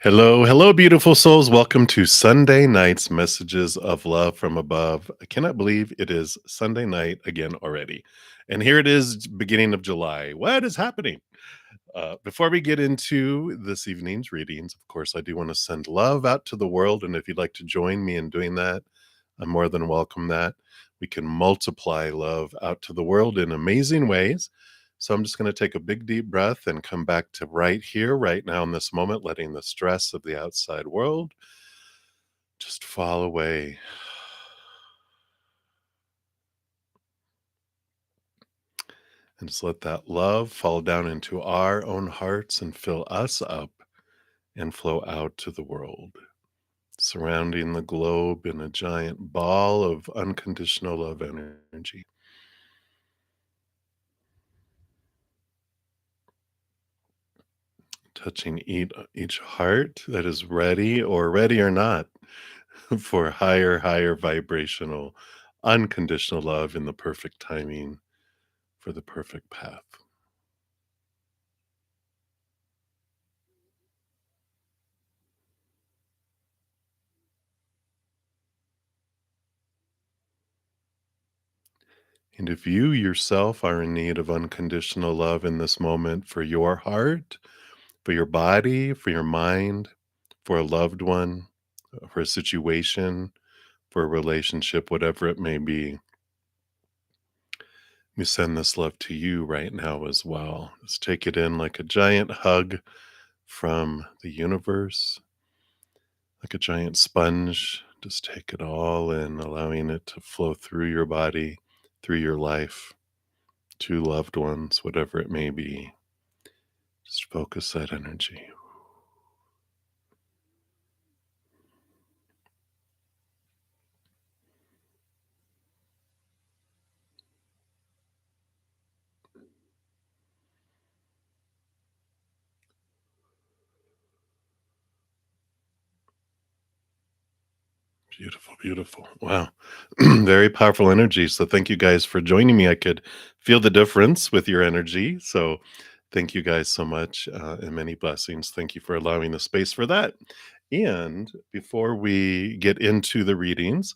Hello, hello, beautiful souls. Welcome to Sunday night's messages of love from above. I cannot believe it is Sunday night again already. And here it is, beginning of July. What is happening? Before we get into this evening's readings, of course, I do want to send love out to the world. And if you'd like to join me in doing that, I'm more than welcome that. We can multiply love out to the world in amazing ways. So I'm just going to take a big deep breath and come back to right here, right now in this moment, letting the stress of the outside world just fall away. And just let that love fall down into our own hearts and fill us up and flow out to the world, surrounding the globe in a giant ball of unconditional love energy. Touching each heart that is ready or not, for higher vibrational, unconditional love in the perfect timing for the perfect path. And if you yourself are in need of unconditional love in this moment for your heart, for your body, for your mind, for a loved one, for a situation, for a relationship, whatever it may be, we send this love to you right now as well. Just take it in like a giant hug from the universe, like a giant sponge. Just take it all in, allowing it to flow through your body, through your life, to loved ones, whatever it may be. Just focus that energy. Beautiful, beautiful. Wow. Very powerful energy. So thank you guys for joining me. I could feel the difference with your energy. So thank you guys so much and many blessings. Thank you for allowing the space for that. And before we get into the readings,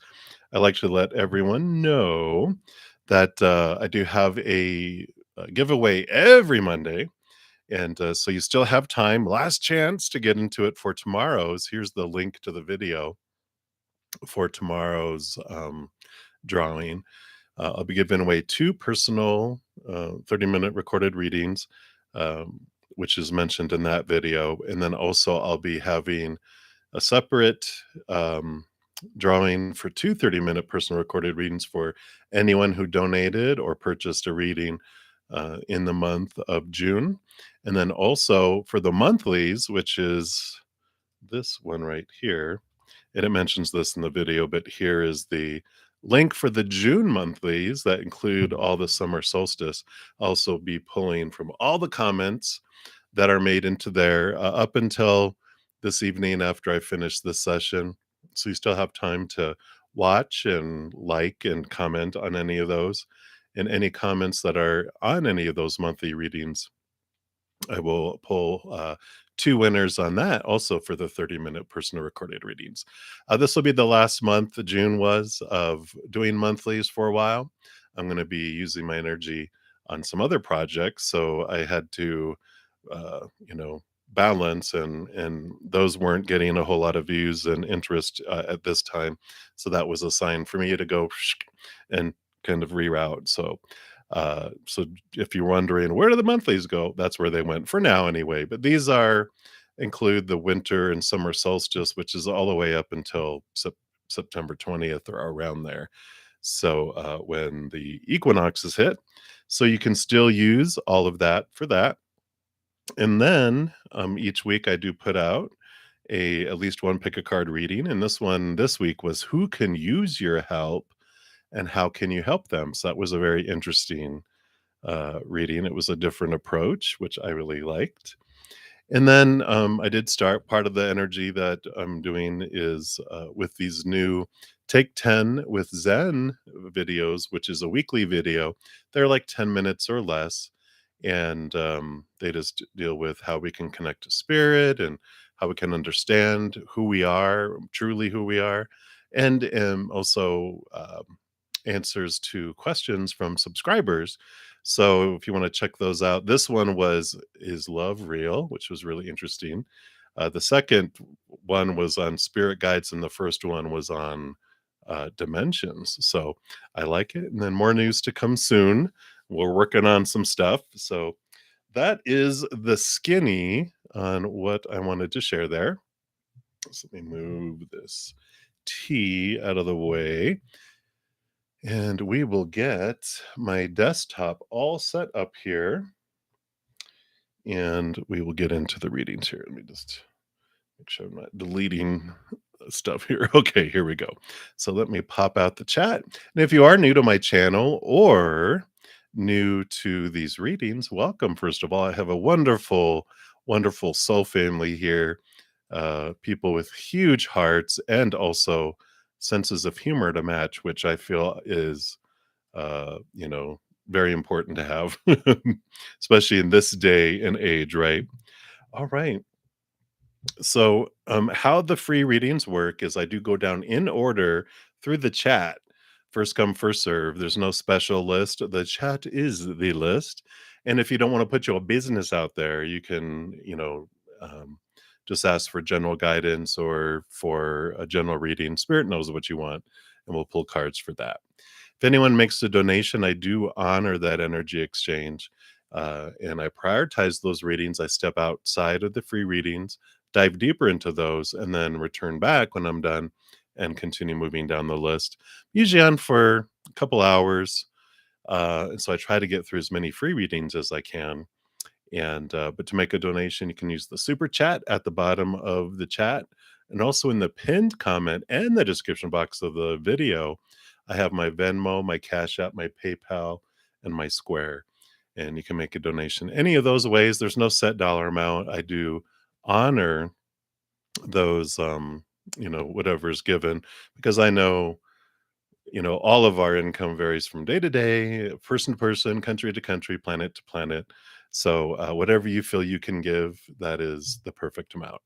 I like to let everyone know that I do have a giveaway every Monday. And so you still have time, last chance to get into it for tomorrow's. Here's the link to the video for tomorrow's drawing. I'll be giving away two personal 30-minute recorded readings, um, which is mentioned in that video. And then also, I'll be having a separate drawing for two 30-minute personal recorded readings for anyone who donated or purchased a reading in the month of June. And then also for the monthlies, which is this one right here, and it mentions this in the video, but here is the link for the June monthlies that include all the summer solstice. I'll also be pulling from all the comments that are made into there up until this evening after I finish this session. So you still have time to watch and like and comment on any of those. And any comments that are on any of those monthly readings, I will pull two winners on that also for the 30-minute personal recorded readings. This will be the last month, June was, of doing monthlies for a while. I'm going to be using my energy on some other projects. So I had to, balance, and those weren't getting a whole lot of views and interest at this time. So that was a sign for me to go and kind of reroute. So if you're wondering where do the monthlies go, that's where they went for now anyway. But these are include the winter and summer solstice, which is all the way up until September 20th or around there. So when the equinoxes hit, so you can still use all of that for that. And then each week I do put out a at least one pick a card reading, and this one this week was who can use your help and how can you help them. So that was a very interesting reading. It was a different approach, which I really liked. And then I did start part of the energy that I'm doing is with these new Take 10 with Zen videos, which is a weekly video. They're like 10 minutes or less. And they just deal with how we can connect to spirit and how we can understand who we are, truly who we are, and also answers to questions from subscribers. So if you want to check those out, this one was Is Love Real, which was really interesting. The second one was on spirit guides, and the first one was on dimensions. So I like it. And then more news to come soon. We're working on some stuff. So that is the skinny on what I wanted to share there. So let me move this tea out of the way. And we will get my desktop all set up here. And we will get into the readings here. Let me just make sure I'm not deleting stuff here. Okay, here we go. So let me pop out the chat. And if you are new to my channel or new to these readings, welcome. First of all, I have a wonderful, wonderful soul family here. People with huge hearts and also senses of humor to match, which I feel is, very important to have, especially in this day and age, right? All right. So, how the free readings work is I do go down in order through the chat. First come, first serve. There's no special list. The chat is the list. And if you don't want to put your business out there, you can, just ask for general guidance or for a general reading. Spirit knows what you want, and we'll pull cards for that. If anyone makes a donation, I do honor that energy exchange. And I prioritize those readings. I step outside of the free readings, dive deeper into those, and then return back when I'm done and continue moving down the list, usually on for a couple hours. And so I try to get through as many free readings as I can. And but to make a donation, you can use the super chat at the bottom of the chat, and also in the pinned comment and the description box of the video. I have my Venmo, my Cash App, my PayPal, and my Square. And you can make a donation any of those ways. There's no set dollar amount. I do honor those, whatever is given, because I know, all of our income varies from day to day, person to person, country to country, planet to planet. So, whatever you feel you can give, that is the perfect amount.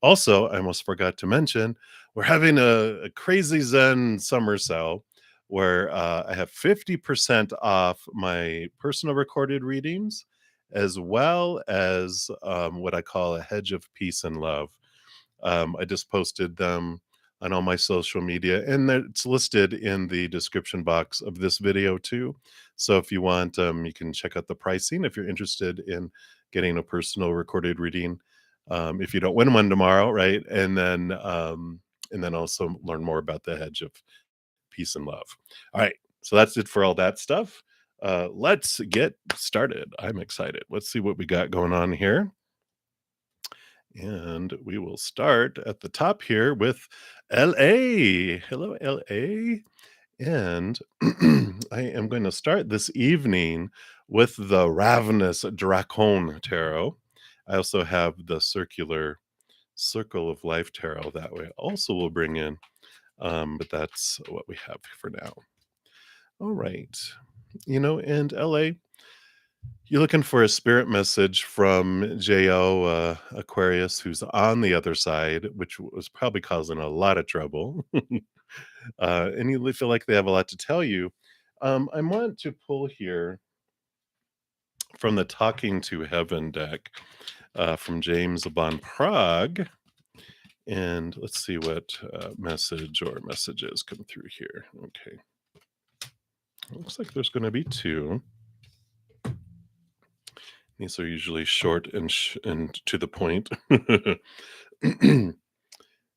Also, I almost forgot to mention, we're having a crazy Zen summer sale where I have 50% off my personal recorded readings, as well as what I call a hedge of peace and love. I just posted them on all my social media, and it's listed in the description box of this video too. So if you want, you can check out the pricing if you're interested in getting a personal recorded reading. If you don't win one tomorrow, right? And then also learn more about the hedge of peace and love. All right, so that's it for all that stuff. Let's get started. I'm excited. Let's see what we got going on here. And we will start at the top here with LA. Hello, LA. And I am going to start this evening with the Ravenous Dracon Tarot. I also have the circular Circle of Life Tarot that way. Also, will bring in, but that's what we have for now. All right. And LA, you're looking for a spirit message from Jo Aquarius, who's on the other side, which was probably causing a lot of trouble. And you feel like they have a lot to tell you. I want to pull here from the Talking to Heaven deck from James Von Prague. And let's see what message or messages come through here. Okay. Looks like there's going to be two. These are usually short and to the point. And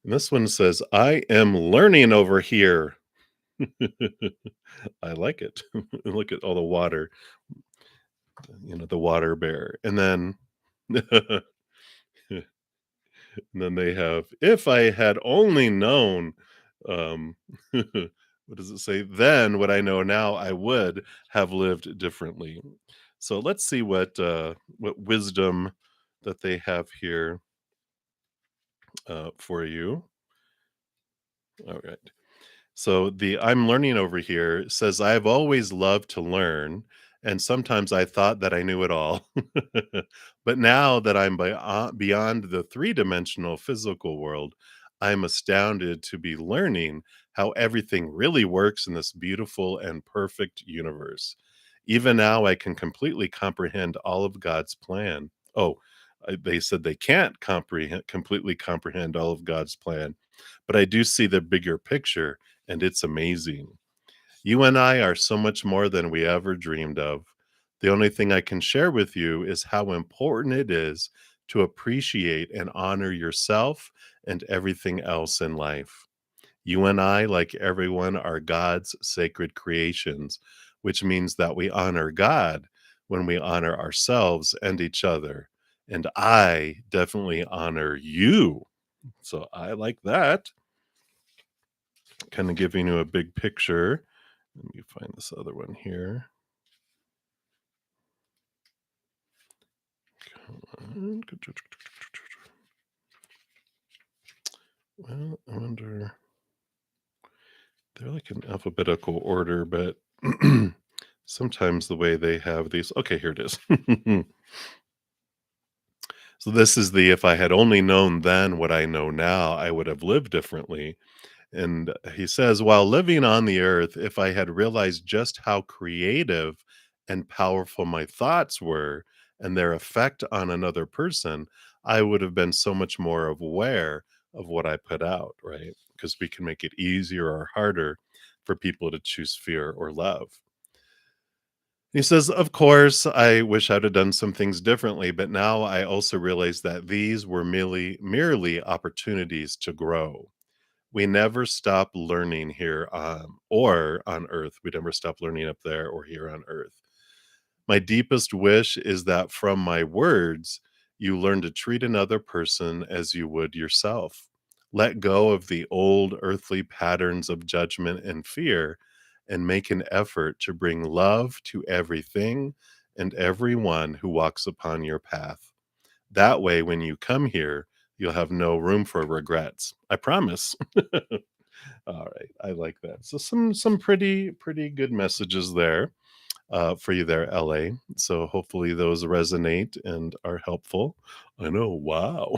this one says, I am learning over here. I like it. Look at all the water, the water bear. And then and then they have, if I had only known, what does it say? Then what I know now, I would have lived differently. So let's see what wisdom that they have here for you. All right. So the I'm learning over here says, I've always loved to learn And sometimes I thought that I knew it all. But now that I'm beyond the three-dimensional physical world, I'm astounded to be learning how everything really works in this beautiful and perfect universe. Even now, I can completely comprehend all of God's plan. Oh, they said they can't completely comprehend all of God's plan, but I do see the bigger picture, and it's amazing. You and I are so much more than we ever dreamed of. The only thing I can share with you is how important it is to appreciate and honor yourself and everything else in life. You and I, like everyone, are God's sacred creations, which means that we honor God when we honor ourselves and each other. And I definitely honor you. So I like that. Kind of giving you a big picture. Let me find this other one here. Well, I wonder. They're like in alphabetical order, but sometimes the way they have these. Okay, here it is. So this is the if I had only known then what I know now, I would have lived differently. And he says, while living on the earth, if I had realized just how creative and powerful my thoughts were and their effect on another person, I would have been so much more aware of what I put out, right? Because we can make it easier or harder for people to choose fear or love. He says, of course, I wish I'd have done some things differently, but now I also realize that these were merely opportunities to grow. We never stop learning here or on earth. We never stop learning up there or here on earth. My deepest wish is that from my words, you learn to treat another person as you would yourself. Let go of the old earthly patterns of judgment and fear and make an effort to bring love to everything and everyone who walks upon your path. That way, when you come here, you'll have no room for regrets. I promise. All right, I like that. So some pretty good messages there for you there, LA. So hopefully those resonate and are helpful. I know. Wow,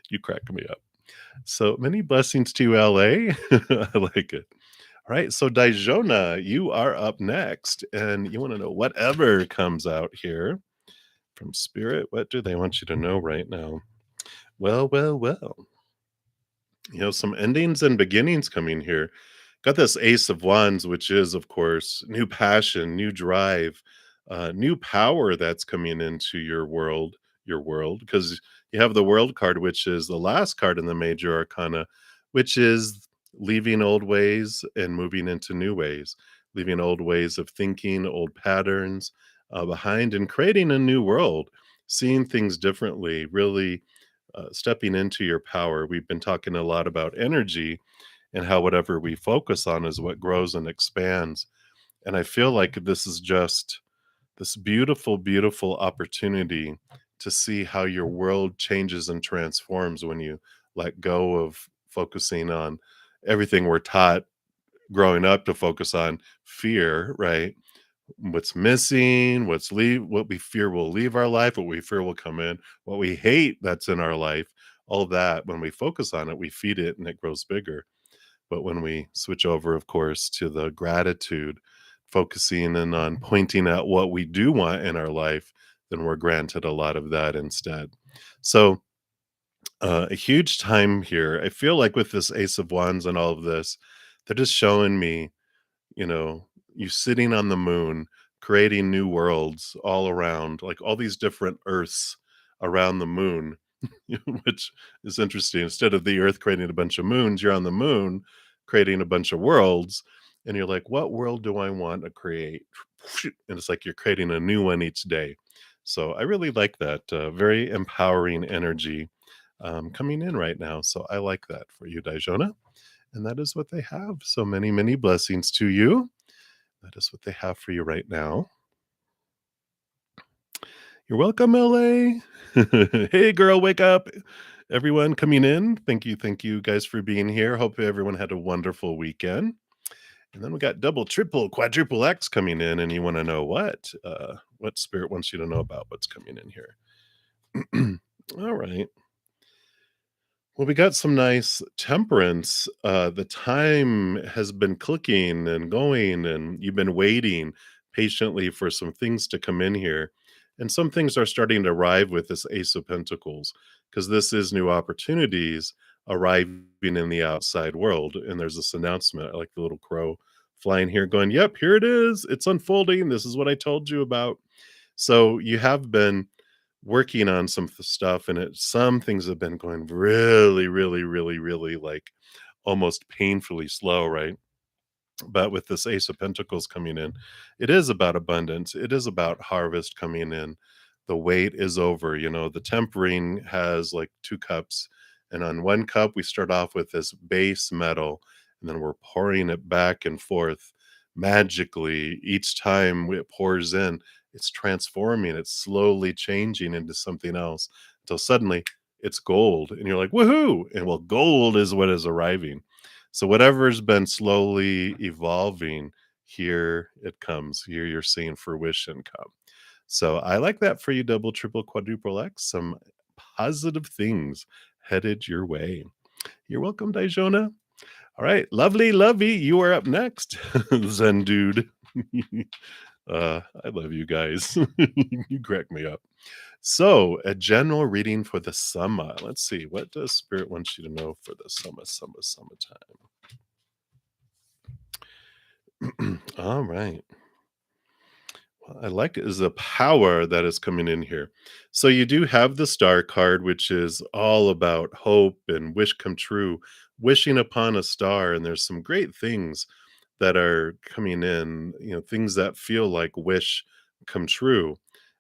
you crack me up. So many blessings to you, LA. I like it. All right, so Dijona, you are up next, and you want to know whatever comes out here from Spirit. What do they want you to know right now? Well. Some endings and beginnings coming here. Got this Ace of Wands, which is, of course, new passion, new drive, new power that's coming into your world, because you have the World card, which is the last card in the major arcana, which is leaving old ways and moving into new ways, leaving old ways of thinking, old patterns behind, and creating a new world, seeing things differently, really stepping into your power. We've been talking a lot about energy and how whatever we focus on is what grows and expands. And I feel like this is just this beautiful, beautiful opportunity to see how your world changes and transforms when you let go of focusing on everything we're taught growing up to focus on fear, right? What's missing, what we fear will leave our life, what we fear will come in, what we hate that's in our life, all that. When we focus on it, we feed it and it grows bigger. But when we switch over, of course, to the gratitude, focusing in on pointing at what we do want in our life, then we're granted a lot of that instead. So, a huge time here. I feel like with this Ace of Wands and all of this, they're just showing me, you sitting on the moon, creating new worlds all around, like all these different Earths around the moon, which is interesting. Instead of the Earth creating a bunch of moons, you're on the moon creating a bunch of worlds. And you're like, what world do I want to create? And it's like you're creating a new one each day. So I really like that. Very empowering energy coming in right now. So I like that for you, Dijona. And that is what they have. So many, many blessings to you. That is what they have for you right now. You're welcome, LA. Hey, girl, wake up. Everyone coming in. Thank you guys for being here. Hope everyone had a wonderful weekend. And then we got double, triple, quadruple X coming in, and you want to know what spirit wants you to know about what's coming in here. All right. Well, we got some nice temperance. The time has been clicking and going, and you've been waiting patiently for some things to come in here. And some things are starting to arrive with this Ace of Pentacles because this is new opportunities arriving in the outside world. And there's this announcement, I like the little crow flying here going, "Yep, here it is. It's unfolding. This is what I told you about." So you have been working on stuff, and some things have been going really, really, really, really like almost painfully slow, right? But with this Ace of Pentacles coming in, it is about abundance. It is about harvest coming in. The wait is over. The tempering has like two cups. And on one cup, we start off with this base metal, and then we're pouring it back and forth magically. Each time it pours in, it's transforming, it's slowly changing into something else until suddenly it's gold. And you're like, woohoo! And well, gold is what is arriving. So whatever's been slowly evolving, here it comes. Here you're seeing fruition come. So I like that for you, double, triple, quadruple X. Some positive things headed your way. You're welcome, Dijona. All right, lovely, lovey, you are up next, Zen dude. I love you guys. You crack me up. So, a general reading for the summer. Let's see. What does Spirit want you to know for the summertime? All right. What I like is the power that is coming in here. So you do have the star card, which is all about hope and wish come true, wishing upon a star. And there's some great things that are coming in, things that feel like wish come true.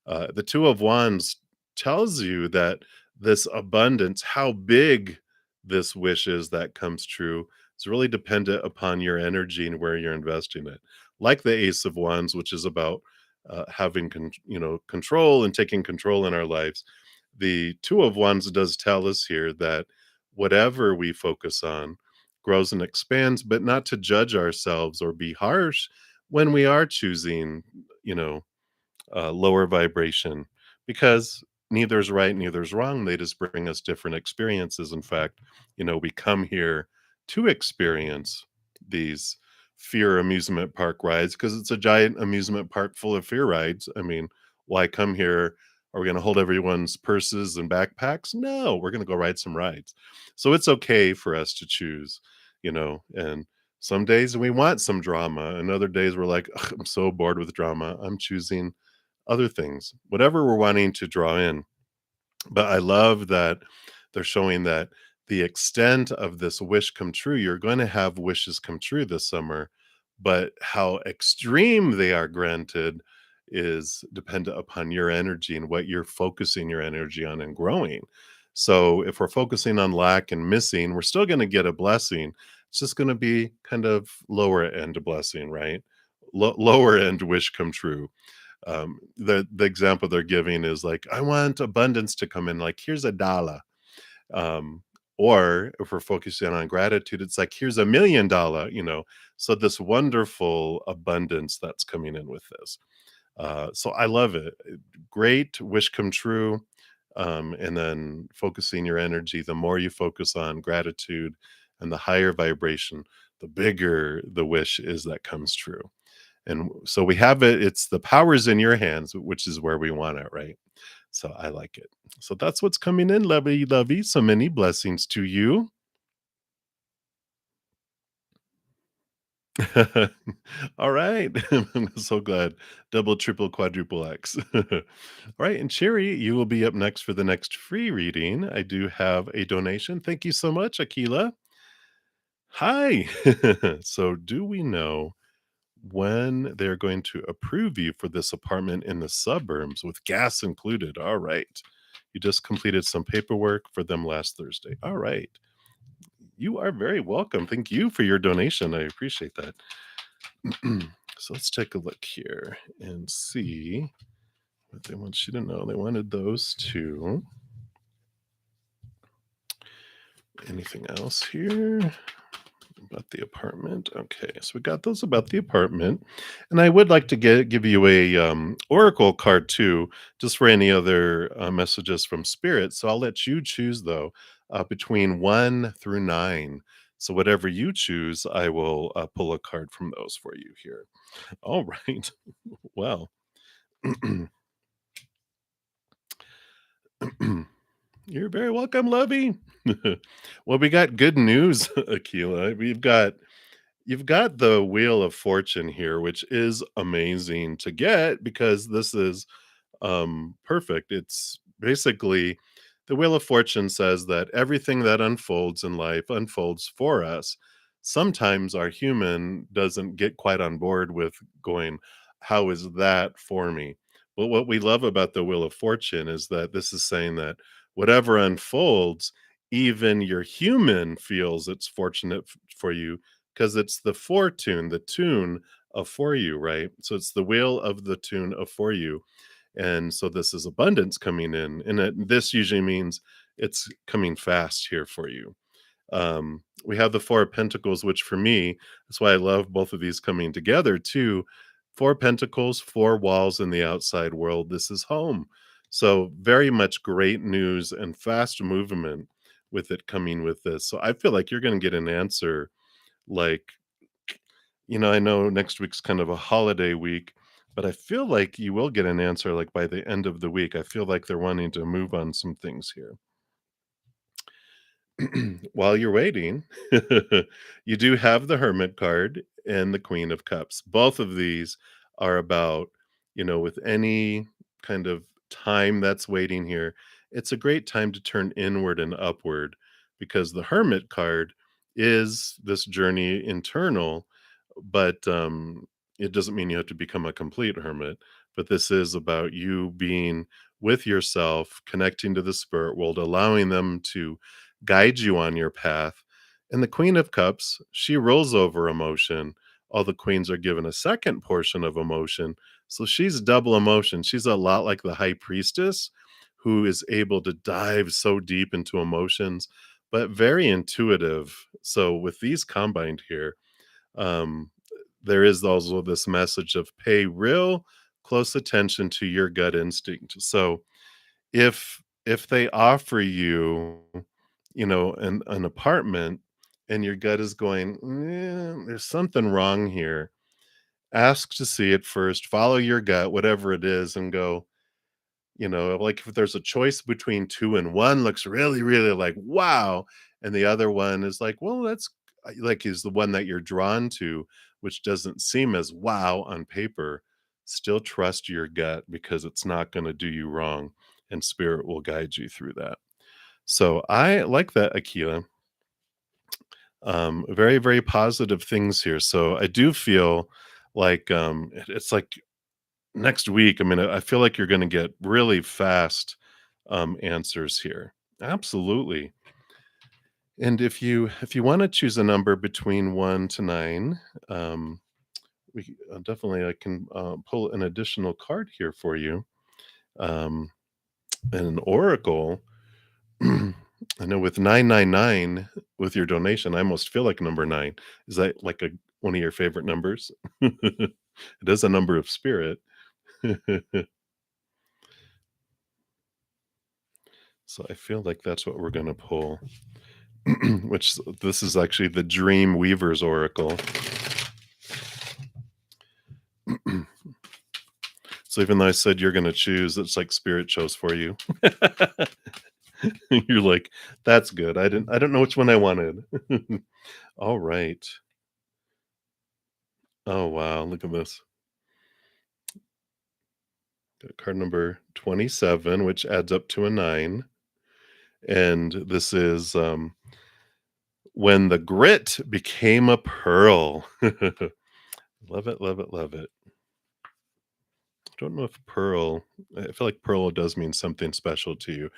The Two of Wands tells you that this abundance, how big this wish is that comes true, is really dependent upon your energy and where you're investing it. Like the Ace of Wands, which is about having control and taking control in our lives. The Two of Wands does tell us here that whatever we focus on grows and expands, but not to judge ourselves or be harsh when we are choosing, you know, lower vibration, because neither's right, neither's wrong. They just bring us different experiences. In fact, we come here to experience these fear amusement park rides because it's a giant amusement park full of fear rides. I mean, why come here? Are we going to hold everyone's purses and backpacks? No, we're going to go ride some rides. So it's okay for us to choose, and some days we want some drama, and other days we're like, "Ugh, I'm so bored with drama. I'm choosing other things, whatever we're wanting to draw in." But I love that they're showing that the extent of this wish come true, you're going to have wishes come true this summer, but how extreme they are granted is dependent upon your energy and what you're focusing your energy on and growing. So if we're focusing on lack and missing, we're still going to get a blessing. It's just going to be kind of lower end blessing, right? Lower end wish come true. The example they're giving is like, I want abundance to come in, like, here's $1. um or if we're focusing on gratitude, it's like, here's $1 million. So this wonderful abundance that's coming in with this. So I love it. Great wish come true. And then focusing your energy, the more you focus on gratitude and the higher vibration, the bigger the wish is that comes true. And so we have it. It's the power's in your hands, which is where we want it, right? So I like it. So that's what's coming in, lovey, lovey. So many blessings to you. All right. I'm so glad. Double, triple, quadruple X. All right. And Cherry, you will be up next for the next free reading. I do have a donation. Thank you so much, Akila. Hi. So, do we know when they're going to approve you for this apartment in the suburbs with gas included? All right. You just completed some paperwork for them last Thursday. All right. You are very welcome. Thank you for your donation. I appreciate that. So let's take a look here and see what they want you to know. They wanted those two. Anything else here? About the apartment. Okay, so we got those about the apartment, and I would like to give you a oracle card too, just for any other messages from spirit. So I'll let you choose though, between 1 through 9. So whatever you choose, I will pull a card from those for you here. All right. Well, you're very welcome, Lovey. Well, we got good news, Akila. You've got the Wheel of Fortune here, which is amazing to get because this is perfect. It's basically the Wheel of Fortune says that everything that unfolds in life unfolds for us. Sometimes our human doesn't get quite on board with going, how is that for me? But what we love about the Wheel of Fortune is that this is saying that whatever unfolds, even your human feels it's fortunate for you because it's the fortune, the tune of for you, right? So it's the wheel of the tune of for you, and so this is abundance coming in, and this usually means it's coming fast here for you. We have the Four of Pentacles, which for me, that's why I love both of these coming together too. Four Pentacles, four walls in the outside world. This is home. So very much great news and fast movement with it coming with this. So I feel like you're going to get an answer like, I know next week's kind of a holiday week, but I feel like you will get an answer like by the end of the week. I feel like they're wanting to move on some things here. While you're waiting, you do have the Hermit card and the Queen of Cups. Both of these are about, with any kind of time that's waiting here, it's a great time to turn inward and upward because the Hermit card is this journey internal, but it doesn't mean you have to become a complete hermit. But this is about you being with yourself, connecting to the spirit world, allowing them to guide you on your path. And the Queen of Cups, she rolls over emotion. All the queens are given a second portion of emotion. So she's double emotion. She's a lot like the High Priestess, who is able to dive so deep into emotions, but very intuitive. So with these combined here, um, there is also this message of pay real close attention to your gut instinct. So if they offer you, an apartment and your gut is going, there's something wrong here. Ask to see it first, follow your gut, whatever it is, and go, like if there's a choice between two and one looks really, really like, wow. And the other one is like, well, that's like is the one that you're drawn to, which doesn't seem as wow on paper. Still trust your gut because it's not going to do you wrong and spirit will guide you through that. So I like that, Akila. Very, very positive things here. So I do feel like it's like next week. I mean, I feel like you're going to get really fast answers here. Absolutely. And if you want to choose a number between 1 to 9, we definitely I can pull an additional card here for you. Um, and an oracle. I know with 999 with your donation, I almost feel like number 9. Is that like a one of your favorite numbers? It is a number of spirit. So I feel like that's what we're gonna pull. Which this is actually the Dream Weaver's Oracle. So even though I said you're gonna choose, it's like spirit chose for you. You're like, "That's good. I don't know which one I wanted." All right. Oh, wow, look at this. Got card number 27, which adds up to a 9, and this is, when the grit became a pearl. Love it, love it, love it. I don't know if pearl I feel like pearl does mean something special to you,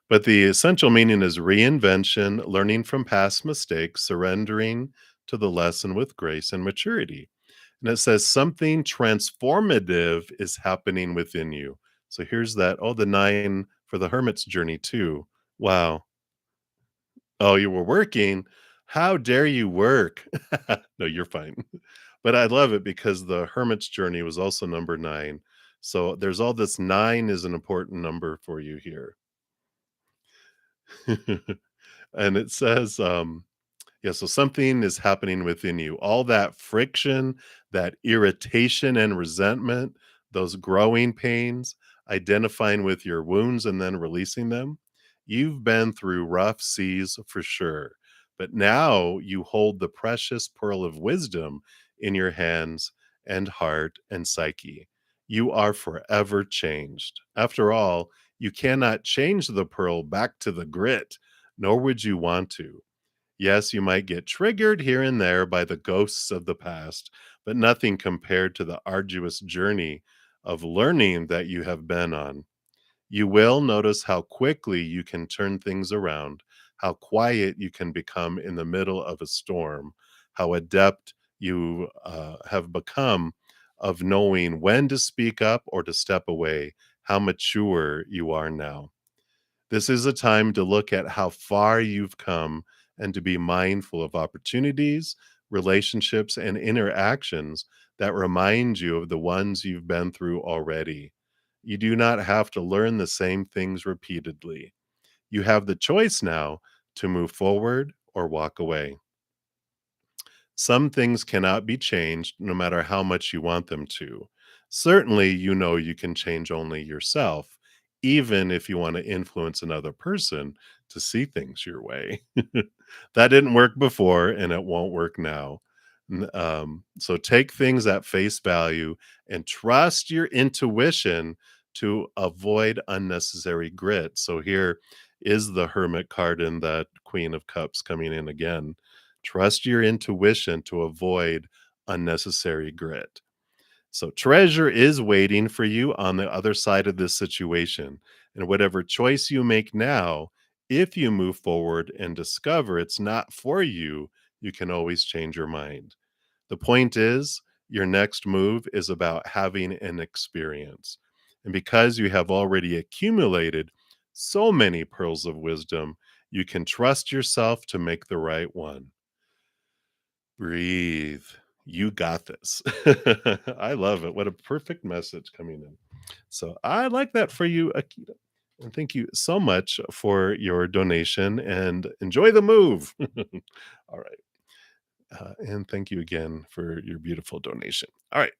but the essential meaning is reinvention, learning from past mistakes, surrendering to the lesson with grace and maturity. And it says something transformative is happening within you. So here's that. Oh, the 9 for the hermit's journey too. Wow. Oh, you were working. How dare you work? No, you're fine. But I love it because the hermit's journey was also number 9. So there's all this 9 is an important number for you here. And it says, yeah, so something is happening within you. All that friction, that irritation and resentment, those growing pains, identifying with your wounds and then releasing them. You've been through rough seas for sure, but now you hold the precious pearl of wisdom in your hands and heart and psyche. You are forever changed. After all, you cannot change the pearl back to the grit, nor would you want to. Yes, you might get triggered here and there by the ghosts of the past, but nothing compared to the arduous journey of learning that you have been on. You will notice how quickly you can turn things around, how quiet you can become in the middle of a storm, how adept you have become of knowing when to speak up or to step away, how mature you are now. This is a time to look at how far you've come and to be mindful of opportunities, relationships, and interactions that remind you of the ones you've been through already. You do not have to learn the same things repeatedly. You have the choice now to move forward or walk away. Some things cannot be changed no matter how much you want them to. Certainly, you know you can change only yourself, even if you want to influence another person to see things your way. That didn't work before and it won't work now. So take things at face value and trust your intuition to avoid unnecessary grit. So here is the Hermit card in that Queen of Cups coming in again. Trust your intuition to avoid unnecessary grit. So, treasure is waiting for you on the other side of this situation. And whatever choice you make now, if you move forward and discover it's not for you, you can always change your mind. The point is, your next move is about having an experience. And because you have already accumulated so many pearls of wisdom, you can trust yourself to make the right one. Breathe. You got this. I love it. What a perfect message coming in. So I like that for you, Akita. And thank you so much for your donation and enjoy the move. All right. And thank you again for your beautiful donation. All right.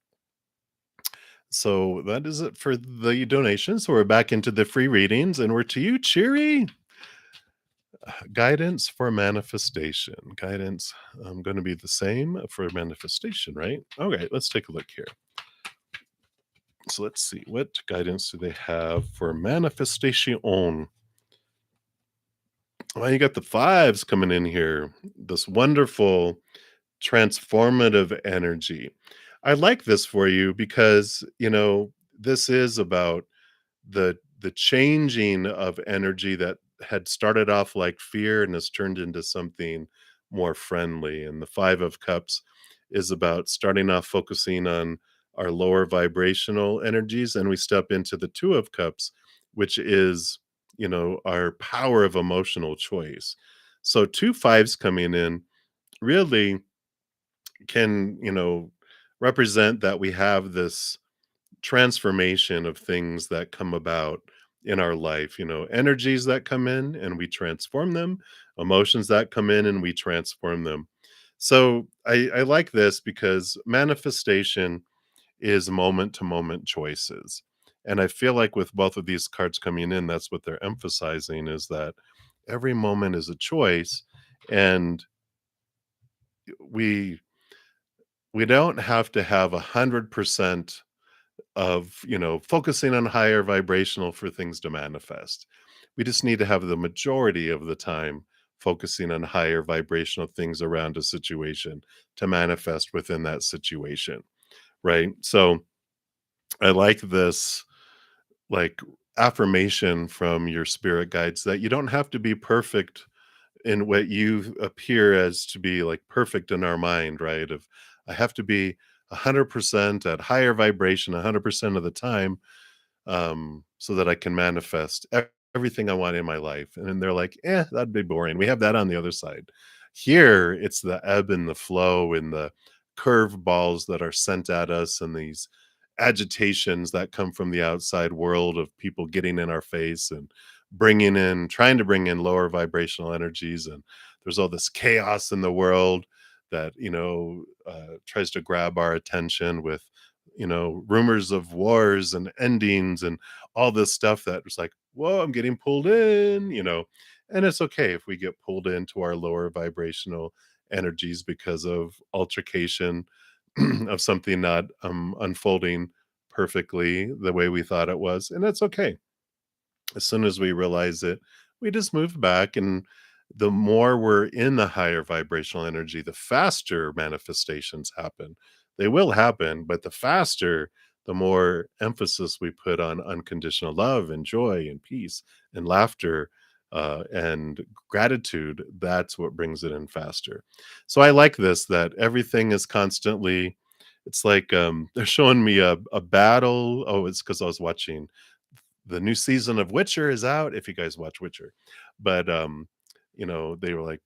So that is it for the donation. So we're back into the free readings and we're to you, Cheery. Guidance for manifestation. Guidance going to be the same for manifestation, right? Okay, let's take a look here. So let's see. What guidance do they have for manifestation? Well, you got the fives coming in here. This wonderful transformative energy. I like this for you because, this is about the changing of energy that had started off like fear and has turned into something more friendly. And the 5 of cups is about starting off focusing on our lower vibrational energies and we step into the 2 of cups, which is, our power of emotional choice. So two fives coming in really can, represent that we have this transformation of things that come about in our life, energies that come in and we transform them, emotions that come in and we transform them. So I like this because manifestation is moment to moment choices. And I feel like with both of these cards coming in, that's what they're emphasizing is that every moment is a choice. And we we don't have to have 100% of, focusing on higher vibrational for things to manifest. We just need to have the majority of the time focusing on higher vibrational things around a situation to manifest within that situation, right? So I like this, like, affirmation from your spirit guides that you don't have to be perfect in what you appear as to be like perfect in our mind, right? Of I have to be 100% at higher vibration 100% of the time, so that I can manifest everything I want in my life. And then they're like, that'd be boring. We have that on the other side. Here, it's the ebb and the flow and the curve balls that are sent at us and these agitations that come from the outside world of people getting in our face and trying to bring in lower vibrational energies. And there's all this chaos in the world that, tries to grab our attention with, rumors of wars and endings and all this stuff that was like, whoa, I'm getting pulled in. And it's okay if we get pulled into our lower vibrational energies because of altercation of something not unfolding perfectly the way we thought it was. And that's okay. As soon as we realize it, we just move back. And the more we're in the higher vibrational energy, the faster manifestations happen. They will happen, but the faster, the more emphasis we put on unconditional love and joy and peace and laughter and gratitude. That's what brings it in faster. So I like this, that everything is constantly, it's like they're showing me a battle. Oh, it's because I was watching the new season of Witcher is out, if you guys watch Witcher. But, they were like,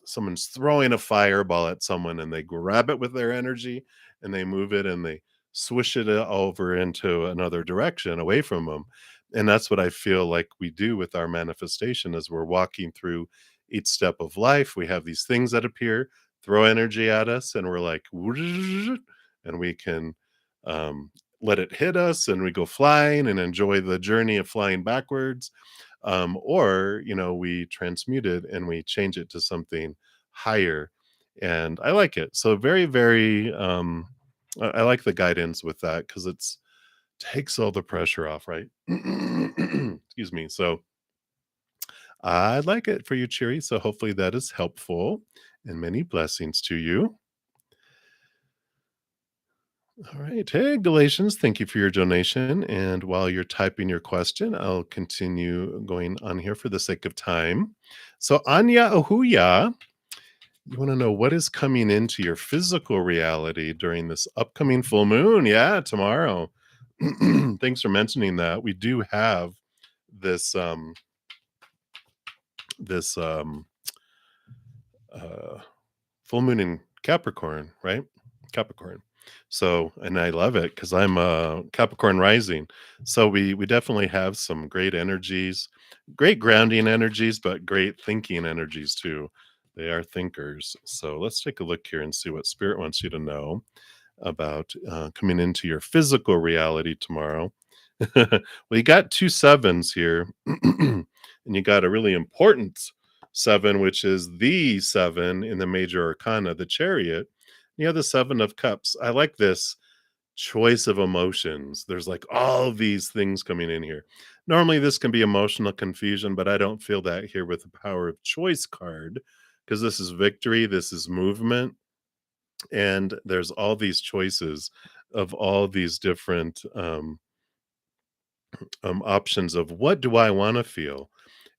someone's throwing a fireball at someone and they grab it with their energy and they move it and they swish it over into another direction away from them. And that's what I feel like we do with our manifestation as we're walking through each step of life. We have these things that appear, throw energy at us, and we're like, and we can um, let it hit us and we go flying and enjoy the journey of flying backwards. Or, we transmute it and we change it to something higher. And I like it. So very, very, I like the guidance with that because it's takes all the pressure off, right? Excuse me. So I like it for you, Cheery. So hopefully that is helpful and many blessings to you. All right. Hey, Galatians, thank you for your donation. And while you're typing your question, I'll continue going on here for the sake of time. So, Anya Ahuya, you want to know what is coming into your physical reality during this upcoming full moon? Yeah, tomorrow. Thanks for mentioning that. We do have this this uh full moon in Capricorn, right? Capricorn. So, and I love it because I'm a Capricorn rising. So we definitely have some great energies, great grounding energies, but great thinking energies too. They are thinkers. So let's take a look here and see what Spirit wants you to know about coming into your physical reality tomorrow. Well, you got two sevens here, and you got a really important seven, which is the seven in the major arcana, the chariot. You have the seven of cups. I like this choice of emotions. There's like all these things coming in here. Normally, this can be emotional confusion, but I don't feel that here with the power of choice card because this is victory, this is movement, and there's all these choices of all these different options of what do I want to feel.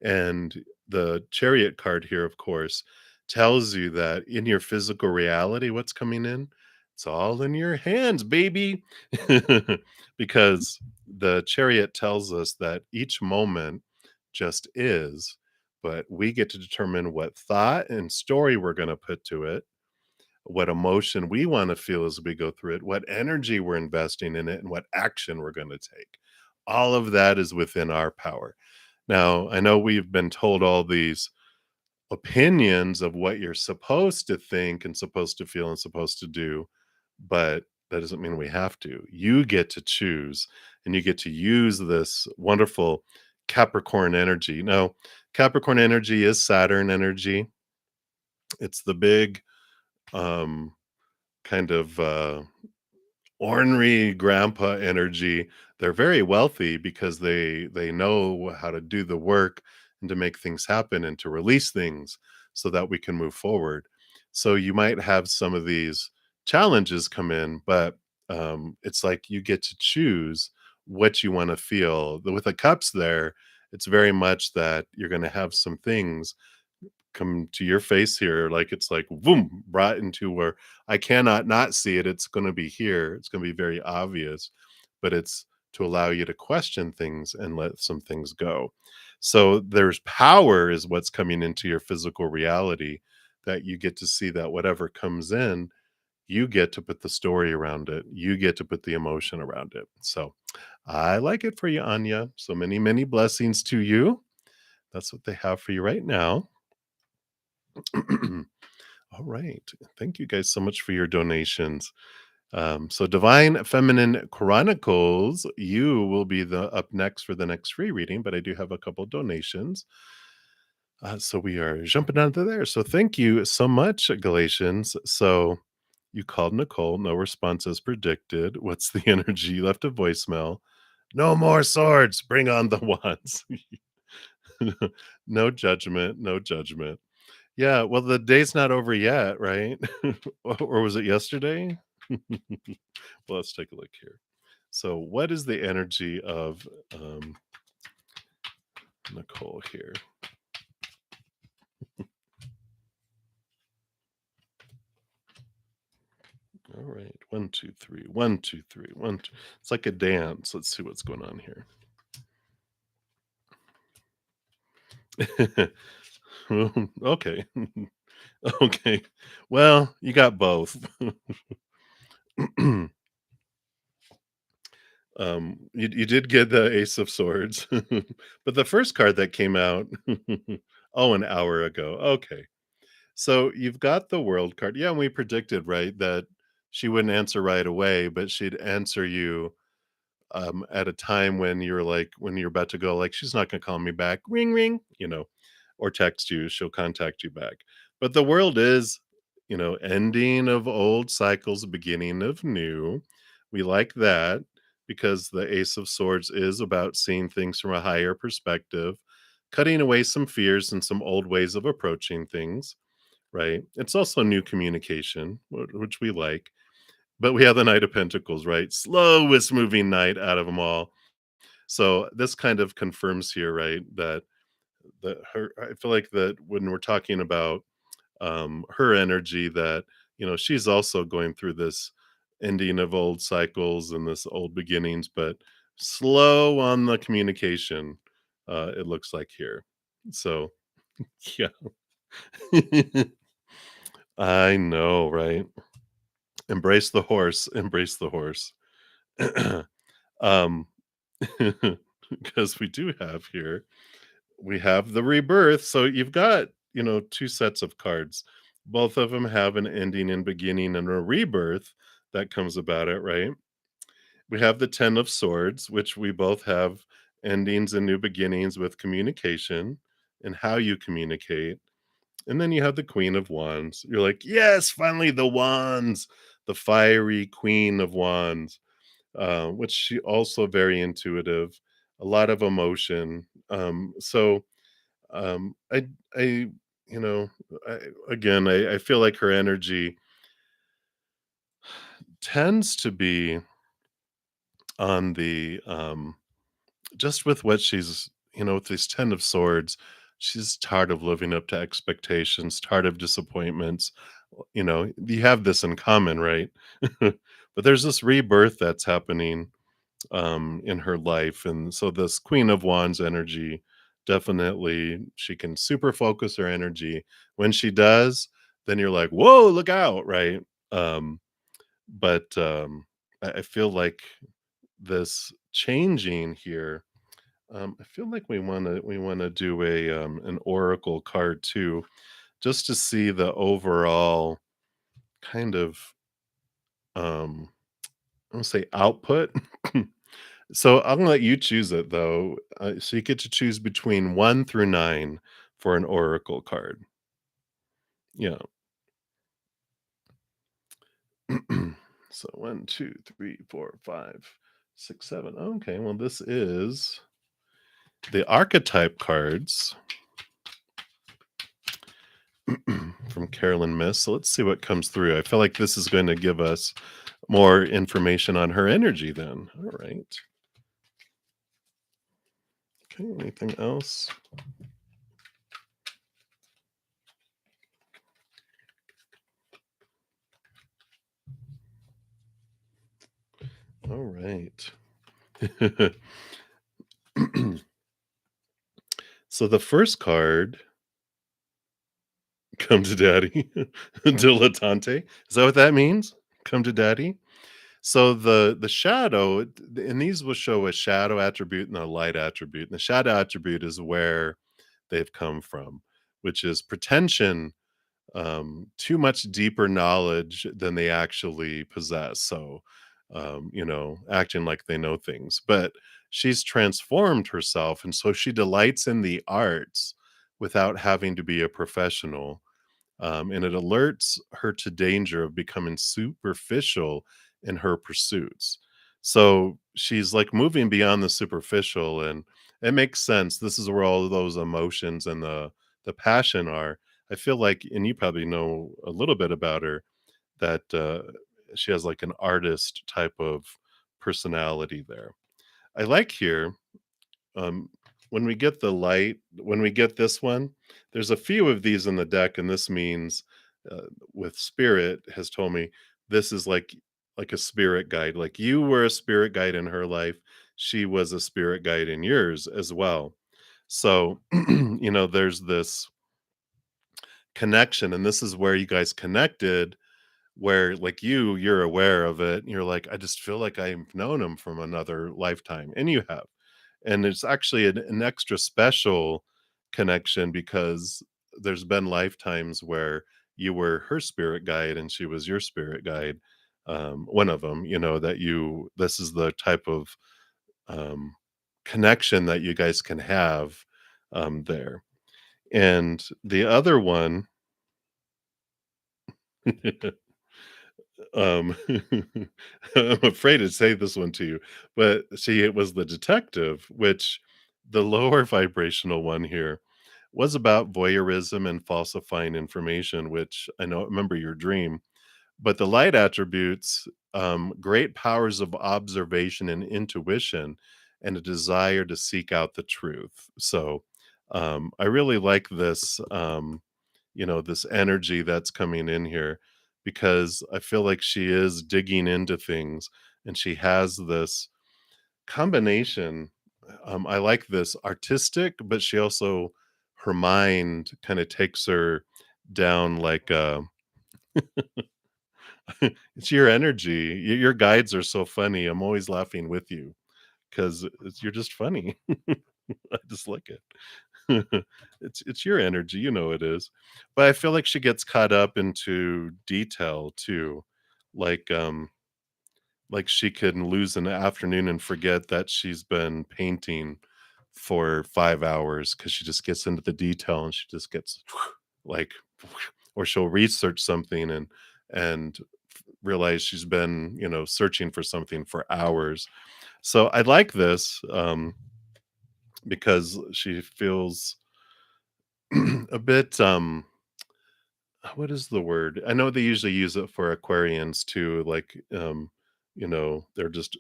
And the chariot card here, of course, tells you that in your physical reality, what's coming in, it's all in your hands, baby. Because the chariot tells us that each moment just is, but we get to determine what thought and story we're going to put to it, what emotion we want to feel as we go through it, what energy we're investing in it, and what action we're going to take. All of that is within our power. Now, I know we've been told all these opinions of what you're supposed to think and supposed to feel and supposed to do, but that doesn't mean we have to. You get to choose and you get to use this wonderful Capricorn energy. Now, Capricorn energy is Saturn energy. It's the big um kind of ornery grandpa energy. They're very wealthy because they know how to do the work and to make things happen and to release things so that we can move forward. So you might have some of these challenges come in, but it's like you get to choose what you want to feel. With the cups there, it's very much that you're going to have some things come to your face here, like it's like boom, brought into where I cannot not see it. It's going to be here. It's going to be very obvious, but it's to allow you to question things and let some things go. So there's power is what's coming into your physical reality that you get to see that whatever comes in, you get to put the story around it. You get to put the emotion around it. So I like it for you, Anya. So many, many blessings to you. That's what they have for you right now. All right. Thank you guys so much for your donations. So Divine Feminine Chronicles, you will be the up next for the next free reading, but I do have a couple donations. So we are jumping onto there. So thank you so much, Galatians. So you called Nicole, no response as predicted. What's the energy? You left a voicemail. No more swords. Bring on the wands. No judgment. No judgment. Yeah. Well, the day's not over yet, right? Or was it yesterday? Well, let's take a look here. So, what is the energy of Nicole here? All right. One, two, three. One, two, three. One, two. It's like a dance. Let's see what's going on here. Okay. Okay. Well, you got both. You did get the Ace of Swords, but the first card that came out, oh, an hour ago. Okay. So you've got the World card. Yeah, and we predicted, right, that she wouldn't answer right away, but she'd answer you at a time when you're like, when you're about to go, like, she's not going to call me back, ring, ring, or text you. She'll contact you back. But the world is, ending of old cycles, beginning of new. We like that because the Ace of Swords is about seeing things from a higher perspective, cutting away some fears and some old ways of approaching things, right? It's also new communication, which we like. But we have the Knight of Pentacles, right? Slowest moving knight out of them all. So this kind of confirms here, right, that her I feel like that when we're talking about her energy, that she's also going through this ending of old cycles and this old beginnings, but slow on the communication. It looks like here. So yeah, I know, right? Embrace the horse. Embrace the horse. um, because we do have here, we have the rebirth. So you've got, two sets of cards. Both of them have an ending and beginning and a rebirth that comes about it, right? We have the 10 of swords, which we both have endings and new beginnings with communication and how you communicate. And then you have the Queen of Wands. You're like, yes, finally the wands, the fiery Queen of Wands, which she also very intuitive, a lot of emotion. I, I, you know, I feel like her energy tends to be on the, just with what she's, with these 10 of swords, she's tired of living up to expectations, tired of disappointments. You have this in common, right? But there's this rebirth that's happening in her life. And so this Queen of Wands energy, definitely she can super focus her energy. When she does, then you're like, whoa, look out, right? But I feel like this changing here. I feel like we wanna do a an oracle card too, just to see the overall kind of I want to say output. So I'm gonna let you choose it though. So you get to choose between 1 through 9 for an oracle card. Yeah. So 1, 2, 3, 4, 5, 6, 7. Okay, well, this is the archetype cards from Carolyn Miss. So let's see what comes through. I feel like this is going to give us more information on her energy then. All right. Okay, anything else? All right. So the first card Come to daddy. Dilettante. Is that what that means? Come to daddy? So the shadow and these will show a shadow attribute and a light attribute. And the shadow attribute is where they've come from, which is pretension, too much deeper knowledge than they actually possess. So, acting like they know things. But she's transformed herself, and so she delights in the arts without having to be a professional, and it alerts her to danger of becoming superficial in her pursuits. So she's like moving beyond the superficial, and it makes sense. This is where all of those emotions and the passion are. I feel like, and you probably know a little bit about her, that she has like an artist type of personality there. I like here, um, when we get this one, there's a few of these in the deck, and this means, with spirit has told me this is like a spirit guide. Like you were a spirit guide in her life, she was a spirit guide in yours as well. So, there's this connection, and this is where you guys connected, where like you're aware of it, and you're like, I just feel like I've known him from another lifetime, and you have. And it's actually an extra special connection because there's been lifetimes where you were her spirit guide and she was your spirit guide. One of them, that this is the type of um, connection that you guys can have there. And the other one, Um, I'm afraid to say this one to you, but see, it was the detective, which the lower vibrational one here was about voyeurism and falsifying information, which I know remember your dream. But the light attributes, great powers of observation and intuition, and a desire to seek out the truth. So I really like this. This energy that's coming in here because I feel like she is digging into things and she has this combination. I like this artistic, but she also, her mind kind of takes her down like, it's your energy. Your guides are so funny. I'm always laughing with you because you're just funny. I just like it. It's your energy, it is. But I feel like she gets caught up into detail too. Like, like she can lose an afternoon and forget that she's been painting for 5 hours because she just gets into the detail and she just gets like, or she'll research something and realize she's been, searching for something for hours. So I like this, because she feels a bit, what is the word? I know they usually use it for Aquarians too, like, they're just,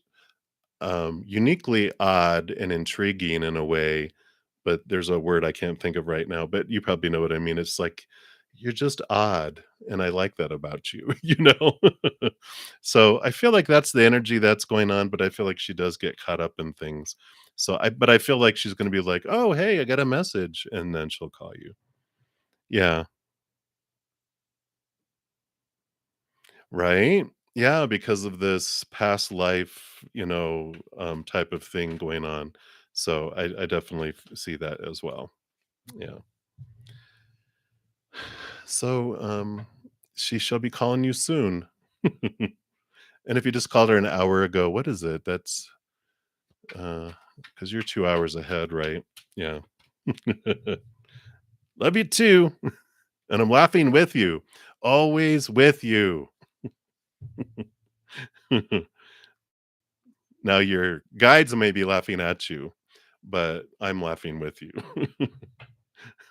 uniquely odd and intriguing in a way, but there's a word I can't think of right now, but you probably know what I mean. It's like, you're just odd, and I like that about you, you know? So, I feel like that's the energy that's going on, but I feel like she does get caught up in things. But I feel like she's gonna be like, "Oh, hey, I got a message," and then she'll call you. Yeah. Right? Yeah, because of this past life, type of thing going on. So I definitely see that as well. Yeah. So she shall be calling you soon. And if you just called her an hour ago, what is it? That's because you're 2 hours ahead, right? Yeah. Love you too. And I'm laughing with you. Always with you. Now your guides may be laughing at you, but I'm laughing with you.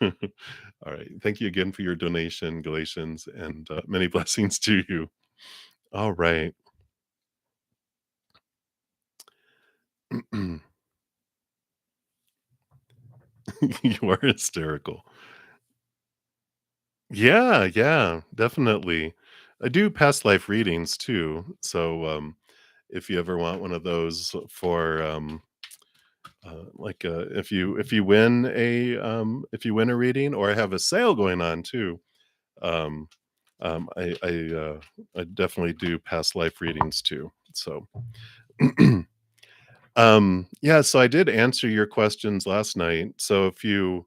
All right. Thank you again for your donation, Galatians, and many blessings to you. All right. You are hysterical. Yeah, yeah, definitely. I do past life readings too. So if you ever want one of those for if you win a reading, or I have a sale going on too. Um, I definitely do past life readings too. So, yeah, so I did answer your questions last night. So if you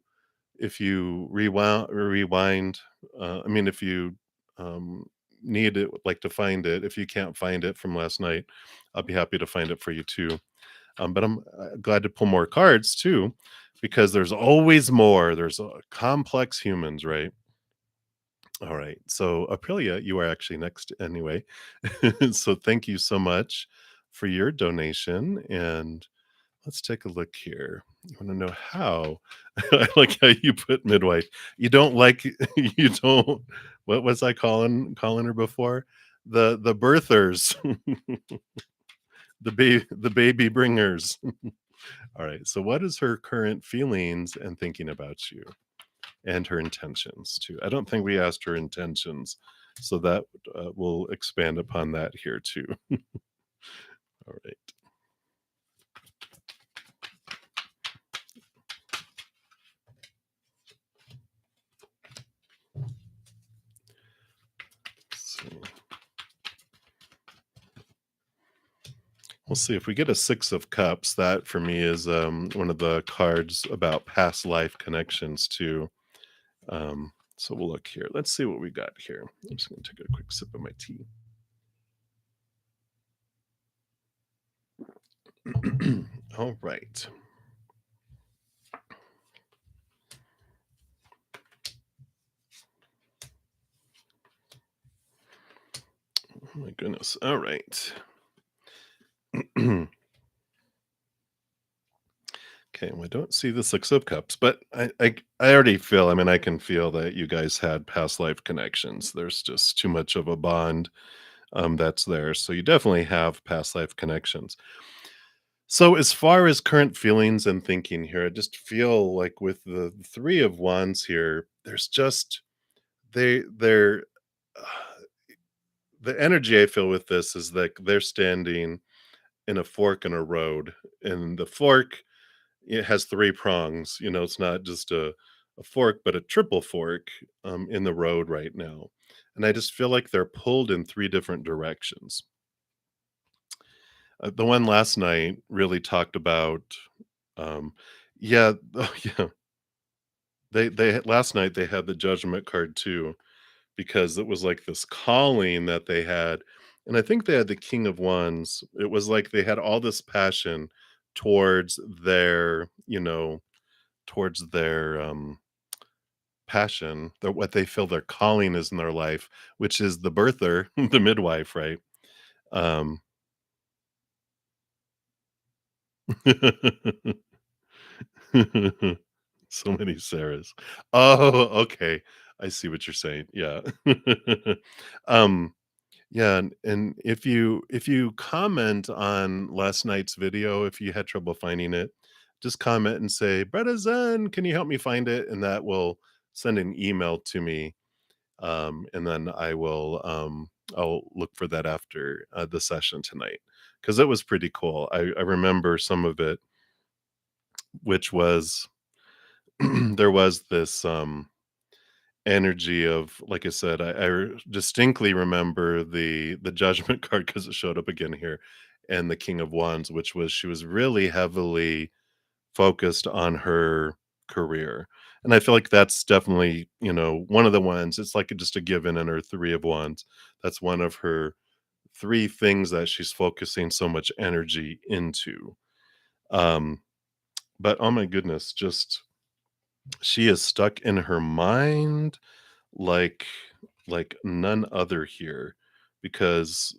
rewind, I mean, if you um, need it, like to find it, if you can't find it from last night, I'll be happy to find it for you too. But I'm glad to pull more cards too, because there's always more. There's complex humans, right? All right. So, Aprilia, you are actually next anyway. So, thank you so much for your donation. And let's take a look here. You want to know how? I like how you put midwife. You don't like, you don't, what was I calling her before? The birthers, the baby bringers. All right. So, what is her current feelings and thinking about you? And her intentions too. I don't think we asked her intentions, so that we'll expand upon that here too. All right. So we'll see if we get a Six of Cups. That for me is one of the cards about past life connections too. So we'll look here. Let's see what we got here. I'm just going to take a quick sip of my tea. All right. Oh my goodness. All right. Okay, well, I don't see the Six of Cups, but I already feel, I mean, I can feel that you guys had past life connections. There's just too much of a bond that's there. So you definitely have past life connections. So as far as current feelings and thinking here, I just feel like with the Three of Wands here, there's just they're the energy I feel with this is that they're standing in a fork in a road, and the fork, it has 3 prongs, it's not just a fork, but a triple fork, in the road right now, and I just feel like they're pulled in 3 different directions. The one last night really talked about, um yeah, oh, yeah, last night they had the Judgment card too, because it was like this calling that they had, and I think they had the King of Wands. It was like they had all this passion towards their, towards their, passion, what they feel their calling is in their life, which is the birther, the midwife, right? Um So many Sarahs. Oh, okay. I see what you're saying, yeah. Um, yeah, and if you comment on last night's video, if you had trouble finding it, just comment and say, "bruddaZEN, can you help me find it?" And that will send an email to me, and then I'll look for that after, the session tonight, because it was pretty cool. I remember some of it, which was there was this, energy of, like I said, distinctly remember the Judgment card because it showed up again here, and the King of Wands, which was she was really heavily focused on her career, and I feel like that's definitely, one of the ones, it's like just a given in her Three of Wands. That's one of her 3 things that she's focusing so much energy into. Um, but oh my goodness, just she is stuck in her mind like none other here, because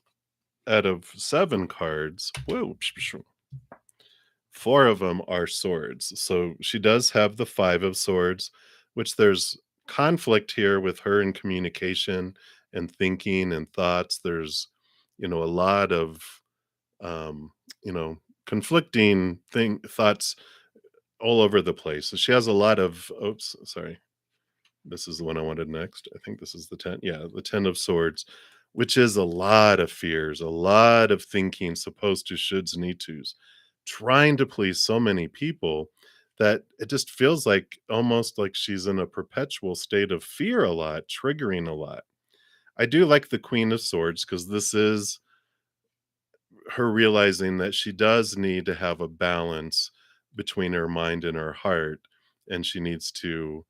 out of 7 cards, whoa, 4 of them are swords. So she does have the 5 of swords, which there's conflict here with her in communication and thinking and thoughts. There's, a lot of, um, you know, conflicting thoughts all over the place. So she has a lot of, oops, sorry. This is the one I wanted next. I think this is the 10. Yeah, the 10 of swords, which is a lot of fears, a lot of thinking, supposed to, shoulds, need tos, trying to please so many people. that it just feels like almost like she's in a perpetual state of fear a lot, triggering a lot. I do like the Queen of Swords because this is her realizing that she does need to have a balance between her mind and her heart, and she needs to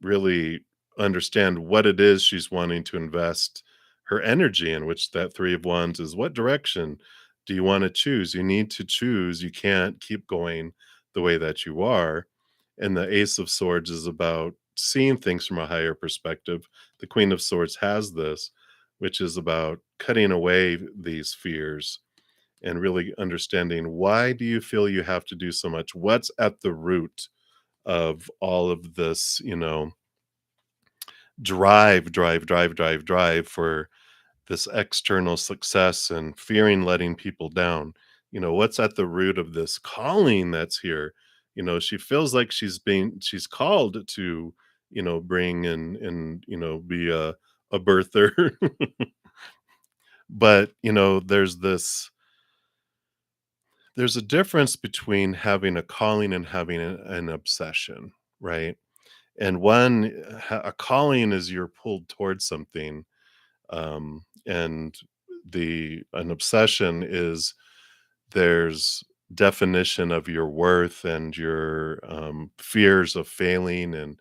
really understand what it is she's wanting to invest her energy in, which that Three of Wands is what direction do you want to choose? You need to choose. You can't keep going the way that you are. And the Ace of Swords is about seeing things from a higher perspective. The Queen of Swords has this, which is about cutting away these fears and really understanding why do you feel you have to do so much? What's at the root of all of this, drive for this external success and fearing letting people down. What's at the root of this calling that's here? She feels like she's called to, bring and be a birther. But, there's a difference between having a calling and having an obsession, right? And a calling is you're pulled towards something, and the an obsession is there's definition of your worth and your fears of failing and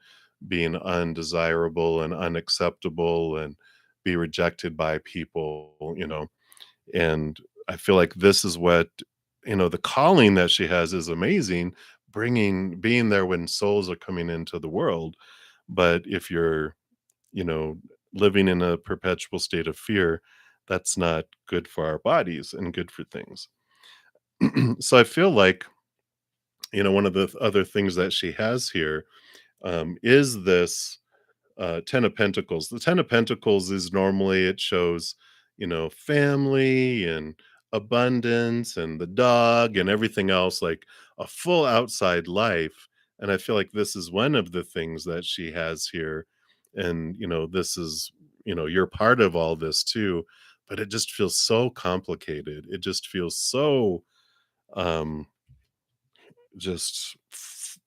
being undesirable and unacceptable and be rejected by people. And I feel like this is what, the calling that she has is amazing, being there when souls are coming into the world. But if you're, you know, living in a perpetual state of fear, that's not good for our bodies and good for things. So I feel like, one of the other things that she has here is this 10 of Pentacles. The 10 of Pentacles is normally it shows, family and abundance and the dog and everything else, like a full outside life. And I feel like this is one of the things that she has here. And, this is, you're part of all this too. But it just feels so complicated. It just feels so um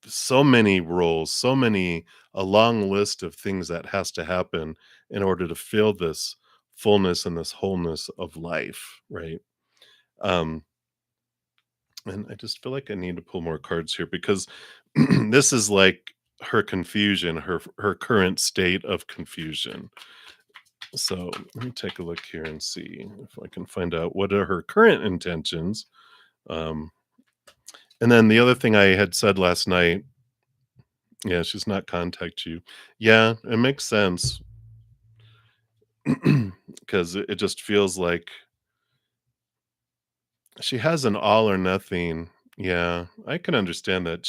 so many roles, so many a long list of things that has to happen in order to feel this fullness and this wholeness of life, right? Um, and I just feel like I need to pull more cards here because this is like her confusion, her current state of confusion. So let me take a look here and see if I can find out what are her current intentions. Um, and then the other thing I had said last night. Yeah, she's not contact you. Yeah, it makes sense because it just feels like she has an all or nothing. Yeah, I can understand that.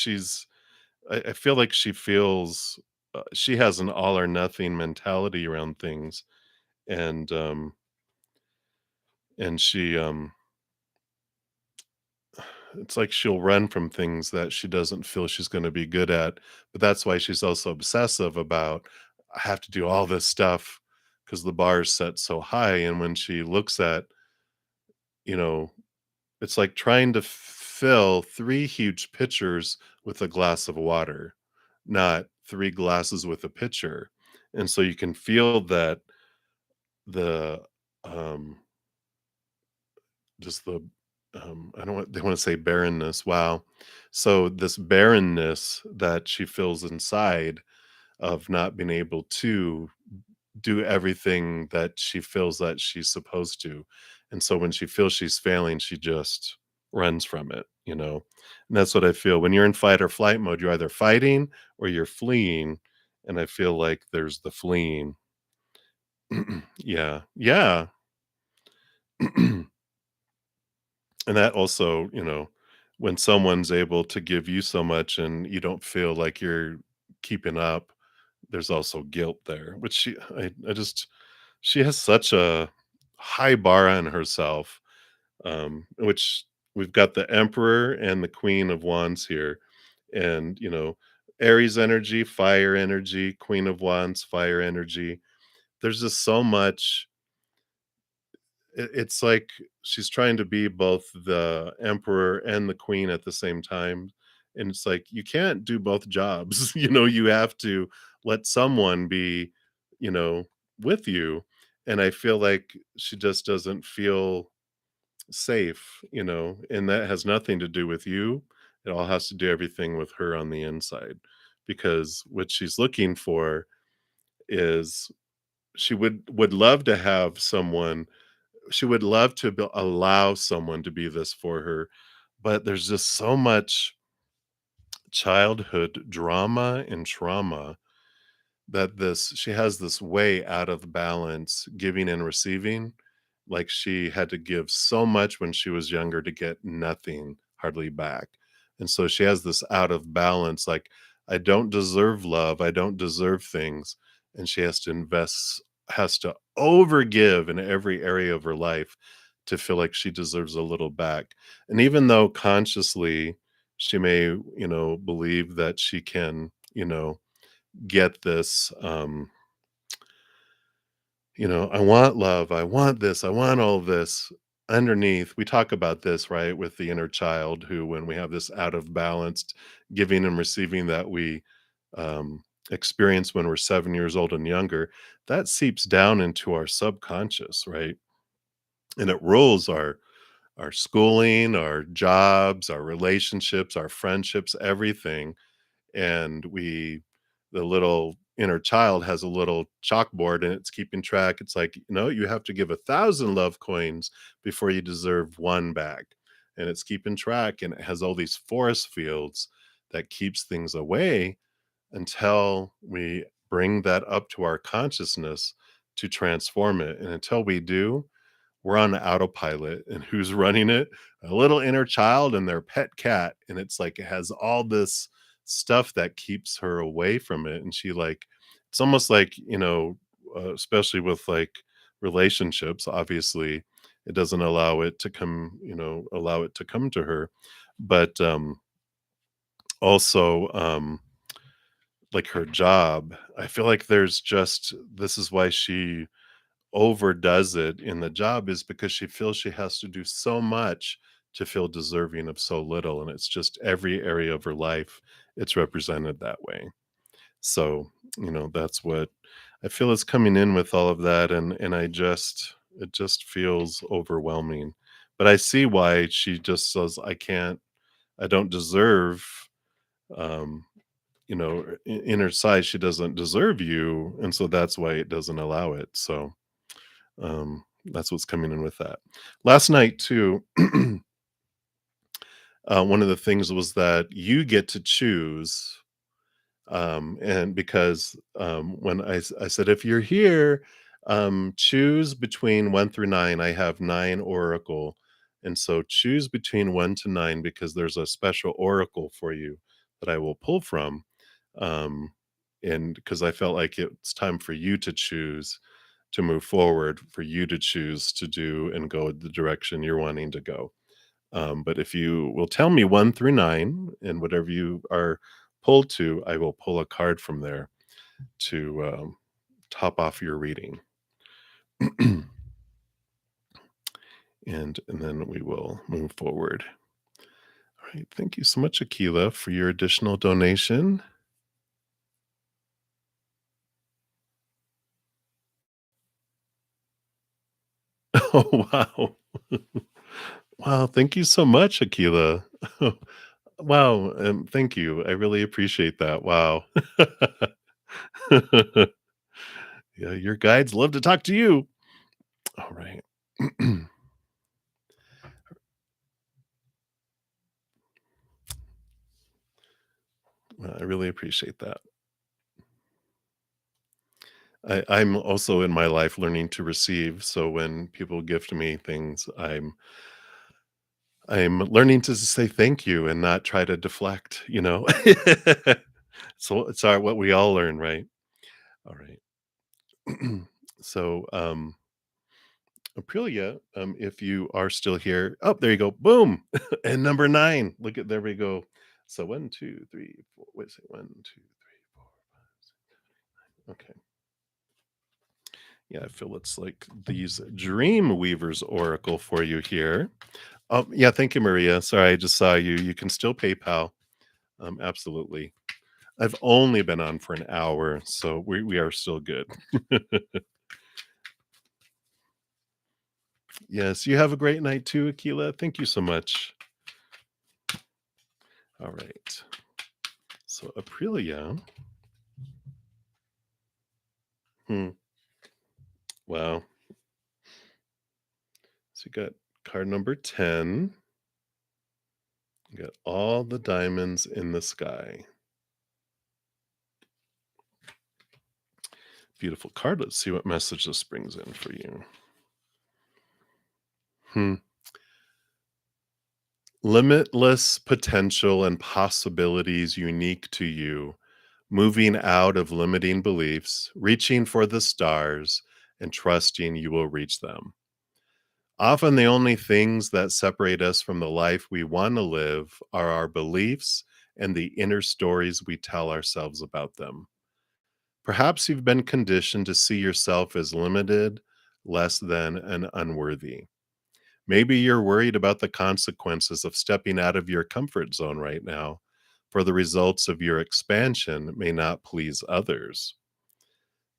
I feel like she feels she has an all or nothing mentality around things, and she it's like she'll run from things that she doesn't feel she's going to be good at. But that's why she's also obsessive about, I have to do all this stuff because the bar is set so high. And when she looks at, you know, it's like trying to fill three huge pitchers with a glass of water, not three glasses with a pitcher. And so you can feel that the, um, just the I don't want they want to say barrenness. Wow. So this barrenness that she feels inside of not being able to do everything that she feels that she's supposed to. And so when she feels she's failing, she just runs from it. And that's what I feel. When you're in fight or flight mode, you're either fighting or you're fleeing. And I feel like there's the fleeing. Yeah. Yeah. And that also, when someone's able to give you so much and you don't feel like you're keeping up, there's also guilt there, which I just, she has such a high bar on herself, which we've got the Emperor and the Queen of Wands here. And, Aries energy, fire energy, Queen of Wands, fire energy. There's just so much it's like she's trying to be both the emperor and the queen at the same time, And it's like, you can't do both jobs. You have to let someone be, you know, with you. And I feel like she just doesn't feel safe, and that has nothing to do with you. It all has to do everything with her on the inside, because what she's looking for is, she would love to have someone, she would love to allow someone to be this for her, but there's just so much childhood drama and trauma that this she has this way out of balance giving and receiving. Like, she had to give so much when she was younger to get nothing hardly back. And so she has this out of balance, like, I don't deserve love, I don't deserve things, and she has to overgive in every area of her life to feel like she deserves a little back. And even though consciously she may, believe that she can, get this, I want love, I want this, I want all this. Underneath, we talk about this, right, with the inner child, who, when we have this out of balanced giving and receiving that we experience when we're 7 years old and younger, that seeps down into our subconscious, right? And it rules our schooling, our jobs, our relationships, our friendships, everything. And the little inner child has a little chalkboard, and it's keeping track. It's like, you have to give 1,000 love coins before you deserve one back. And it's keeping track, and it has all these force fields that keeps things away until we bring that up to our consciousness to transform it. And until we do, we're on autopilot. And who's running it? A little inner child and their pet cat. And it's like, it has all this stuff that keeps her away from it. And it's almost like, especially with like relationships, obviously it doesn't allow it to come to her. But also, like, her job, I feel like this is why she overdoes it in the job, is because she feels she has to do so much to feel deserving of so little, and it's just every area of her life, it's represented that way. So, that's what I feel is coming in with all of that, and it just feels overwhelming. But I see why she just says, I don't deserve, um, in her side, she doesn't deserve you, and so that's why it doesn't allow it. So that's what's coming in with that. Last night too, one of the things was that you get to choose, and because, when I said, "If you're here, choose between 1 through 9." I have 9 oracle, and so choose between 1 to 9, because there's a special oracle for you that I will pull from, um, and because I felt like it's time for you to choose to move forward, for you to choose to do and go the direction you're wanting to go. But if you will tell me 1 through 9, and whatever you are pulled to, I will pull a card from there to top off your reading. And then we will move forward. All right. Thank you so much, Akila, for your additional donation. Oh, wow. Wow. Thank you so much, Akila. Wow. Thank you. I really appreciate that. Wow. Yeah, your guides love to talk to you. All right. Well, I really appreciate that. I'm also in my life learning to receive. So when people gift me things, I'm learning to say thank you and not try to deflect. So it's what we all learn, right? All right. So, Aprilia, if you are still here, oh, there you go. Boom. And number 9. Look at, there we go. So 1, 2, 3, 4. Wait a second. 1, 2, 3, 4, 5, 6. Okay. Yeah, I feel it's like these Dream Weavers Oracle for you here. Oh, yeah, thank you, Maria. Sorry, I just saw you. You can still PayPal. Absolutely. I've only been on for an hour, so we are still good. Yes, you have a great night too, Akila. Thank you so much. All right. So Aprilia. Hmm. Wow. So you got card number 10. You got all the diamonds in the sky. Beautiful card. Let's see what message this brings in for you. Hmm. Limitless potential and possibilities unique to you, moving out of limiting beliefs, reaching for the stars, and trusting you will reach them. Often, the only things that separate us from the life we want to live are our beliefs and the inner stories we tell ourselves about them. Perhaps you've been conditioned to see yourself as limited, less than, and unworthy. Maybe you're worried about the consequences of stepping out of your comfort zone right now, for the results of your expansion may not please others.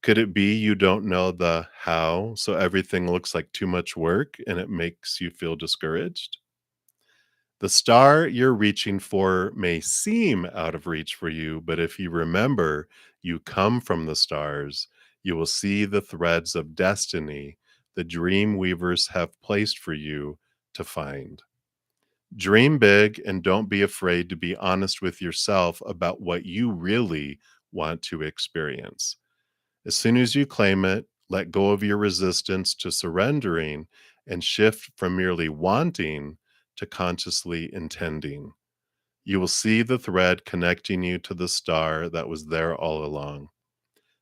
Could it be you don't know the how, so everything looks like too much work and it makes you feel discouraged? The star you're reaching for may seem out of reach for you, but if you remember you come from the stars, you will see the threads of destiny the dream weavers have placed for you to find. Dream big and don't be afraid to be honest with yourself about what you really want to experience. As soon as you claim it, let go of your resistance to surrendering and shift from merely wanting to consciously intending. You will see the thread connecting you to the star that was there all along.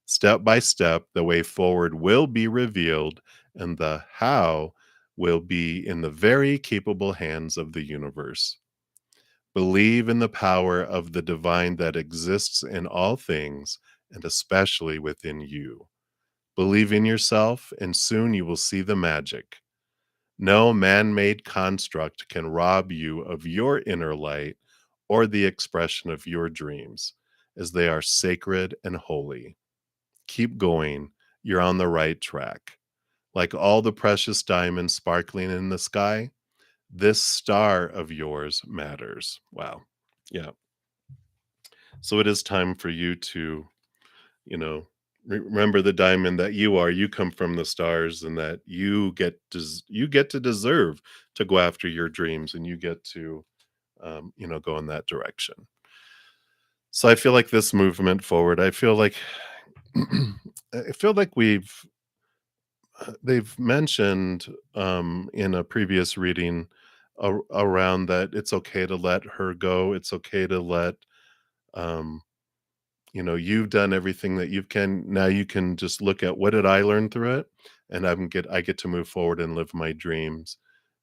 Step by step, the way forward will be revealed, and the how will be in the very capable hands of the universe. Believe in the power of the divine that exists in all things, and especially within you. Believe in yourself, and soon you will see the magic. No man made construct can rob you of your inner light or the expression of your dreams, as they are sacred and holy. Keep going. You're on the right track. Like all the precious diamonds sparkling in the sky, this star of yours matters. Wow. Yeah. So it is time for you to, you know, remember the diamond that you are. You come from the stars, and that you get to deserve to go after your dreams, and you get to, go in that direction. So I feel like this movement forward, I feel like I feel like they've mentioned in a previous reading around that it's okay to let her go. It's okay to let um you've done everything that you can. Now you can just look at what did I learn through it, and I get to move forward and live my dreams.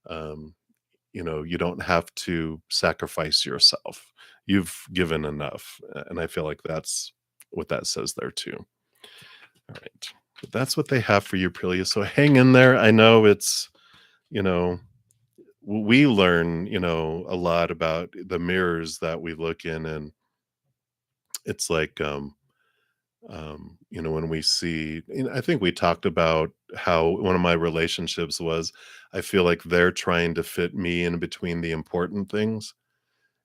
Um, you don't have to sacrifice yourself. You've given enough, and I feel like that's what that says there too. All right, but that's what they have for you, Prilia. So hang in there. I know it's you know we learn a lot about the mirrors that we look in, and it's like when we see, I think we talked about how one of my relationships was, I feel like they're trying to fit me in between the important things.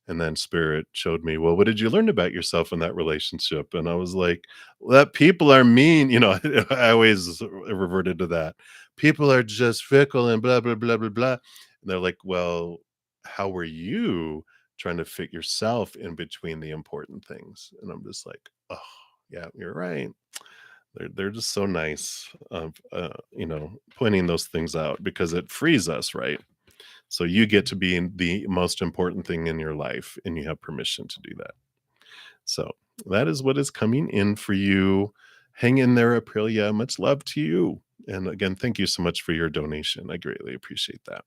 And then spirit showed me, well, what did you learn about yourself in that relationship? And I was like, well, that people are mean. I always reverted to that. People are just fickle and blah, blah, blah, blah, blah. And they're like, well, how were you trying to fit yourself in between the important things? And I'm just like, oh, yeah, you're right. They're just so nice of pointing those things out because it frees us, right? So you get to be in the most important thing in your life, and you have permission to do that. So that is what is coming in for you. Hang in there, Aprilia. Much love to you. And again, thank you so much for your donation. I greatly appreciate that.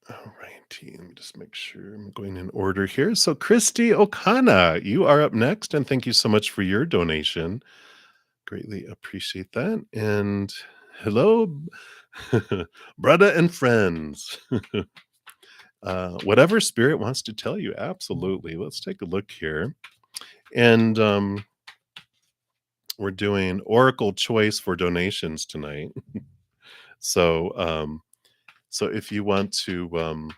All righty. Let me just make sure I'm going in order here. So, Christy Okana, you are up next. And thank you so much for your donation. Greatly appreciate that. And Hello, brother and friends. Whatever spirit wants to tell you, absolutely. Let's take a look here. And we're doing Oracle Choice for donations tonight. So, so if you want to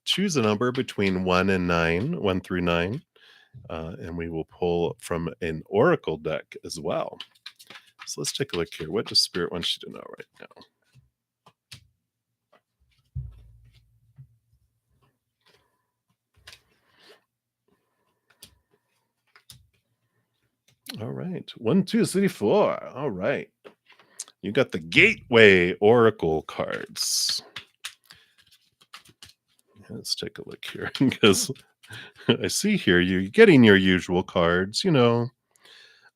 choose a number between 1 and 9, 1 through 9, and we will pull from an Oracle deck as well. So let's take a look here. What does Spirit want you to know right now? All right. 1, 2, 3, 4. All right. You got the Gateway Oracle cards. Let's take a look here because I see here you're getting your usual cards,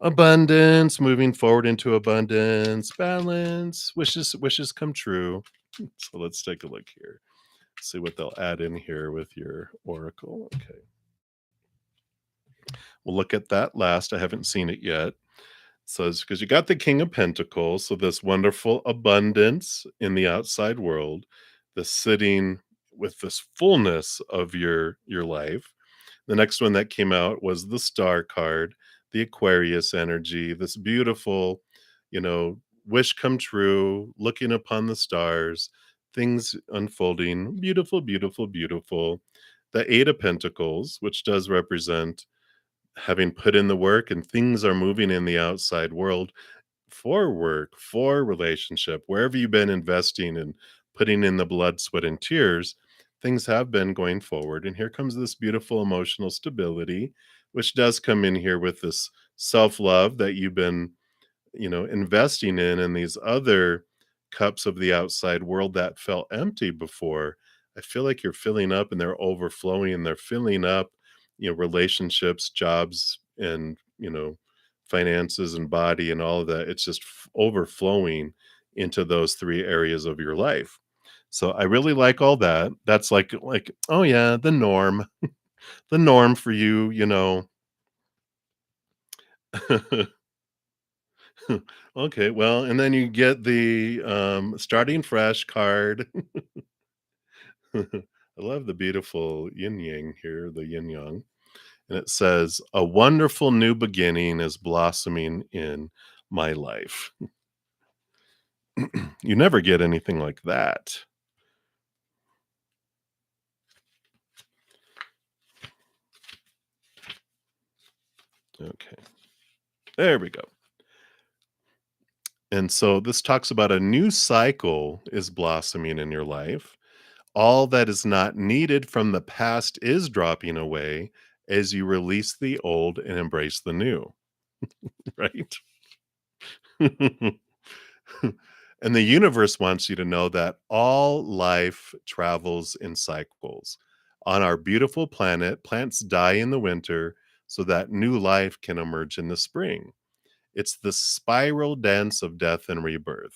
abundance, moving forward into abundance, balance, wishes come true. So let's take a look here. See what they'll add in here with your oracle. Okay. We'll look at that last. I haven't seen it yet. So it's because you got the King of Pentacles, so this wonderful abundance in the outside world, the sitting with this fullness of your life. The next one that came out was the Star card, the Aquarius energy, this beautiful, you know, wish come true, looking upon the stars, things unfolding, beautiful, beautiful, beautiful. The Eight of Pentacles, which does represent having put in the work and things are moving in the outside world for work, for relationship, wherever you've been investing and putting in the blood, sweat, and tears, things have been going forward. And here comes this beautiful emotional stability, which does come in here with this self love that you've been, investing in these other cups of the outside world that felt empty before. I feel like you're filling up and they're overflowing and they're filling up, relationships, jobs, and, finances and body and all of that. It's just overflowing into those three areas of your life. So I really like all that. That's like oh yeah, the norm. The norm for you, Okay, well, and then you get the starting fresh card. I love the beautiful yin yang here, the yin yang. And it says, "A wonderful new beginning is blossoming in my life." You never get anything like that. Okay, there we go. And so this talks about a new cycle is blossoming in your life. All that is not needed from the past is dropping away as you release the old and embrace the new, right? And the universe wants you to know that all life travels in cycles. On our beautiful planet, plants die in the winter so that new life can emerge in the spring. It's the spiral dance of death and rebirth.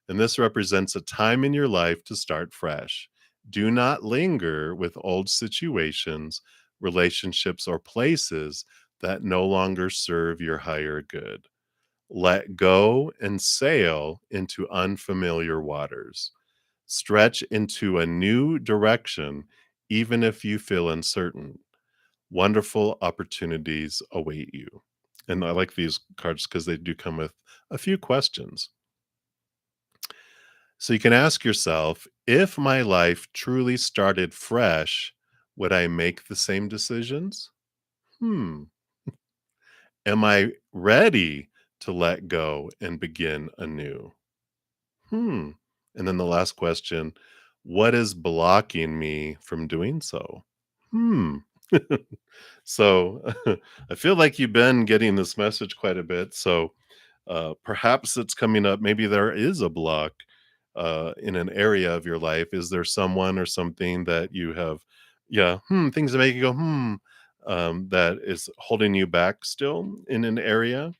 And this represents a time in your life to start fresh. Do not linger with old situations, relationships, or places that no longer serve your higher good. Let go and sail into unfamiliar waters. Stretch into a new direction, even if you feel uncertain. Wonderful opportunities await you. And I like these cards because they do come with a few questions. So you can ask yourself, if my life truly started fresh, would I make the same decisions? Hmm. Am I ready to let go and begin anew? Hmm. And then the last question, what is blocking me from doing so? Hmm. So I feel like you've been getting this message quite a bit. So perhaps it's coming up. Maybe there is a block in an area of your life. Is there someone or something that you have, yeah, things that make you go, that is holding you back still in an area?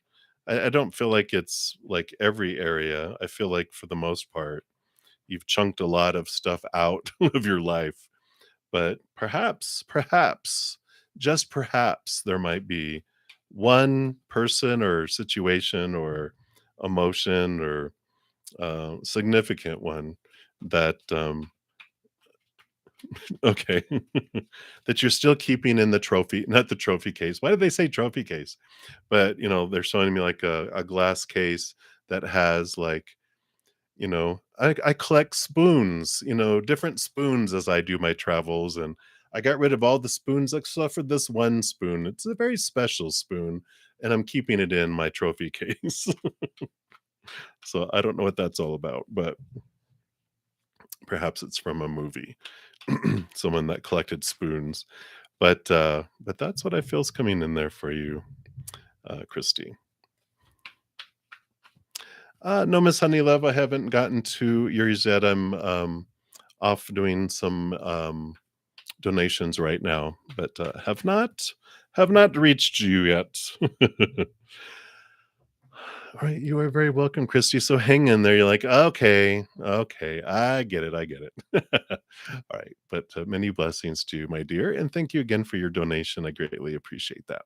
I don't feel like it's like every area. I feel like for the most part, you've chunked a lot of stuff out of your life. But perhaps, just perhaps, there might be one person or situation or emotion or significant one that okay, that you're still keeping in the trophy, not the trophy case. Why did they say trophy case? But they're showing me like a glass case that has like, I collect spoons, different spoons as I do my travels, and I got rid of all the spoons except for this one spoon. It's a very special spoon, and I'm keeping it in my trophy case. So I don't know what that's all about, but perhaps it's from a movie. Someone that collected spoons. But that's what I feel is coming in there for you, Christy. No, Miss Honeylove, I haven't gotten to yours yet. I'm off doing some donations right now, but have not reached you yet. All right, you are very welcome, Christy. So hang in there. You're like, okay, okay, I get it, I get it. All right, but many blessings to you, my dear, and thank you again for your donation. I greatly appreciate that.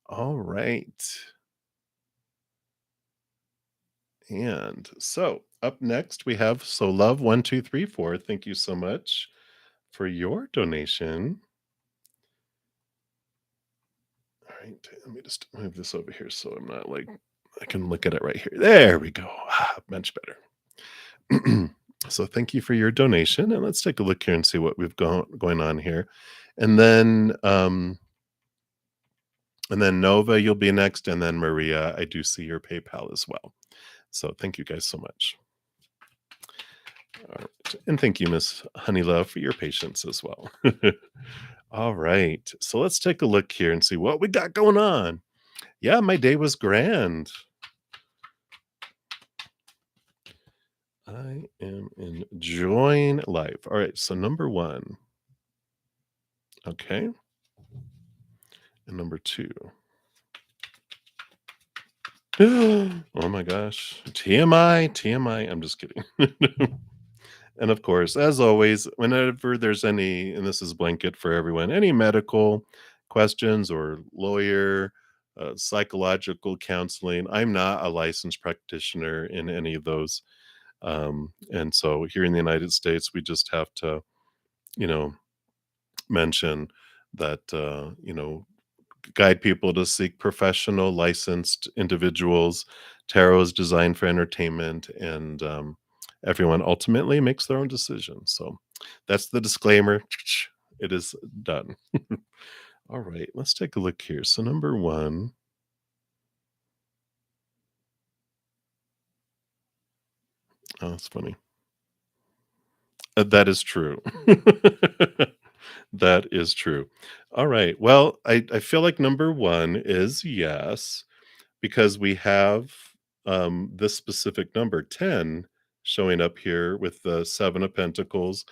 All right, and so up next we have so love 1234. Thank you so much for your donation. All right, let me just move this over here so I'm not like I can look at it right here. There we go. Much better. So thank you for your donation, and let's take a look here and see what we've going on here. And then Nova, you'll be next, and then Maria, I do see your PayPal as well. So thank you guys so much. All right. And thank you, Miss Honeylove, for your patience as well. All right. So let's take a look here and see what we got going on. Yeah, my day was grand. I am enjoying life. All right. So number one. Okay. And number two. Oh my gosh. TMI, TMI. I'm just kidding. And of course, as always, whenever there's any, and this is blanket for everyone, any medical questions or lawyer, psychological counseling, I'm not a licensed practitioner in any of those. And so here in the United States, we just have to, you know, mention that, guide people to seek professional, licensed individuals. Tarot is designed for entertainment, and everyone ultimately makes their own decision. So that's the disclaimer. It is done. All right, let's take a look here. So, number one, oh, that's funny. That is true. That is true. All right. Well, I feel like number one is yes, because we have this specific number 10 showing up here with the Seven of Pentacles,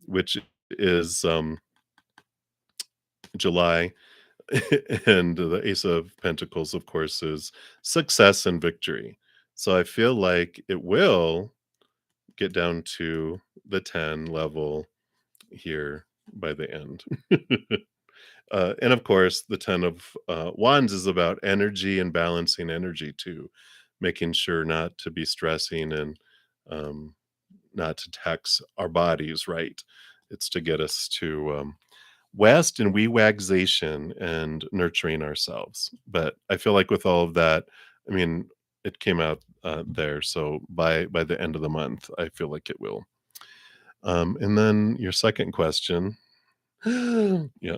which is July. And the Ace of Pentacles, of course, is success and victory. So I feel like it will get down to the 10 level here by the end. And of course, the 10 of Wands is about energy and balancing energy too, making sure not to be stressing and um, not to tax our bodies, right? It's to get us to West and we-waxation and nurturing ourselves. But I feel like with all of that, I mean, it came out there. So by the end of the month, I feel like it will. And then your second question, yeah,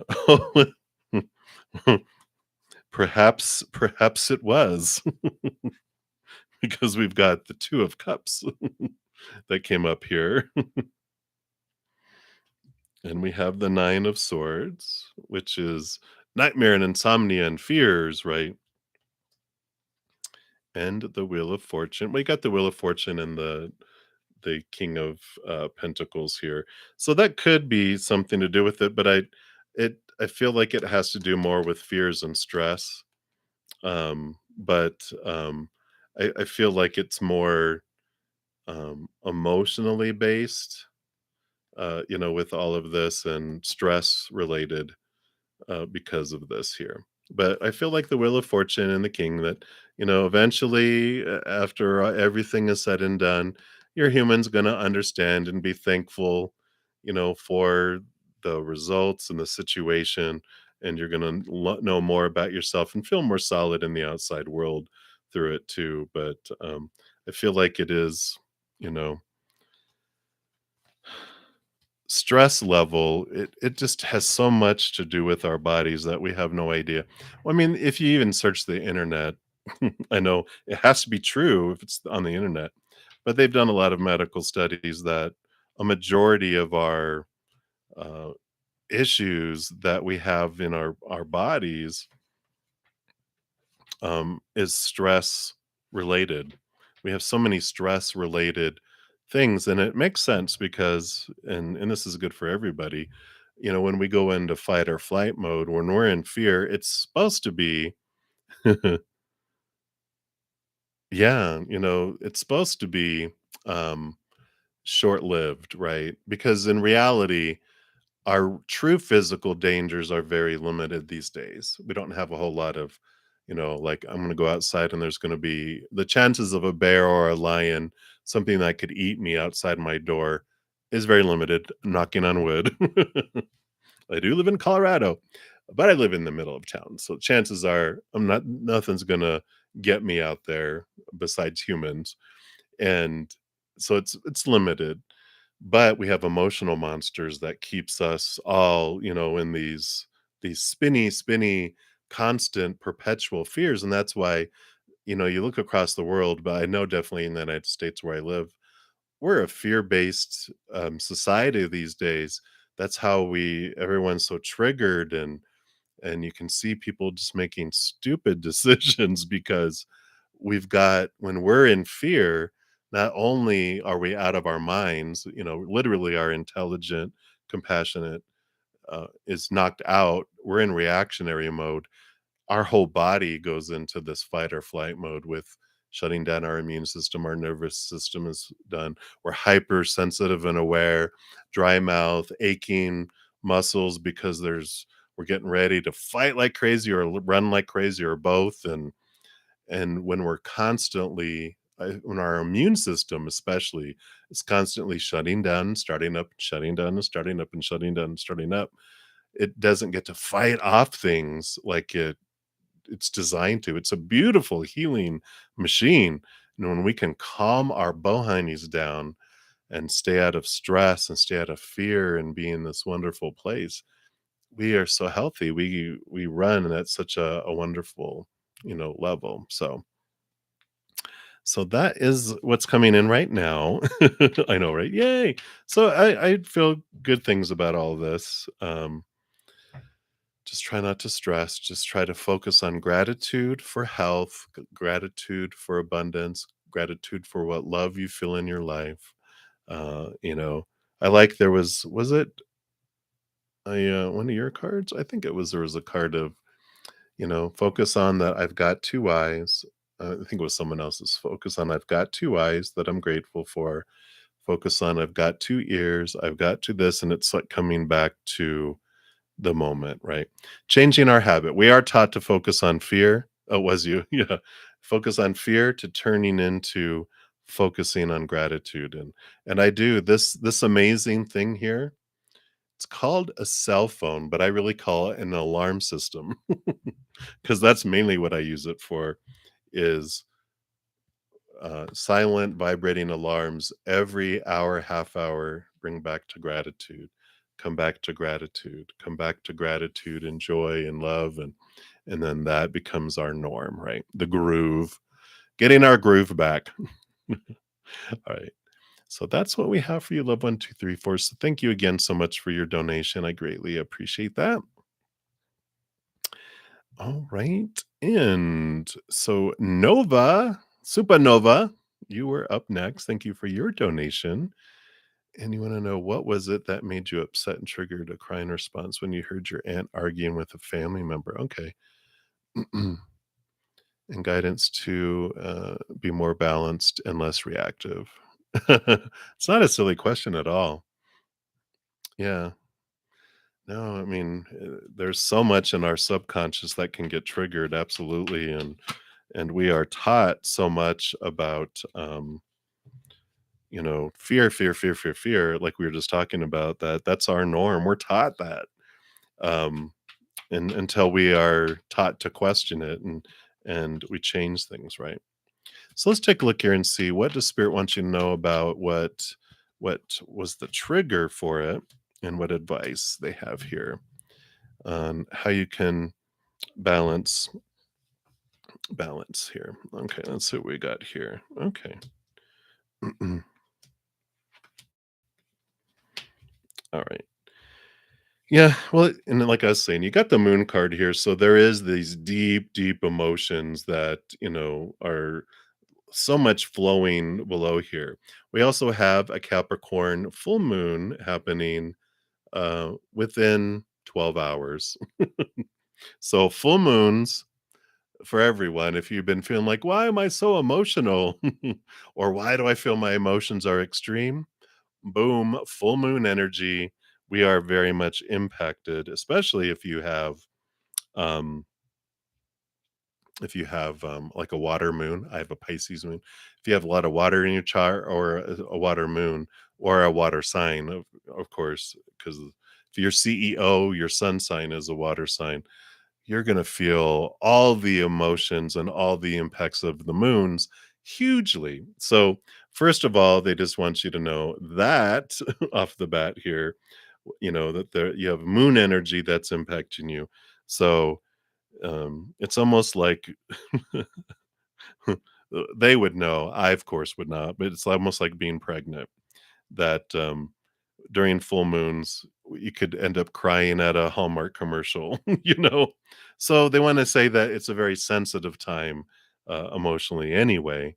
perhaps it was because we've got the Two of Cups that came up here, and we have the Nine of Swords, which is nightmare and insomnia and fears, right? And the Wheel of Fortune. We got the Wheel of Fortune and the King of Pentacles here, so that could be something to do with it. But I feel like it has to do more with fears and stress. But I feel like it's more emotionally based, with all of this and stress related because of this here. But I feel like the wheel of fortune and the king that, eventually, after everything is said and done, your human's going to understand and be thankful, for the results and the situation. And you're going to know more about yourself and feel more solid in the outside world through it too. But I feel like it is, you know, stress level, it just has so much to do with our bodies that we have no idea. Well, I mean, if you even search the internet, I know it has to be true if it's on the internet, but they've done a lot of medical studies that a majority of our uh, issues that we have in our bodies is stress related. We have so many stress related things, and it makes sense because, and this is good for everybody. When we go into fight or flight mode, when we're in fear, it's supposed to be, yeah, it's supposed to be um, short lived, right? Because in reality, our true physical dangers are very limited these days. We don't have a whole lot of, like I'm going to go outside and there's going to be the chances of a bear or a lion, something that could eat me outside my door is very limited, knocking on wood. I do live in Colorado, but I live in the middle of town. So chances are nothing's going to get me out there besides humans. And so it's limited, but we have emotional monsters that keeps us all, in these spinny constant perpetual fears. And that's why, you look across the world, but I know definitely in the United States where I live, we're a fear-based society these days. That's how everyone's so triggered, and you can see people just making stupid decisions because when we're in fear, not only are we out of our minds, literally our intelligent, compassionate is knocked out, we're in reactionary mode. Our whole body goes into this fight or flight mode with shutting down our immune system, our nervous system is done. We're hypersensitive and aware, dry mouth, aching muscles because we're getting ready to fight like crazy or run like crazy or both. And when we're constantly when our immune system especially is constantly shutting down and starting up, shutting down and starting up and shutting down and starting up, it doesn't get to fight off things like it's designed to. It's a beautiful healing machine. And when we can calm our bohinies down and stay out of stress and stay out of fear and be in this wonderful place, we are so healthy. We run at such a wonderful, level. So that is what's coming in right now. I know, right? Yay! So I feel good things about all this. Just try not to stress. Just try to focus on gratitude for health, gratitude for abundance, gratitude for what love you feel in your life. You know, I like was it one of your cards? I think there was a card of, focus on that I've got two eyes. I think it was someone else's. Focus on I've got two eyes that I'm grateful for. Focus on I've got two ears. I've got to this, and it's like coming back to the moment, right? Changing our habit. We are taught to focus on fear. Oh, was you? Yeah. Focus on fear to turning into focusing on gratitude. And I do this amazing thing here. It's called a cell phone, but I really call it an alarm system because that's mainly what I use it for is silent vibrating alarms every hour, half hour, bring back to gratitude, come back to gratitude, come back to gratitude and joy and love. And then that becomes our norm, right? The groove, getting our groove back. All right. So that's what we have for you, Love 1234. So thank you again so much for your donation. I greatly appreciate that. All right. And so Nova, Supernova, you were up next. Thank you for your donation. And you want to know what was it that made you upset and triggered a crying response when you heard your aunt arguing with a family member? Okay. And guidance to be more balanced and less reactive. It's not a silly question at all. Yeah. No, I mean, there's so much in our subconscious that can get triggered, absolutely, and we are taught so much about, fear, fear, fear, fear, fear, like we were just talking about, that's our norm. We're taught that, um, and until we are taught to question it, and we change things, right? So let's take a look here and see, what does spirit want you to know about what was the trigger for it, and what advice they have here on how you can balance balance here. Okay, let's see what we got here. Okay. All right. Yeah, well, and then like I was saying, you got the moon card here, so there is these deep, deep emotions that, are so much flowing below here. We also have a Capricorn full moon happening within 12 hours. So full moons for everyone, if you've been feeling like, why am I so emotional? Or why do I feel my emotions are extreme? Boom, full moon energy. We are very much impacted, especially um if you have like a water moon. I have a Pisces moon. If you have a lot of water in your chart, or a water moon, or a water sign, of course, because if you're CEO, your sun sign is a water sign, you're going to feel all the emotions and all the impacts of the moons hugely. So, first of all, they just want you to know that off the bat here, that you have moon energy that's impacting you. So, it's almost like they would know. I, of course, would not, but it's almost like being pregnant. That during full moons, you could end up crying at a Hallmark commercial, you know? So they wanna say that it's a very sensitive time, emotionally anyway.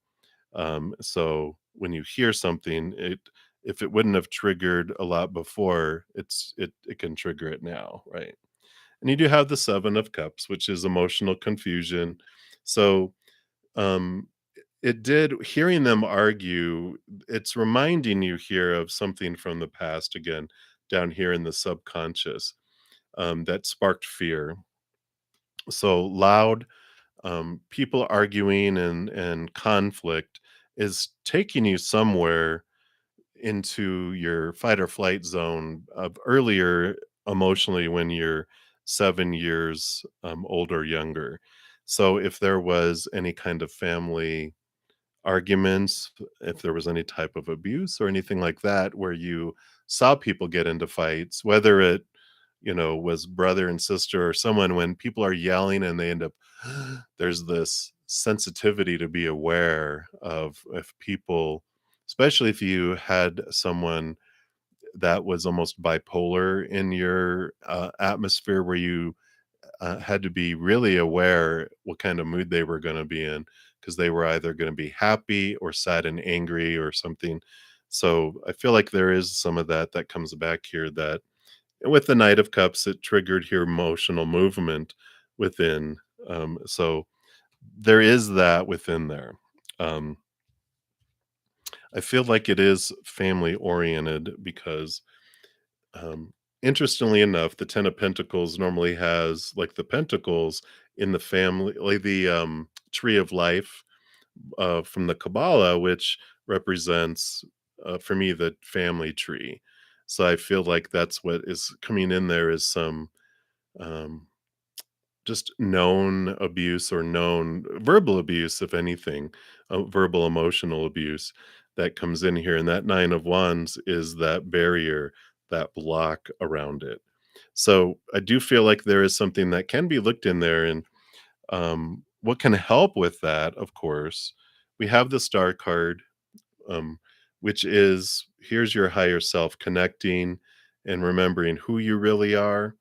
So when you hear something, if it wouldn't have triggered a lot before, it can trigger it now, right? And you do have the 7 of Cups, which is emotional confusion. So, um, it did hearing them argue, it's reminding you here of something from the past again, down here in the subconscious, that sparked fear. So loud, people arguing and conflict is taking you somewhere into your fight or flight zone of earlier emotionally when you're 7 years, old or younger. So if there was any kind of family arguments, if there was any type of abuse or anything like that where you saw people get into fights, whether it, was brother and sister or someone, when people are yelling and they end up there's this sensitivity to be aware of if people, especially if you had someone that was almost bipolar in your atmosphere, where you had to be really aware what kind of mood they were going to be in, because they were either going to be happy or sad and angry or something. So I feel like there is some of that comes back here, that with the Knight of Cups, it triggered your emotional movement within. So there is that within there. Um, I feel like it is family oriented because, Um, interestingly enough, the 10 of Pentacles normally has, like, the pentacles in the family, like the, tree of life, from the Kabbalah, which represents, for me, the family tree. So I feel like that's what is coming in there, is some, um, just known abuse or known verbal abuse, if anything, verbal emotional abuse that comes in here. And that 9 of Wands is that barrier, that block around it. So I do feel like there is something that can be looked in there. And what can help with that, of course, we have the Star card, um, which is, here's your higher self connecting and remembering who you really are.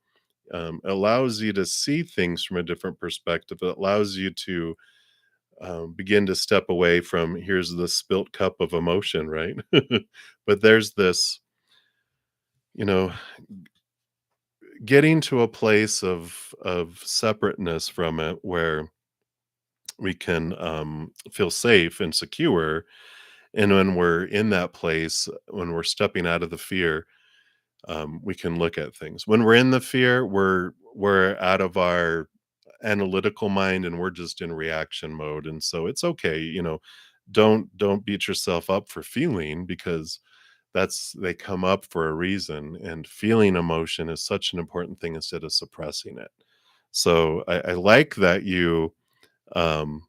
Allows you to see things from a different perspective. It allows you to begin to step away from, here's the spilt cup of emotion, right? But there's this, you know, getting to a place of separateness from it, where we can feel safe and secure. And when we're in that place, when we're stepping out of the fear, we can look at things. When we're in the fear, we're out of our analytical mind and we're just in reaction mode. And so it's okay, don't beat yourself up for feeling, because they come up for a reason, and feeling emotion is such an important thing instead of suppressing it. So I like that um,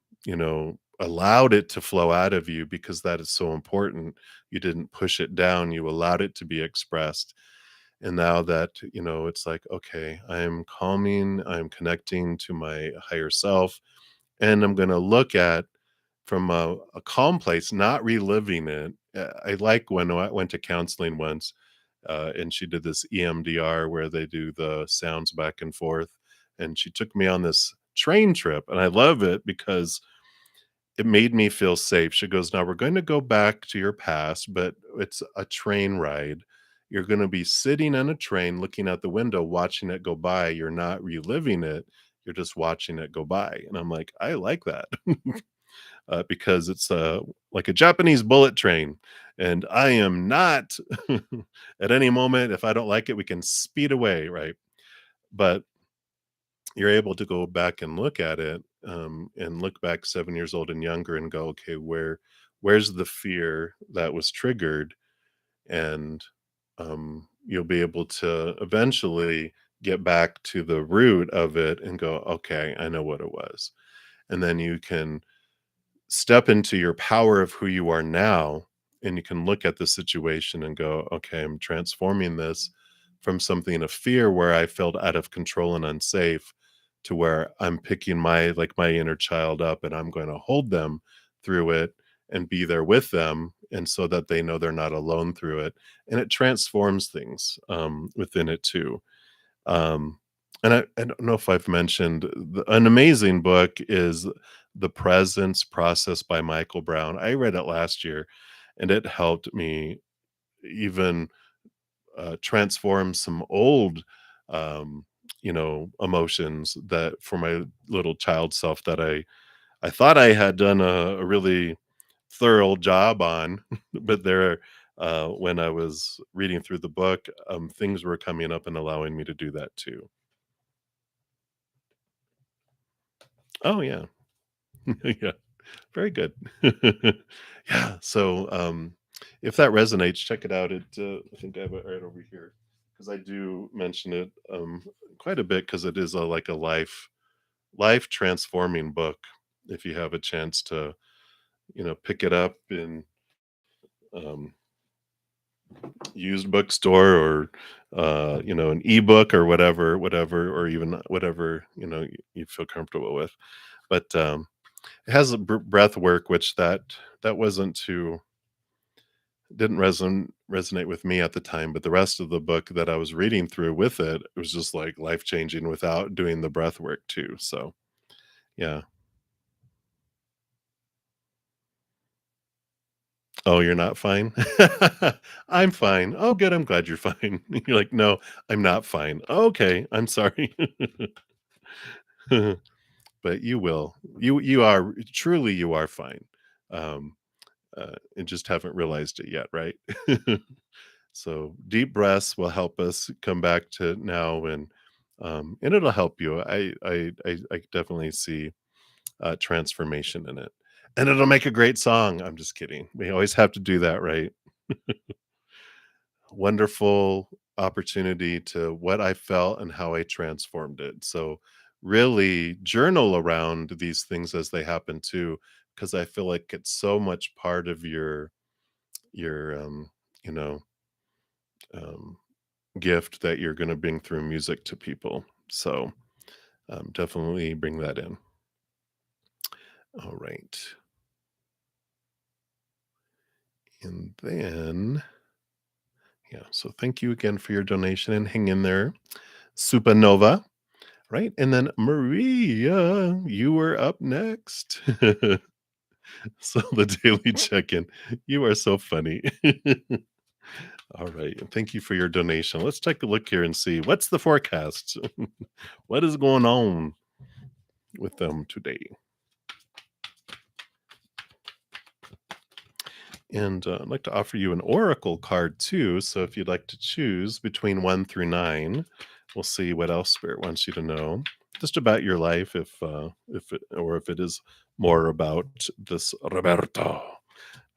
allowed it to flow out of you, because that is so important. You didn't push it down, you allowed it to be expressed. And now that, it's like, okay, I'm calming, I'm connecting to my higher self, and I'm going to look at from a calm place, not reliving it. I like when I went to counseling once, and she did this EMDR where they do the sounds back and forth. And she took me on this train trip, and I love it because it made me feel safe. She goes, "Now we're going to go back to your past, but it's a train ride. You're going to be sitting in a train, looking out the window, watching it go by. You're not reliving it. You're just watching it go by." And I'm like, I like that. Because it's like a Japanese bullet train. And I am not, at any moment, if I don't like it, we can speed away, right? But you're able to go back and look at it, and look back 7 years old and younger and go, okay, where's the fear that was triggered? And you'll be able to eventually get back to the root of it and go, okay, I know what it was. And then you can step into your power of who you are now, and you can look at the situation and go, okay, I'm transforming this from something of fear where I felt out of control and unsafe, to where I'm picking my inner child up, and I'm going to hold them through it and be there with them, and so that they know they're not alone through it. And it transforms things within it too. Um, and I don't know if I've mentioned, an amazing book is The Presence Process by Michael Brown. I read it last year, and it helped me even transform some old, emotions that for my little child self that I thought I had done a really thorough job on, but when I was reading through the book, things were coming up and allowing me to do that too. Oh yeah. Yeah, very good. Yeah, so, if that resonates, check it out. I think I have it right over here, because I do mention it, quite a bit, because it is like a life transforming book. If you have a chance to, pick it up in, um, used bookstore, or, an ebook, or whatever, or even whatever, you feel comfortable with. But, it has a breath work, which that wasn't too didn't resonate with me at the time, but the rest of the book that I was reading through with it, it was just like life changing without doing the breath work too. So yeah. Oh, you're not fine? I'm fine. Oh, good. I'm glad you're fine. You're like, no, I'm not fine. Okay, I'm sorry. But you will. You are truly, you are fine. Um, and just haven't realized it yet, right? So deep breaths will help us come back to now, and it'll help you. I definitely see transformation in it, and it'll make a great song. I'm just kidding. We always have to do that, right? Wonderful opportunity to what I felt and how I transformed it. So really journal around these things as they happen too, because I feel like it's so much part of your you know um gift that you're going to bring through music to people. So definitely bring that in. All right. And then, yeah, so thank you again for your donation, and hang in there. Supernova, right? And then Maria, you were up next. So the daily check in. You are so funny. All right. And thank you for your donation. Let's take a look here and see what's the forecast. What is going on with them today? And I'd like to offer you an oracle card too. So if you'd like to choose between 1 through 9, we'll see what else Spirit wants you to know, just about your life, if it or if it is more about this Roberto. All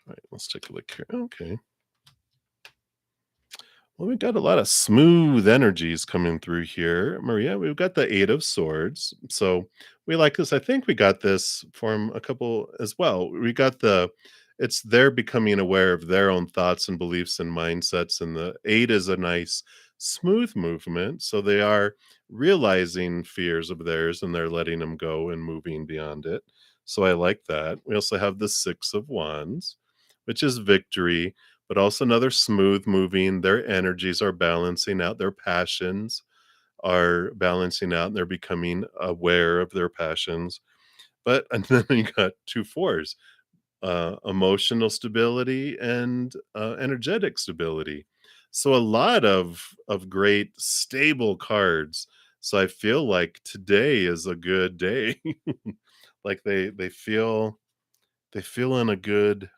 right, let's take a look here. Okay. Well, we've got a lot of smooth energies coming through here, Maria. We've got the Eight of Swords. So we like this. I think we got this from a couple as well. We got it's their becoming aware of their own thoughts and beliefs and mindsets. And the Eight is a nice, smooth movement. So they are realizing fears of theirs and they're letting them go and moving beyond it. So I like that. We also have the Six of Wands, which is victory, but also another smooth moving. Their energies are balancing out, their passions are balancing out, and they're becoming aware of their passions. But and then you got two fours, emotional stability and energetic stability. So a lot of great stable cards. So I feel like today is a good day. Like they feel in a good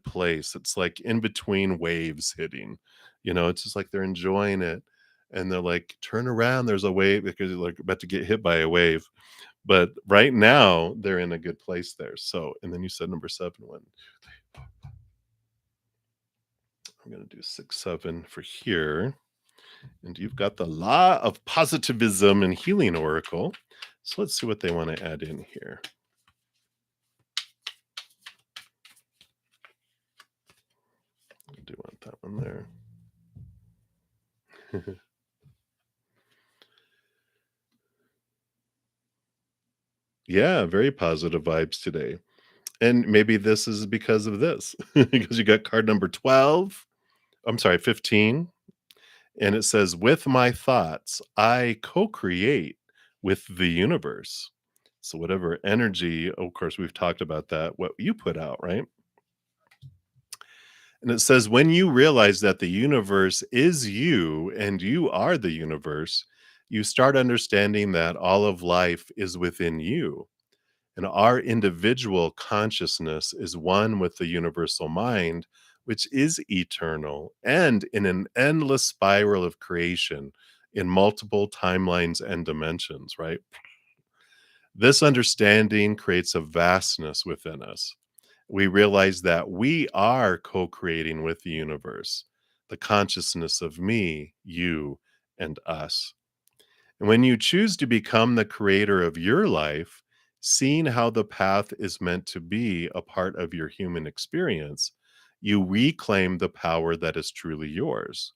place. It's like in between waves hitting. It's just like they're enjoying it, and they're like, "Turn around, there's a wave," because they're, like, about to get hit by a wave. But right now, they're in a good place there. So and then you said number 7 one. I'm gonna do 6, 7 for here, and you've got the Law of Positivism and Healing Oracle. So let's see what they wanna add in here. I do want that one there. Yeah, very positive vibes today. And maybe this is because of this, because you got card number 12, I'm sorry, 15, and it says, "With my thoughts, I co-create with the universe." So whatever energy, of course, we've talked about that, what you put out, right? And it says, "When you realize that the universe is you and you are the universe, you start understanding that all of life is within you. And our individual consciousness is one with the universal mind, which is eternal and in an endless spiral of creation in multiple timelines and dimensions," right? This understanding creates a vastness within us. We realize that we are co creating with the universe, the consciousness of me, you, and us. And when you choose to become the creator of your life, seeing how the path is meant to be a part of your human experience, you reclaim the power that is truly yours.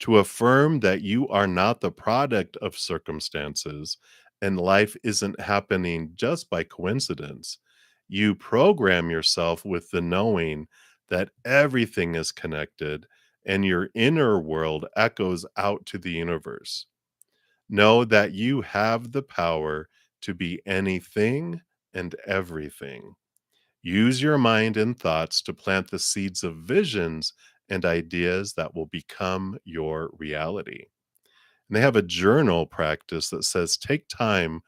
To affirm that you are not the product of circumstances and life isn't happening just by coincidence, you program yourself with the knowing that everything is connected and your inner world echoes out to the universe. Know that you have the power to be anything and everything. Use your mind and thoughts to plant the seeds of visions and ideas that will become your reality. And they have a journal practice that says take time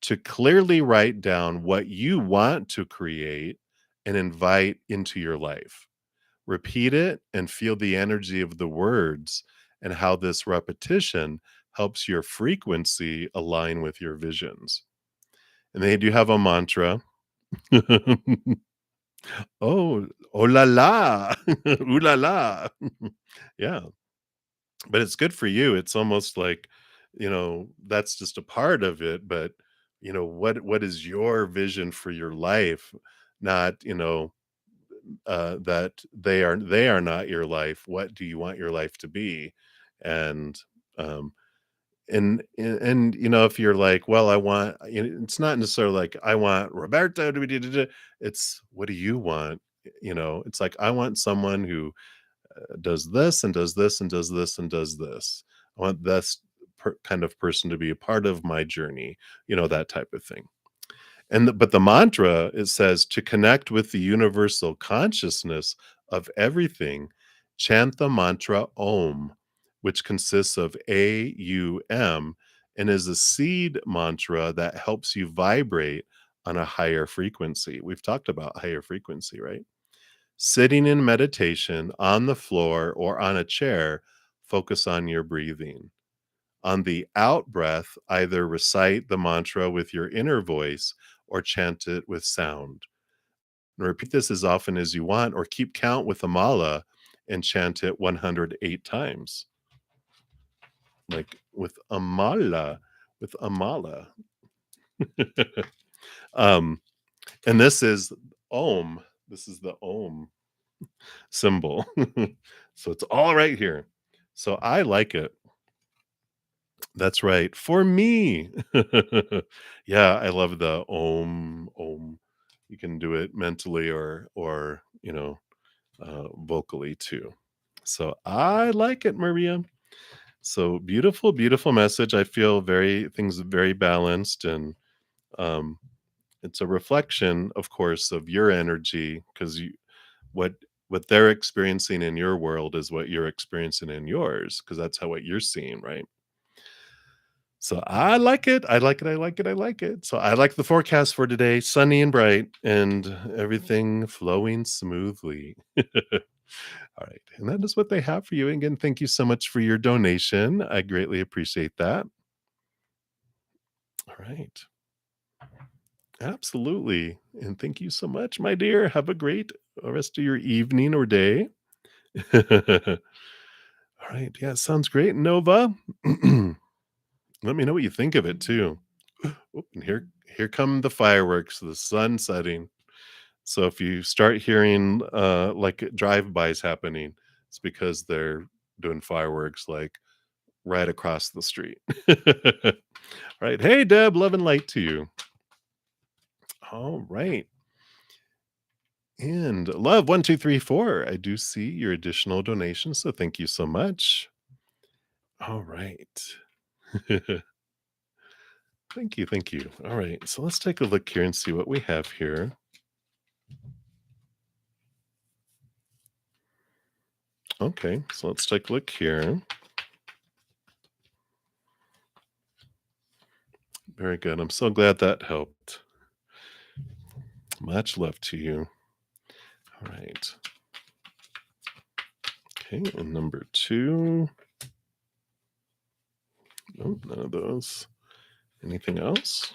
to clearly write down what you want to create and invite into your life. Repeat it and feel the energy of the words and how this repetition helps your frequency align with your visions. And they do have a mantra. Oh, oh la la, ooh la la. Yeah, but it's good for you. It's almost like, that's just a part of it, but, what is your vision for your life? Not, that they are not your life. What do you want your life to be? And um and if you're like, well, I want, it's not necessarily like I want Roberto to be da, da, da. It's what do you want? It's like I want someone who does this and does this and does this and does this. I want this kind of person to be a part of my journey, that type of thing. But the mantra, it says to connect with the universal consciousness of everything, chant the mantra Om, which consists of AUM and is a seed mantra that helps you vibrate on a higher frequency. We've talked about higher frequency, right? Sitting in meditation on the floor or on a chair, focus on your breathing. On the out breath, either recite the mantra with your inner voice or chant it with sound. And repeat this as often as you want, or keep count with a mala and chant it 108 times. Like with a mala, with a mala. um, and this is Om. This is the Om symbol. So it's all right here. So I like it. That's right. For me. Yeah, I love the Om, Om. You can do it mentally or vocally too. So I like it, Maria. So beautiful, beautiful message. I feel things very balanced, and um it's a reflection, of course, of your energy, because what what they're experiencing in your world is what you're experiencing in yours, because that's how what you're seeing, right? So I like it. I like it. I like it. I like it. So I like the forecast for today, sunny and bright, and everything flowing smoothly. All right. And that is what they have for you. Again, thank you so much for your donation. I greatly appreciate that. All right. Absolutely. And thank you so much, my dear. Have a great rest of your evening or day. All right. Yeah, sounds great. Nova. Let me know what you think of it too. Oop, and here come the fireworks, the sun setting. So if you start hearing like drive-bys happening, it's because they're doing fireworks like right across the street. Right. Hey Deb, love and light to you. All right. And love 1234. I do see your additional donation. So thank you so much. All right. Thank you. Thank you. All right. So let's take a look here and see what we have here. Okay. So let's take a look here. Very good. I'm so glad that helped. Much love to you. All right. Okay. And number two. Oh, none of those. Anything else?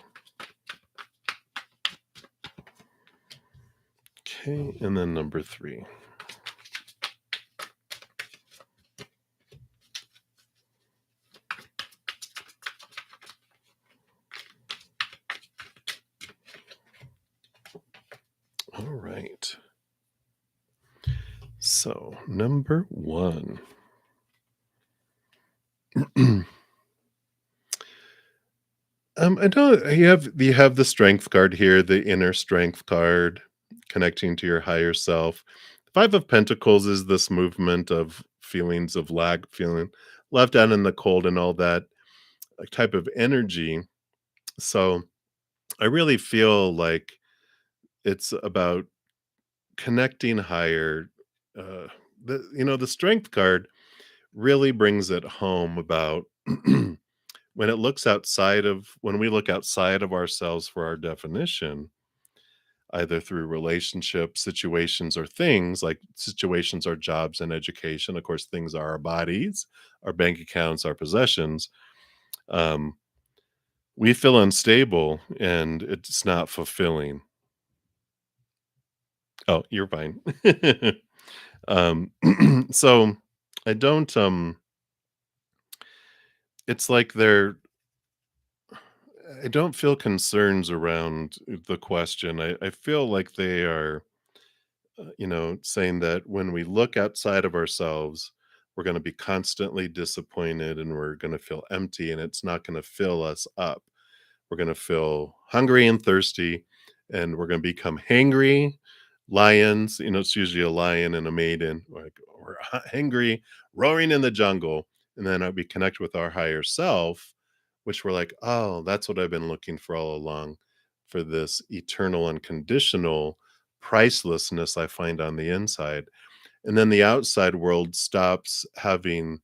Okay. And then number three. All right. So, number one. I know you have the strength card here, the inner strength card, connecting to your higher self. Five of Pentacles is this movement of feelings of lack, feeling left out in the cold, and all that type of energy. So I really feel like it's about connecting higher. Uh, the strength card really brings it home about when we look outside of ourselves for our definition, either through relationships, situations, or things. Like situations are jobs and education. Of course, things are our bodies, our bank accounts, our possessions. Um, we feel unstable and it's not fulfilling. Oh, you're fine. um, so I don't, it's like I don't feel concerns around the question. I feel like they are, saying that when we look outside of ourselves, we're going to be constantly disappointed and we're going to feel empty and it's not going to fill us up. We're going to feel hungry and thirsty and we're going to become hangry lions. It's usually a lion and a maiden, like, or hangry, roaring in the jungle. And then we connect with our higher self, which we're like, oh, that's what I've been looking for all along, for this eternal, unconditional pricelessness I find on the inside. And then the outside world stops having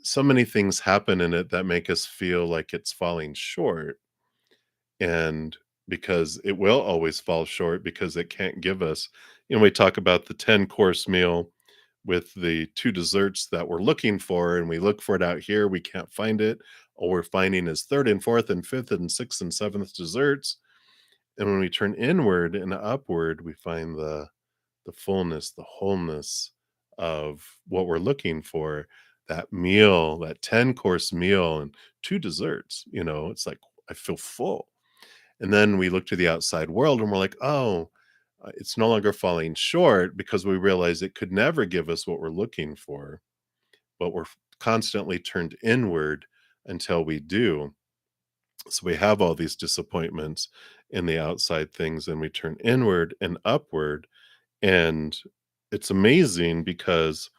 so many things happen in it that make us feel like it's falling short. And because it will always fall short because it can't give us, we talk about the 10-course meal with the 2 desserts that we're looking for, and we look for it out here, we can't find it. All we're finding is 3rd and 4th and 5th and 6th and 7th desserts, and when we turn inward and upward, we find the fullness, the wholeness of what we're looking for, that meal, that 10-course meal and 2 desserts, it's like, I feel full. And then we look to the outside world and we're like, "Oh, it's no longer falling short because we realize it could never give us what we're looking for, but we're constantly turned inward until we do." So we have all these disappointments in the outside things and we turn inward and upward. And it's amazing because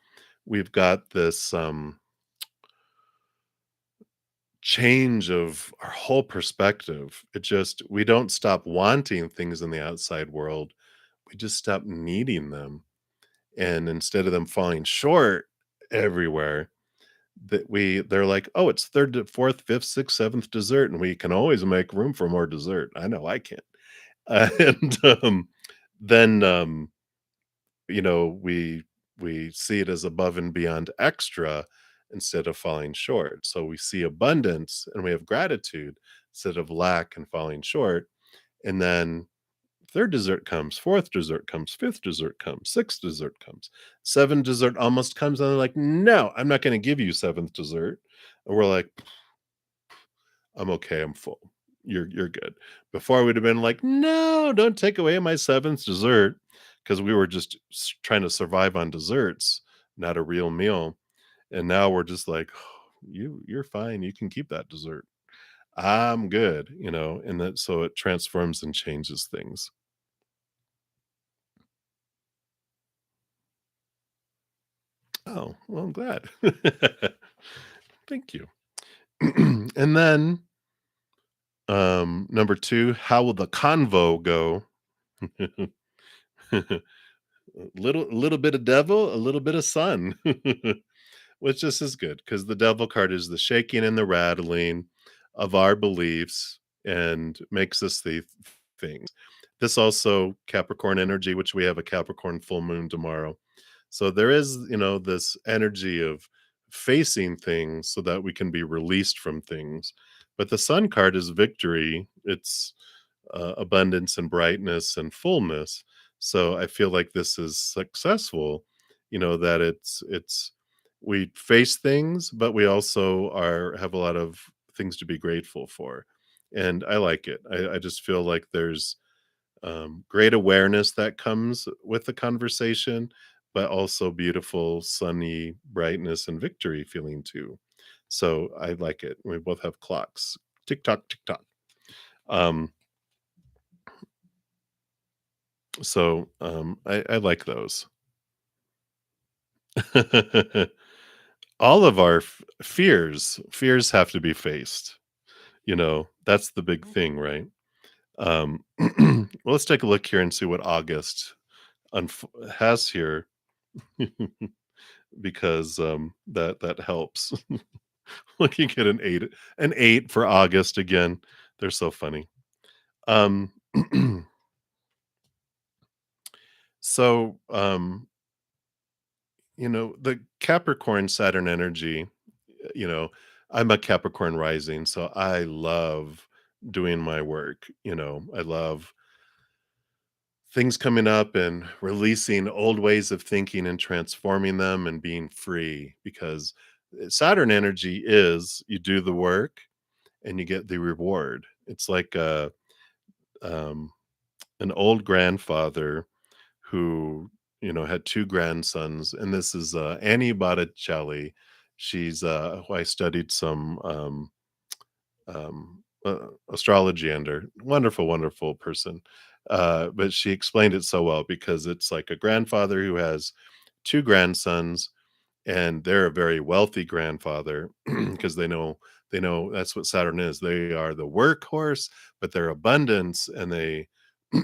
we've got this change of our whole perspective. We don't stop wanting things in the outside world. We just stop needing them. And instead of them falling short everywhere, they're like, "Oh, it's 3rd to 4th, 5th, 6th, 7th dessert, and we can always make room for more dessert." I know I can. And, then, we see it as above and beyond extra instead of falling short. So we see abundance and we have gratitude instead of lack and falling short. And then 3rd dessert comes, 4th dessert comes, 5th dessert comes, 6th dessert comes, 7th dessert almost comes, and they're like, "No, I'm not gonna give you 7th dessert." And we're like, "I'm okay, I'm full. You're good." Before, I would have been like, "No, don't take away my 7th dessert," because we were just trying to survive on desserts, not a real meal. And now we're just like, You're fine. You can keep that dessert. I'm good," and that so it transforms and changes things. Oh, well, I'm glad. Thank you. And then, number 2, how will the convo go? Little bit of devil, a little bit of sun, which just is good because the devil card is the shaking and the rattling of our beliefs and makes us see things. This also Capricorn energy, which we have a Capricorn full moon tomorrow. So there is, this energy of facing things so that we can be released from things. But the sun card is victory. It's abundance and brightness and fullness. So I feel like this is successful, that it's we face things, but we also are have a lot of things to be grateful for. And I like it. I just feel like there's great awareness that comes with the conversation, but also beautiful, sunny brightness and victory feeling too. So I like it. We both have clocks. Tick tock, tick tock. Um, I like those. All of our fears have to be faced. That's the big thing, right? Well, let's take a look here and see what August has here because that helps. Looking at an 8 for August again. They're so funny. Um, so the Capricorn Saturn energy, you know, I'm a Capricorn rising, so I love doing my work. I love things coming up and releasing old ways of thinking and transforming them and being free because Saturn energy is you do the work and you get the reward. It's like um, an old grandfather who had two grandsons, and this is Annie Botticelli. She's who I studied some astrology under. Wonderful, wonderful person. But she explained it so well because it's like a grandfather who has two grandsons, and they're a very wealthy grandfather because they know that's what Saturn is. They are the workhorse, but they're abundance, and they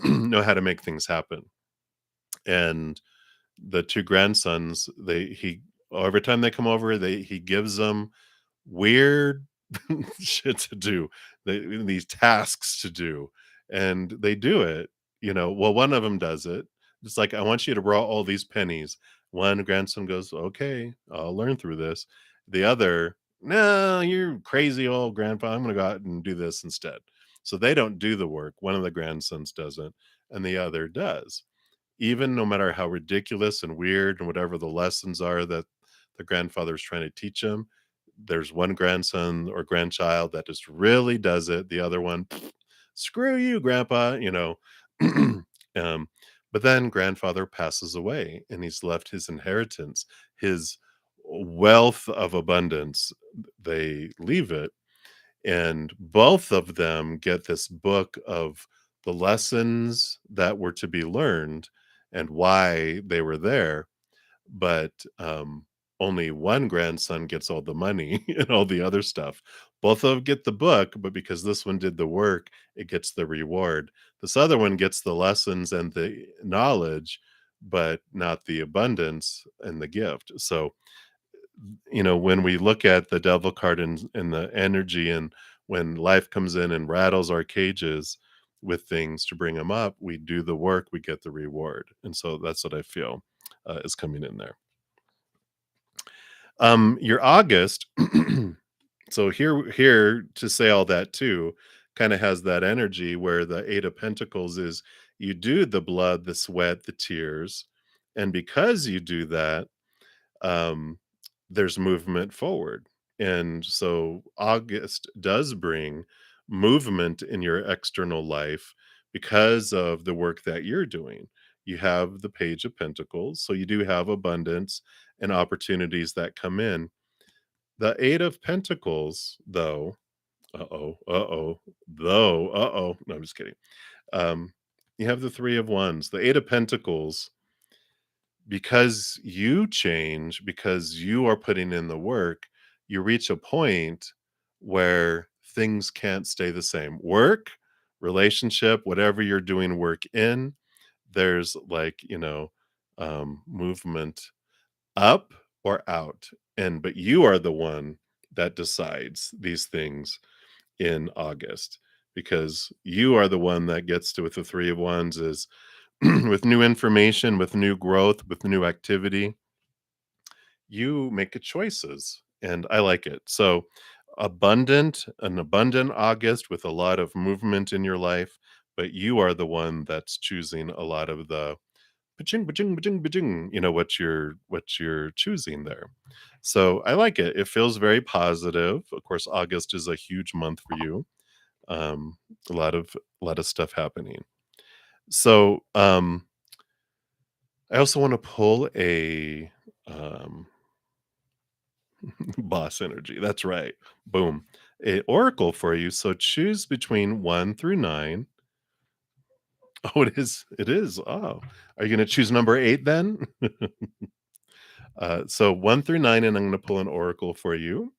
know how to make things happen. And the two grandsons, every time they come over, he gives them weird shit to do, these tasks to do, and they do it, well, one of them does it. It's like, "I want you to draw all these pennies." One grandson goes, "Okay, I'll learn through this." The other, "No, you're crazy old grandpa. I'm gonna go out and do this instead." So they don't do the work. One of the grandsons doesn't, and the other does. Even no matter how ridiculous and weird and whatever the lessons are that the grandfather's trying to teach him, there's one grandson or grandchild that just really does it. The other one, "Screw you, grandpa." Um, but then grandfather passes away and he's left his inheritance, his wealth of abundance. They leave it, and both of them get this book of the lessons that were to be learned and why they were there. But only one grandson gets all the money and all the other stuff. Both of them get the book, but because this one did the work, it gets the reward. This other one gets the lessons and the knowledge, but not the abundance and the gift. So, when we look at the devil card and the energy, and when life comes in and rattles our cages with things to bring them up, we do the work, we get the reward. And so that's what I feel is coming in there. Your August, so here to say all that too, kind of has that energy where the Eight of Pentacles is, you do the blood, the sweat, the tears, and because you do that, um, there's movement forward. And so August does bring movement in your external life because of the work that you're doing. You have the Page of Pentacles, so you do have abundance and opportunities that come in. The Eight of Pentacles, though, no, I'm just kidding. Um, you have the Three of Wands. The Eight of Pentacles, because you change, because you are putting in the work, you reach a point where things can't stay the same. Work, relationship, whatever you're doing work in, there's like, movement up or out. But you are the one that decides these things in August, because you are the one that gets to, with the Three of Wands, is with new information, with new growth, with new activity, you make choices, and I like it. So, an abundant August with a lot of movement in your life, but you are the one that's choosing a lot of the ba-ching, ba-ching, ba-ching, ba-ching, what you're choosing there. So I like it. It feels very positive. Of course, August is a huge month for you. Um, a lot of stuff happening. So I also want to pull a boss energy. That's right. Boom. A oracle for you. So choose between 1 through 9. Oh, it is. It is. Oh, are you going to choose number 8 then? So 1 through 9, and I'm going to pull an oracle for you.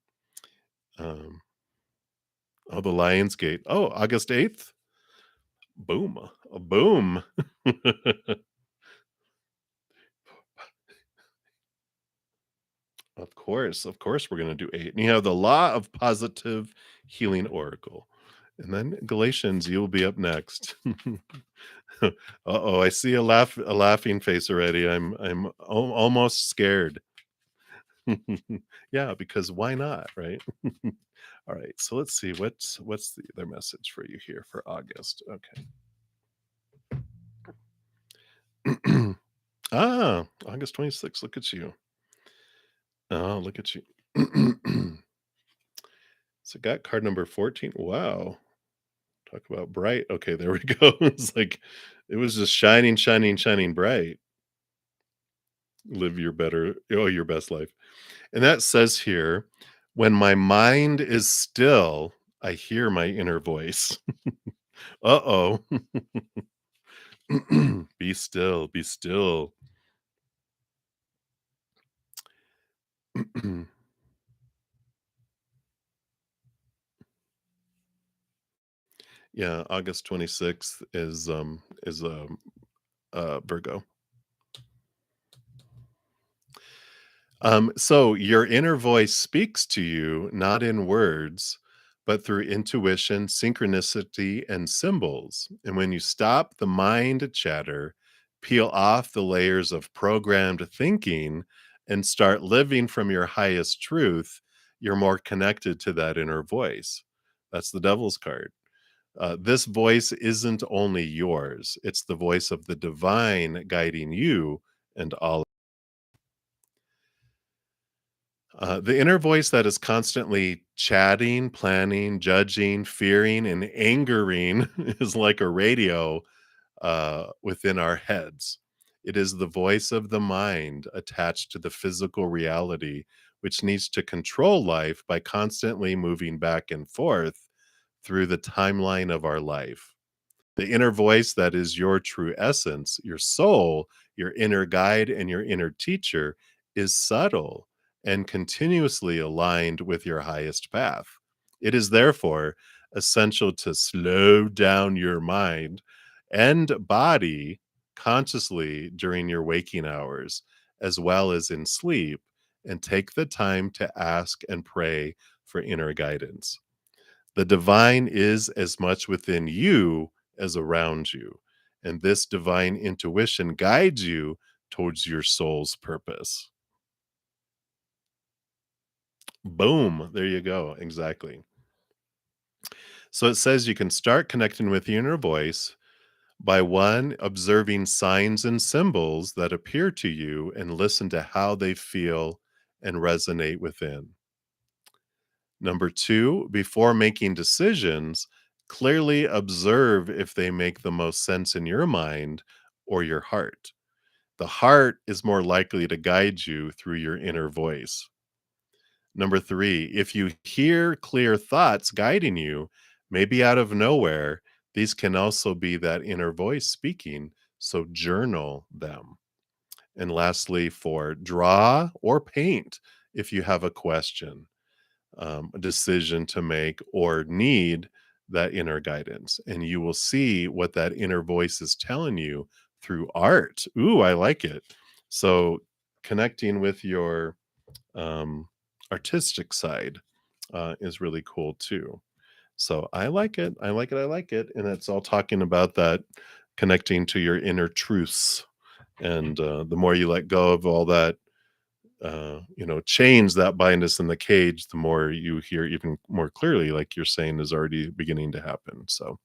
Um, oh, the Lion's Gate. Oh, August 8th. Boom. Boom. Of course, we're going to do 8. And you have the Law of Positive Healing Oracle. And then Galatians, you'll be up next. Uh-oh, I see a laughing face already. Almost scared. Yeah, because why not, right? All right, so let's see what's their message for you here for August. Okay. August 26th. Look at you. Oh, look at you. So got card number 14. Wow. Talk about bright. Okay, there we go. It's like it was just shining, shining, shining bright. Live your best life. And that says here, when my mind is still, I hear my inner voice. Uh-oh. Be still, be still. Yeah, August 26th is Virgo. So your inner voice speaks to you, not in words, but through intuition, synchronicity, and symbols. And when you stop the mind chatter, peel off the layers of programmed thinking, and start living from your highest truth, you're more connected to that inner voice. That's the devil's card. This voice isn't only yours, it's the voice of the divine guiding you and all. The inner voice that is constantly chatting, planning, judging, fearing, and angering is like a radio within our heads. It is the voice of the mind attached to the physical reality, which needs to control life by constantly moving back and forth through the timeline of our life. The inner voice that is your true essence, your soul, your inner guide, and your inner teacher is subtle and continuously aligned with your highest path. It is therefore essential to slow down your mind and body consciously during your waking hours, as well as in sleep, and take the time to ask and pray for inner guidance. The divine is as much within you as around you, and this divine intuition guides you towards your soul's purpose. Boom, there you go, exactly. So it says you can start connecting with your inner voice by one, observing signs and symbols that appear to you and listen to how they feel and resonate within. Number two, before making decisions, clearly observe if they make the most sense in your mind or your heart. The heart is more likely to guide you through your inner voice. Number three, if you hear clear thoughts guiding you, maybe out of nowhere, these can also be that inner voice speaking. So journal them. And lastly, for draw or paint if you have a question, a decision to make, or need that inner guidance. And you will see what that inner voice is telling you through art. Ooh, I like it. So connecting with your um, artistic side is really cool too. So I like it. I like it. I like it. And it's all talking about that connecting to your inner truths. And the more you let go of all that chains that bind us in the cage, the more you hear even more clearly, like you're saying, is already beginning to happen. So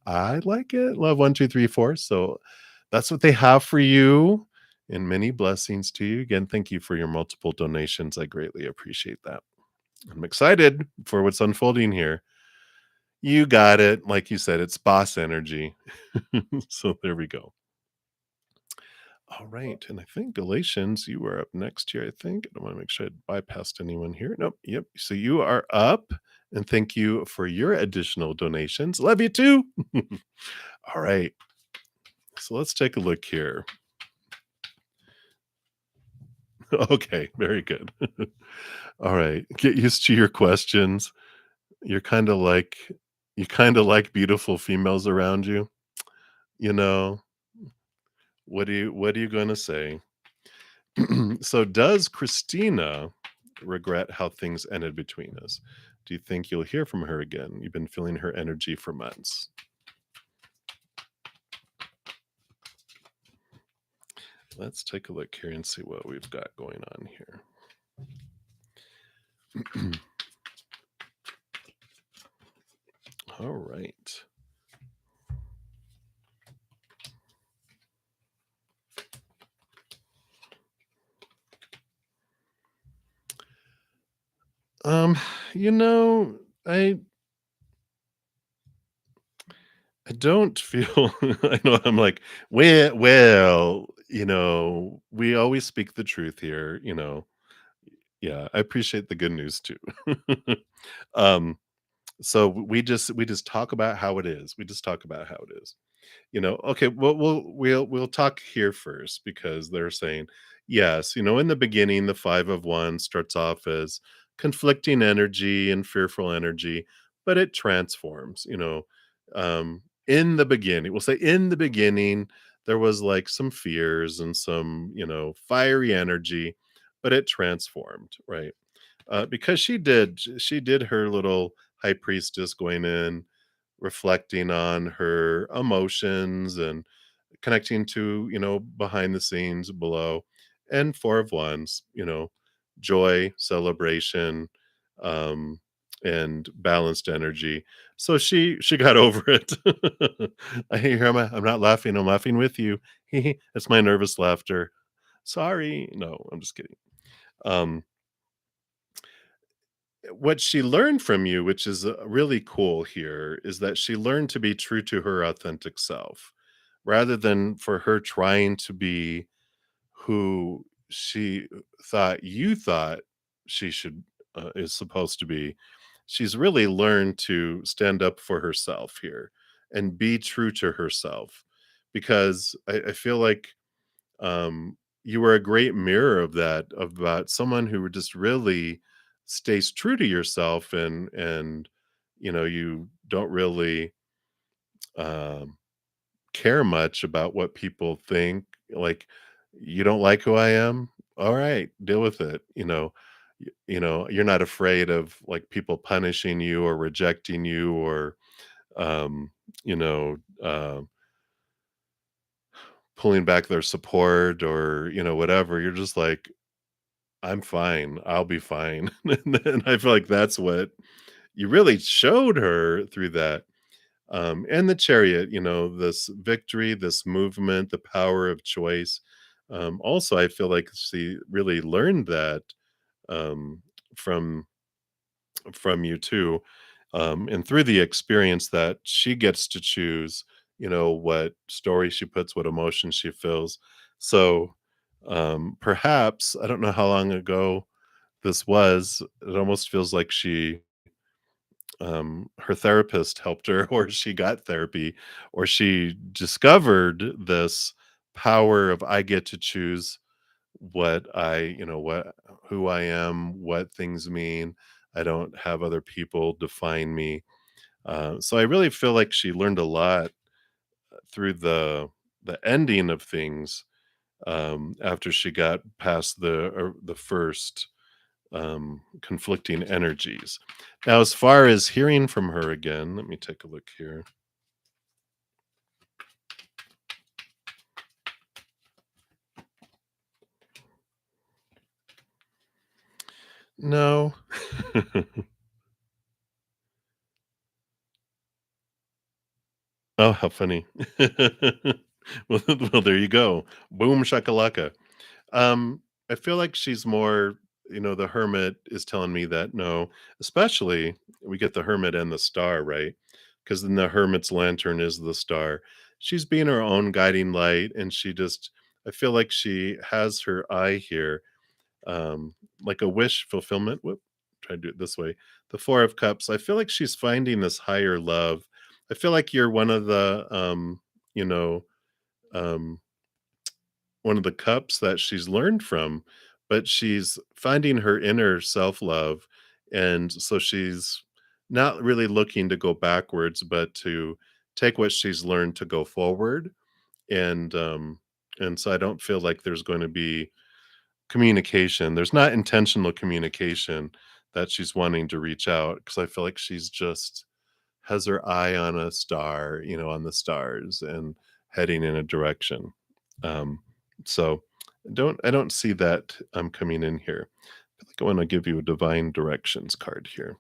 I like it. Love 1, 2, 3, 4. So that's what they have for you. And many blessings to you. Again, thank you for your multiple donations. I greatly appreciate that. I'm excited for what's unfolding here. You got it. Like you said, it's boss energy. So there we go. All right. And I think Galatians, you are up next here, I think. I don't want to make sure I bypassed anyone here. Nope. Yep. So you are up. And thank you for your additional donations. Love you too. All right. So let's take a look here. Okay. Very good. All right. Get used to your questions. You're kind of like, you kind of like beautiful females around you. You know, what are you going to say? So does Christina regret how things ended between us? Do you think you'll hear from her again? You've been feeling her energy for months. Let's take a look here and see what we've got going on here. All right. Um, you know, I I don't feel I know I'm like, we always speak the truth here. Yeah, I appreciate the good news too. um, so we just talk about how it is. We just talk about how it is. Okay, well, we'll talk here first because they're saying, yes, in the beginning, the 5 of Wands starts off as conflicting energy and fearful energy, but it transforms. In the beginning, we'll say in the beginning, there was like some fears and some fiery energy, but it transformed, right? Because she did her little high priestess going in, reflecting on her emotions and connecting to, behind the scenes below. And Four of Wands, joy, celebration, um, and balanced energy. So she got over it. I hear I'm not laughing, I'm laughing with you. It's my nervous laughter. Sorry. No, I'm just kidding. Um, what she learned from you, which is really cool here, is that she learned to be true to her authentic self rather than for her trying to be who she thought she should is supposed to be. She's really learned to stand up for herself here and be true to herself because I feel like you were a great mirror of that, about someone who just really stays true to yourself, and you don't really um, care much about what people think. Like, you don't like who I am? All right, deal with it. You're not afraid of like people punishing you or rejecting you or um, you know, uh, pulling back their support or whatever. You're just like, I'm fine. I'll be fine. And I feel like that's what you really showed her through that. And the chariot, this victory, this movement, the power of choice. Also, I feel like she really learned that um, from you too, and through the experience that she gets to choose, what story she puts, what emotion she feels. So perhaps I don't know how long ago this was. It almost feels like her therapist helped her, or she got therapy, or she discovered this power of I get to choose what what who I am, what things mean. I don't have other people define me. So I really feel like she learned a lot through the ending of things after she got past the first conflicting energies. Now, as far as hearing from her again, let me take a look here. No. Oh, how funny. Well, there you go. Boom shakalaka. Um, I feel like she's more, the hermit is telling me that no, especially we get the hermit and the star, right? Because then the hermit's lantern is the star. She's being her own guiding light, and I feel like she has her eye here, like a wish fulfillment. Whoop, try to do it this way. The Four of Cups. I feel like she's finding this higher love. I feel like you're you know, um, one of the cups that she's learned from, but she's finding her inner self love. And so she's not really looking to go backwards, but to take what she's learned to go forward. And so I don't feel like there's going to be communication. There's not intentional communication that she's wanting to reach out, because I feel like she's just has her eye on a star, on the stars and heading in a direction. Um, so I don't see that coming in here. I feel like I want to give you a divine directions card here.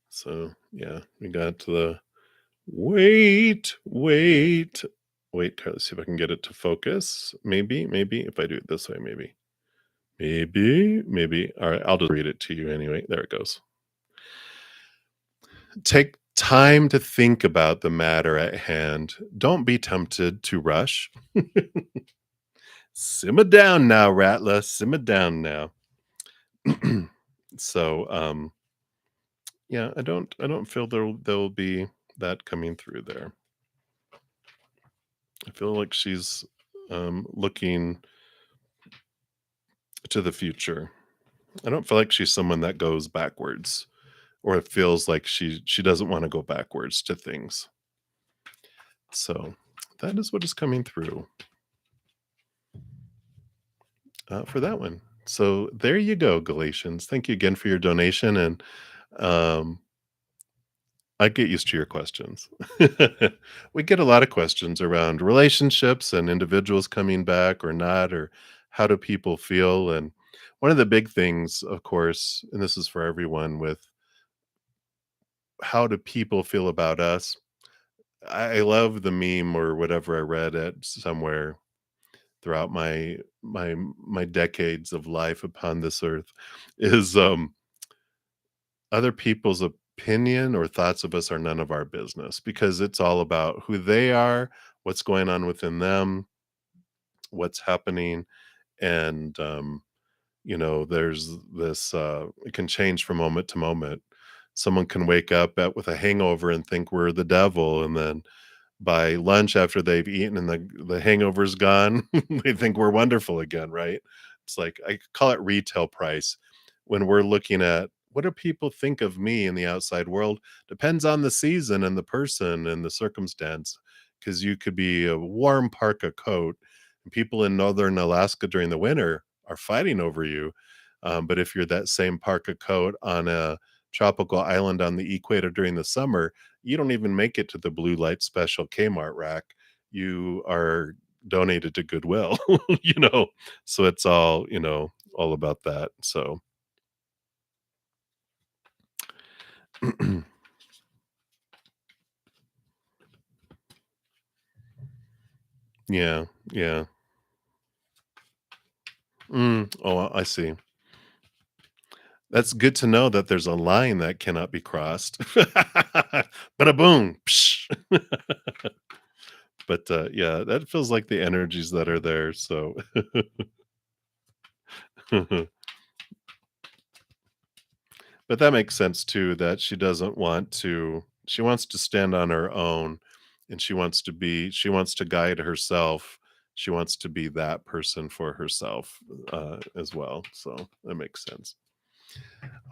So yeah, we got the wait card. Let's see if I can get it to focus. Maybe if I do it this way, maybe. All right, I'll just read it to you anyway. There it goes. Take time to think about the matter at hand. Don't be tempted to rush. Simmer down now, Rattler. Simmer down now. So, yeah, I don't feel there'll be that coming through there. I feel like she's looking to the future. I don't feel like she's someone that goes backwards or it feels like she doesn't want to go backwards to things. So that is what is coming through for that one. So there you go, Galatians. Thank you again for your donation, and um, I get used to your questions. We get a lot of questions around relationships and individuals coming back or not, or how do people feel? And one of the big things, of course, and this is for everyone, with how do people feel about us? I love the meme or whatever I read at somewhere throughout my decades of life upon this earth is other people's opinion or thoughts of us are none of our business, because it's all about who they are, what's going on within them, what's happening. And there's this it can change from moment to moment. Someone can wake up with a hangover and think we're the devil, and then by lunch after they've eaten and the hangover's gone, they think we're wonderful again, right? It's like I call it retail price. When we're looking at what do people think of me in the outside world, depends on the season and the person and the circumstance. Because you could be a warm parka coat, and people in northern Alaska during the winter are fighting over you. But if you're that same parka coat on a tropical island on the equator during the summer, you don't even make it to the blue light special Kmart rack. You are donated to Goodwill, you know? So it's all about that. So, yeah, yeah. Oh, I see. That's good to know that there's a line that cannot be crossed. Bada boom. Psh. But, yeah, that feels like the energies that are there, so but that makes sense too, that she wants to stand on her own, and she wants to guide herself. She wants to be that person for herself, as well, so that makes sense.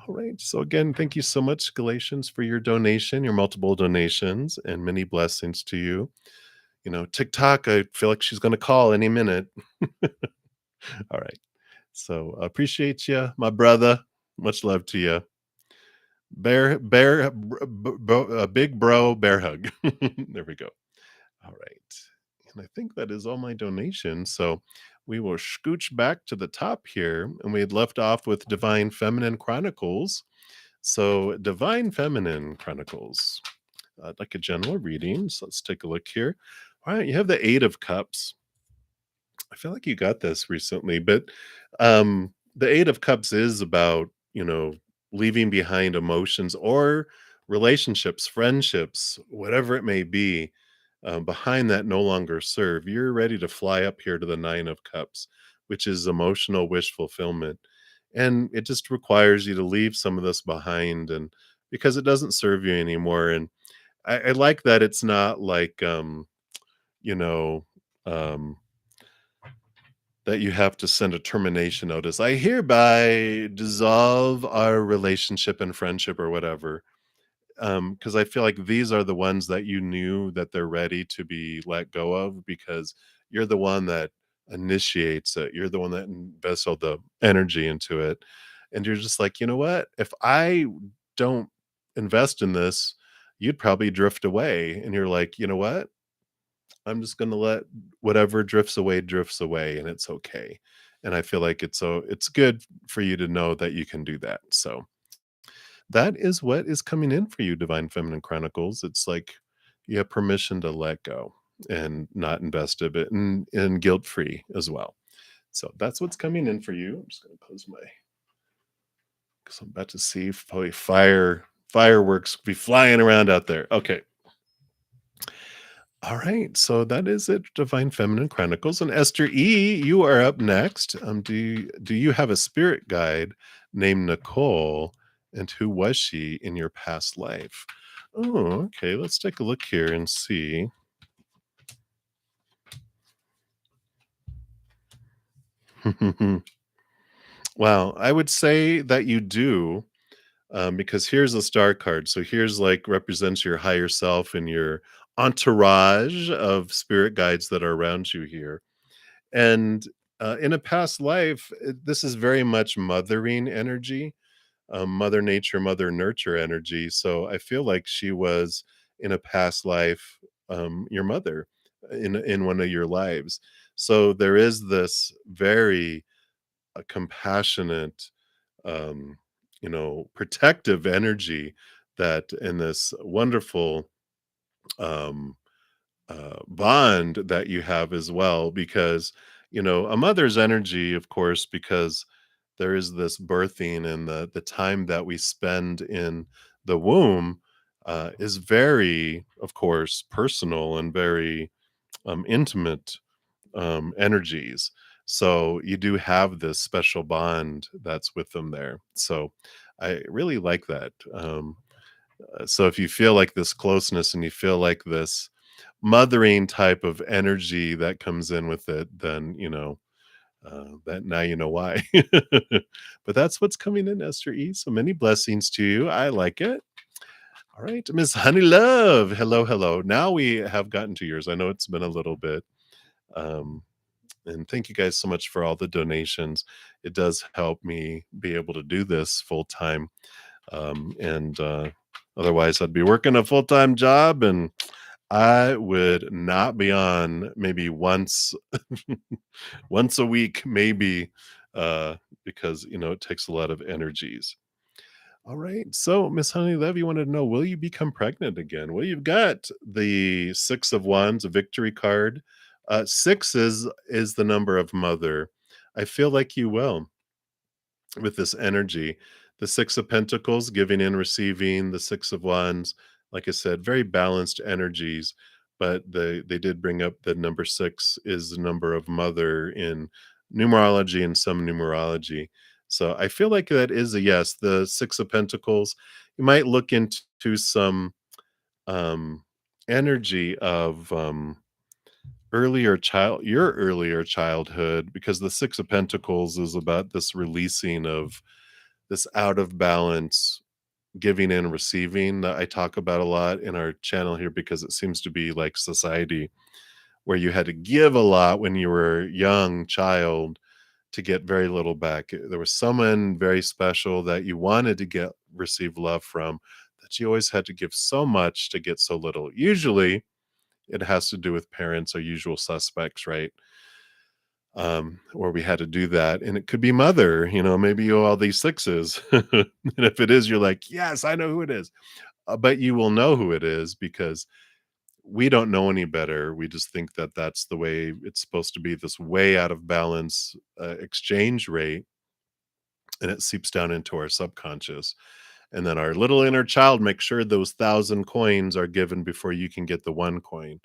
Alright, so again, thank you so much, Galatians, for your donation, your multiple donations, and many blessings to you. TikTok, I feel like she's gonna call any minute. Alright, so I appreciate you, my brother. Much love to you. Big bro bear hug. There we go. All right. And I think that is all my donations. So we will scooch back to the top here. And we had left off with Divine Feminine Chronicles. So, Divine Feminine Chronicles, I'd like a general reading. So let's take a look here. All right. You have the Eight of Cups. I feel like you got this recently, but the Eight of Cups is about, leaving behind emotions or relationships, friendships, whatever it may be, behind that no longer serve. You're ready to fly up here to the Nine of Cups, which is emotional wish fulfillment. And it just requires you to leave some of this behind, and because it doesn't serve you anymore. And I like that it's not like you know, um that you have to send a termination notice. I hereby dissolve our relationship and friendship or whatever. Because I feel like these are the ones that you knew that they're ready to be let go of, because you're the one that initiates it. You're the one that invests all the energy into it. And you're just like, you know what? If I don't invest in this, you'd probably drift away. And you're like, you know what? I'm just gonna let whatever drifts away, and it's okay. And I feel like it's good for you to know that you can do that. So that is what is coming in for you, Divine Feminine Chronicles. It's like you have permission to let go and not invest a bit, and guilt free as well. So that's what's coming in for you. I'm just gonna close my, because I'm about to see probably fireworks be flying around out there. Okay. All right, so that is it, Divine Feminine Chronicles. And Esther E, you are up next. Do you have a spirit guide named Nicole, and who was she in your past life? Oh, okay. Let's take a look here and see. Wow, I would say that you do. because here's a star card. So here's like represents your higher self and your entourage of spirit guides that are around you here. And in a past life, this is very much mothering energy, mother nature, mother nurture energy. So I feel like she was in a past life your mother in one of your lives. So there is this very compassionate, um, protective energy that in this wonderful um, bond that you have as well. Because a mother's energy, of course, because there is this birthing and the time that we spend in the womb is very, of course, personal and very intimate energies. So you do have this special bond that's with them there. So I really like that. So if you feel like this closeness and you feel like this mothering type of energy that comes in with it, then that now you know why. But that's what's coming in, Esther E. So many blessings to you. I like it. All right, Miss Honey Love. Hello, hello. Now we have gotten to yours. I know it's been a little bit. Um, and thank you guys so much for all the donations. It does help me be able to do this full time. And otherwise, I'd be working a full time job and I would not be on maybe once once a week, maybe, because it takes a lot of energies. All right. So, Miss Honey Love, you wanted to know, will you become pregnant again? Well, you've got the Six of Wands, a victory card. Six is the number of mother. I feel like you will with this energy. The Six of Pentacles, giving and receiving, the Six of Wands, like I said, very balanced energies. But they did bring up the number six is the number of mother in numerology and some numerology. So I feel like that is a yes. The Six of Pentacles, you might look into some um, energy of your earlier childhood, because the Six of Pentacles is about this releasing of this out of balance giving and receiving that I talk about a lot in our channel here, because it seems to be like society where you had to give a lot when you were young child to get very little back. There was someone very special that you wanted to get receive love from, that you always had to give so much to get so little. Usually it has to do with parents or usual suspects, right? Where we had to do that. And it could be mother, maybe you owe all these sixes. And if it is, you're like, yes, I know who it is. But you will know who it is because we don't know any better. We just think that that's the way it's supposed to be, this way out of balance exchange rate. And it seeps down into our subconscious. And then our little inner child makes sure those 1,000 coins are given before you can get the 1 coin.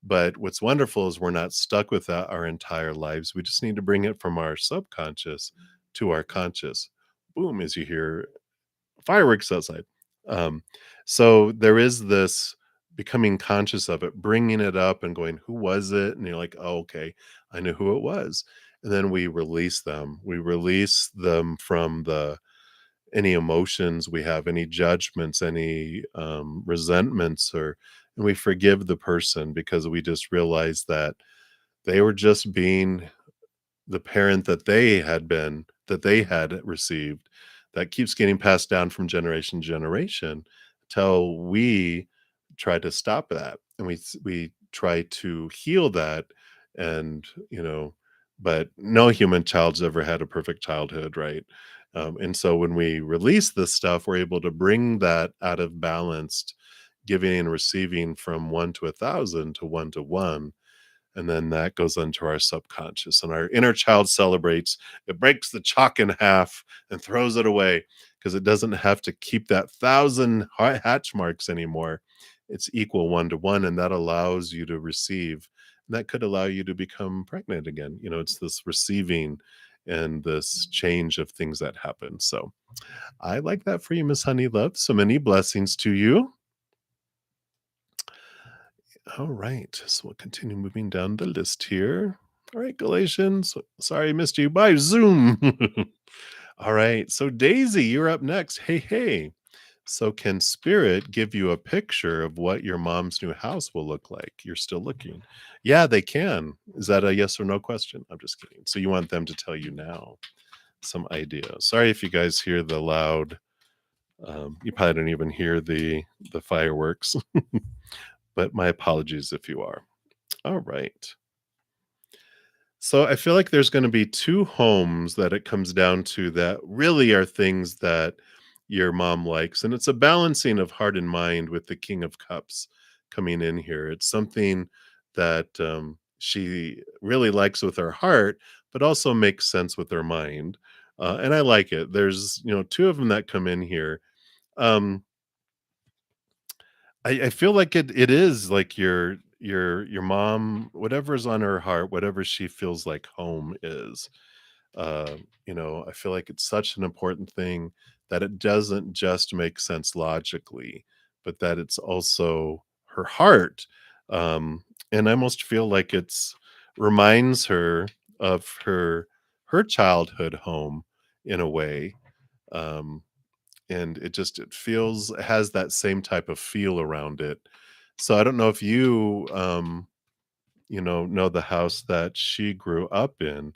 But what's wonderful is we're not stuck with that our entire lives. We just need to bring it from our subconscious to our conscious. Boom, as you hear fireworks outside. Um, so there is this becoming conscious of it, bringing it up and going, who was it? And you're like, oh, okay, I know who it was. And then we release them. We release them from the any emotions we have, any judgments, any resentments, or and we forgive the person because we just realize that they were just being the parent that they had received, that keeps getting passed down from generation to generation till we try to stop that, and we try to heal that. And but no human child's ever had a perfect childhood, right? And so when we release this stuff, we're able to bring that out of balanced giving and receiving from 1 to 1,000 to 1 to 1, and then that goes into our subconscious, and our inner child celebrates. It breaks the chalk in half and throws it away because it doesn't have to keep that 1,000 hatch marks anymore. It's equal 1 to 1, and that allows you to receive. And that could allow you to become pregnant again. It's this receiving and this change of things that happen. So I like that for you, Miss Honey Love. So many blessings to you. All right. So we'll continue moving down the list here. All right, Galatians. Sorry I missed you. Bye, Zoom. All right. So Daisy, you're up next. Hey, hey. So can spirit give you a picture of what your mom's new house will look like? You're still looking. Yeah, they can. Is that a yes or no question? I'm just kidding. So you want them to tell you now some idea. Sorry if you guys hear the loud you probably don't even hear the fireworks, but my apologies if you are. All right. So I feel like there's going to be two homes that it comes down to that really are things that your mom likes. And it's a balancing of heart and mind with the King of Cups coming in here. It's something that she really likes with her heart, but also makes sense with her mind. And I like it. There's, two of them that come in here. Um, I feel like it is like your mom, whatever's on her heart, whatever she feels like home is. I feel like it's such an important thing that it doesn't just make sense logically, but that it's also her heart. And I almost feel like it's reminds her of her childhood home in a way. Um, and it has that same type of feel around it. So I don't know if you know the house that she grew up in.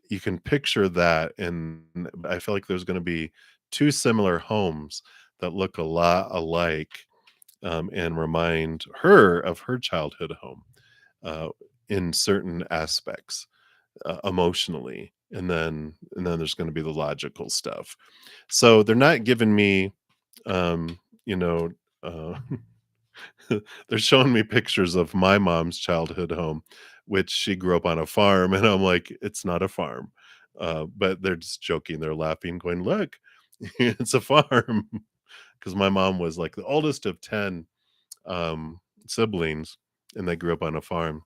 You can picture that, and I feel like there's gonna be 2 similar homes that look a lot alike, and remind her of her childhood home, uh, in certain aspects, emotionally, and then there's gonna be the logical stuff. So they're not giving me, you know, uh they're showing me pictures of my mom's childhood home, which she grew up on a farm, and I'm like, "It's not a farm." But they're just joking, they're laughing, going, "Look, it's a farm." Because my mom was, like, the oldest of 10, siblings, and they grew up on a farm.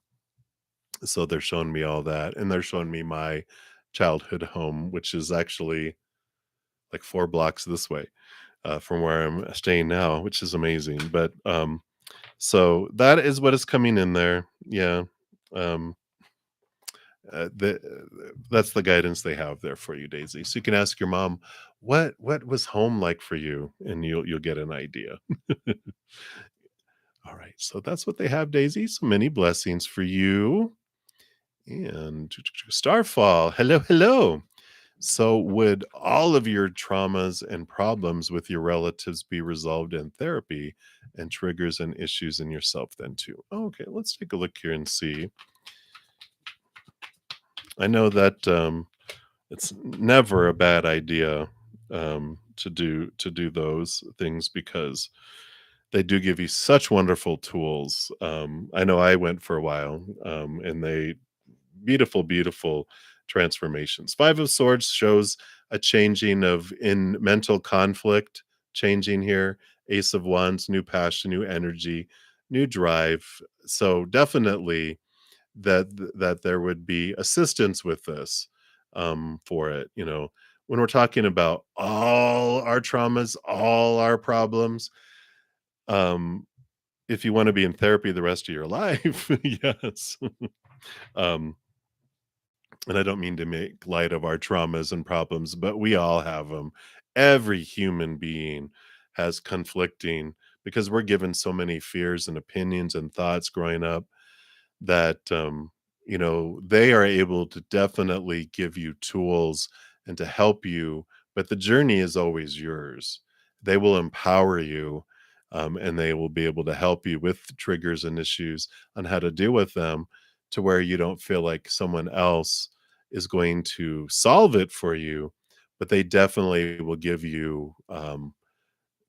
So they're showing me all that, and they're showing me my childhood home, which is actually, like, 4 blocks this way, from where I'm staying now, which is amazing, but, so that is what is coming in there. Yeah. Um, that's the guidance they have there for you, Daisy. So you can ask your mom, what was home like for you? And you'll get an idea. All right. So that's what they have, Daisy. So many blessings for you. And Starfall. Hello, hello. So would all of your traumas and problems with your relatives be resolved in therapy and triggers and issues in yourself then too? Okay, let's take a look here and see. I know that it's never a bad idea to do those things because they do give you such wonderful tools. I know I went for a while, and they beautiful, beautiful transformations. Five of Swords shows a changing of in mental conflict, changing here. Ace of Wands, new passion, new energy, new drive. So definitely that there would be assistance with this for it. When we're talking about all our traumas, all our problems, um, if you want to be in therapy the rest of your life, yes. um, and I don't mean to make light of our traumas and problems, but we all have them. Every human being has conflicting because we're given so many fears and opinions and thoughts growing up that they are able to definitely give you tools and to help you, but the journey is always yours. They will empower you, and they will be able to help you with triggers and issues on how to deal with them to where you don't feel like someone else is going to solve it for you, but they definitely will give you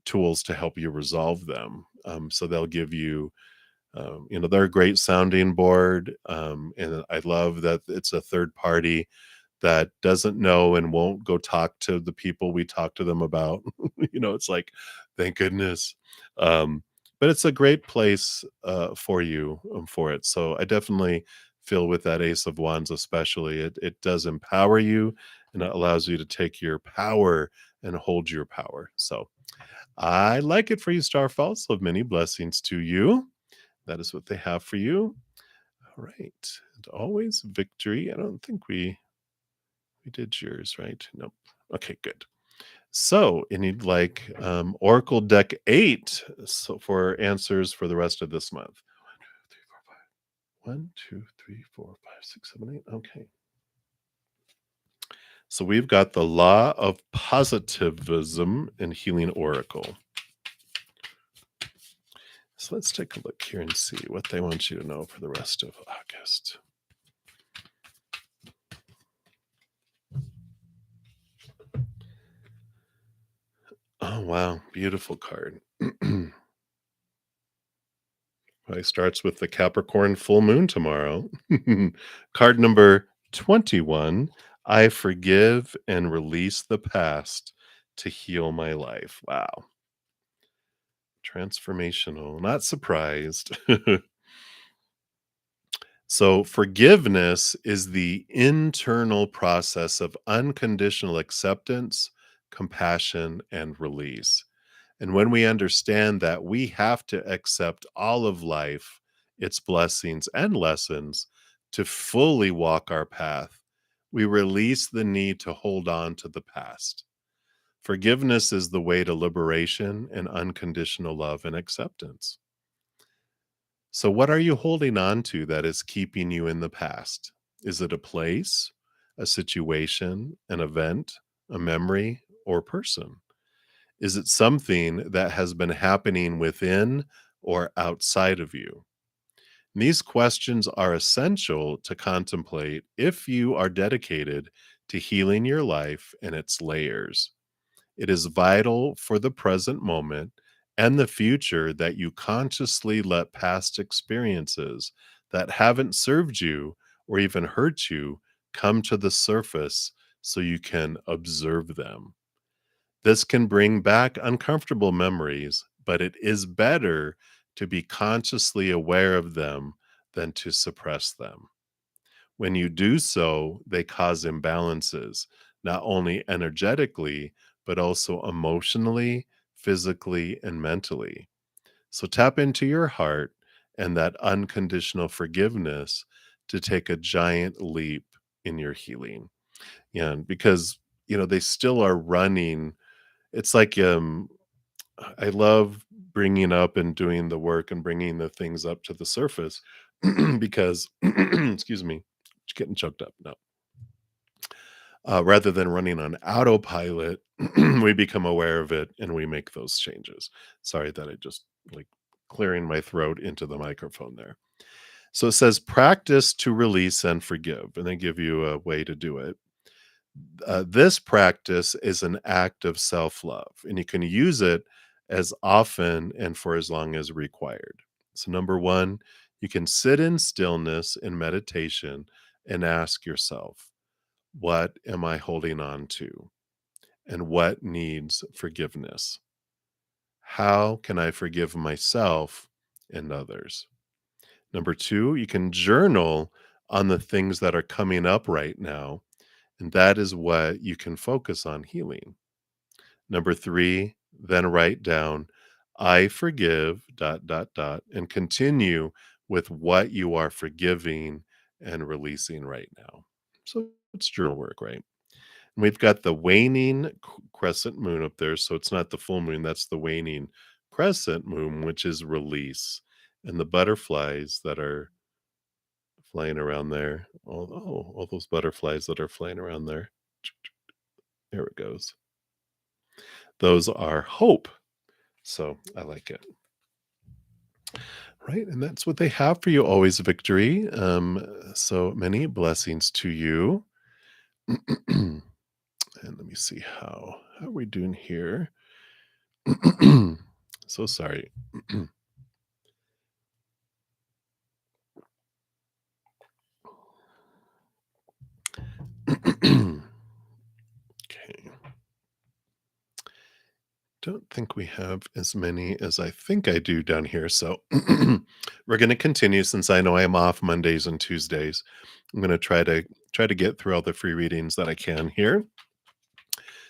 tools to help you resolve them. So they'll give you they're a great sounding board, and I love that it's a third party that doesn't know and won't go talk to the people we talk to them about. It's like, thank goodness. Um, but it's a great place for you for it. So I definitely feel with that Ace of Wands, especially, it does empower you and it allows you to take your power and hold your power. So I like it for you, Starfall. So many blessings to you. That is what they have for you. All right. And always victory. I don't think we did yours, right? Nope. Okay, good. So, and you'd like Oracle Deck 8 so for answers for the rest of this month. 1, 2, 3, 4, 5, 6, 7, 8. Okay. So we've got the Law of Positivism and Healing Oracle. So let's take a look here and see what they want you to know for the rest of August. Oh, wow. Beautiful card. It starts with the Capricorn full moon tomorrow. Card number 21. I forgive and release the past to heal my life. Wow. Transformational. Not surprised. So, forgiveness is the internal process of unconditional acceptance, compassion, and release. And when we understand that we have to accept all of life, its blessings and lessons, to fully walk our path, we release the need to hold on to the past. Forgiveness is the way to liberation and unconditional love and acceptance. So, what are you holding on to that is keeping you in the past? Is it a place, a situation, an event, a memory, or person? Is it something that has been happening within or outside of you? And these questions are essential to contemplate if you are dedicated to healing your life and its layers. It is vital for the present moment and the future that you consciously let past experiences that haven't served you or even hurt you come to the surface so you can observe them. This can bring back uncomfortable memories, but it is better to be consciously aware of them than to suppress them. When you do so, they cause imbalances, not only energetically, but also emotionally, physically, and mentally. So tap into your heart and that unconditional forgiveness to take a giant leap in your healing. And because, they still are running. It's like, I love bringing up and doing the work and bringing the things up to the surface because, excuse me, getting choked up. No, rather than running on autopilot, we become aware of it and we make those changes. Sorry that I just like clearing my throat into the microphone there. So it says practice to release and forgive, and they give you a way to do it. This practice is an act of self love, and you can use it as often and for as long as required. So, number one, you can sit in stillness in meditation and ask yourself, what am I holding on to? And what needs forgiveness? How can I forgive myself and others? Number two, you can journal on the things that are coming up right now, and that is what you can focus on healing. Number three, then write down, I forgive, dot, dot, dot, and continue with what you are forgiving and releasing right now. So it's journal work, right? And we've got the waning crescent moon up there. So it's not the full moon, that's the waning crescent moon, which is release. And the butterflies that are flying around there. All those butterflies that are flying around there. There it goes. Those are hope. So I like it. Right. And that's what they have for you always, victory. So many blessings to you. And let me see how are we doing here? So sorry. Okay. Don't think we have as many as I think I do down here. So we're going to continue since I know I'm off Mondays and Tuesdays. I'm going to try to get through all the free readings that I can here.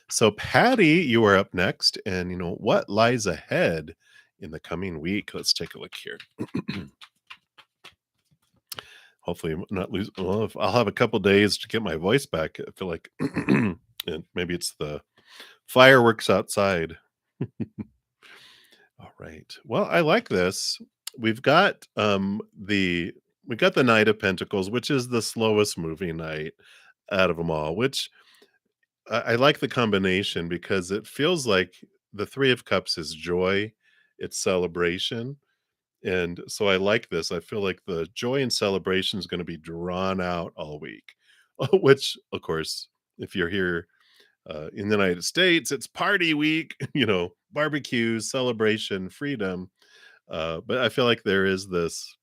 So Patty, you are up next, and what lies ahead in the coming week. Let's take a look here. Hopefully, I'm not lose. Well, if I'll have a couple days to get my voice back. I feel like And maybe it's the fireworks outside. All right. Well, I like this. We've got we got the Knight of Pentacles, which is the slowest moving knight out of them all, which I like the combination because it feels like the Three of Cups is joy, it's celebration. And so I like this. I feel like the joy and celebration is going to be drawn out all week, which, of course, if you're here in the United States, it's party week, barbecues, celebration, freedom. But I feel like there is this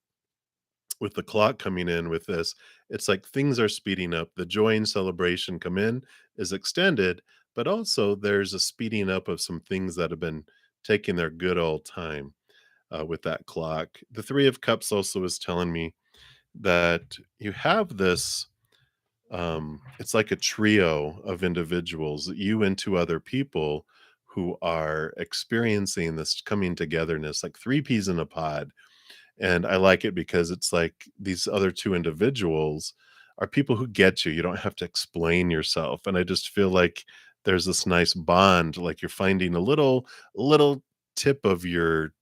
with the clock coming in with this, it's like things are speeding up. The joy and celebration come in is extended, but also there's a speeding up of some things that have been taking their good old time with that clock. The Three of Cups also is telling me that you have this it's like a trio of individuals, you and two other people who are experiencing this coming togetherness, like three peas in a pod. And I like it because it's like these other two individuals are people who get you. You don't have to explain yourself. And I just feel like there's this nice bond, like you're finding a little tip of your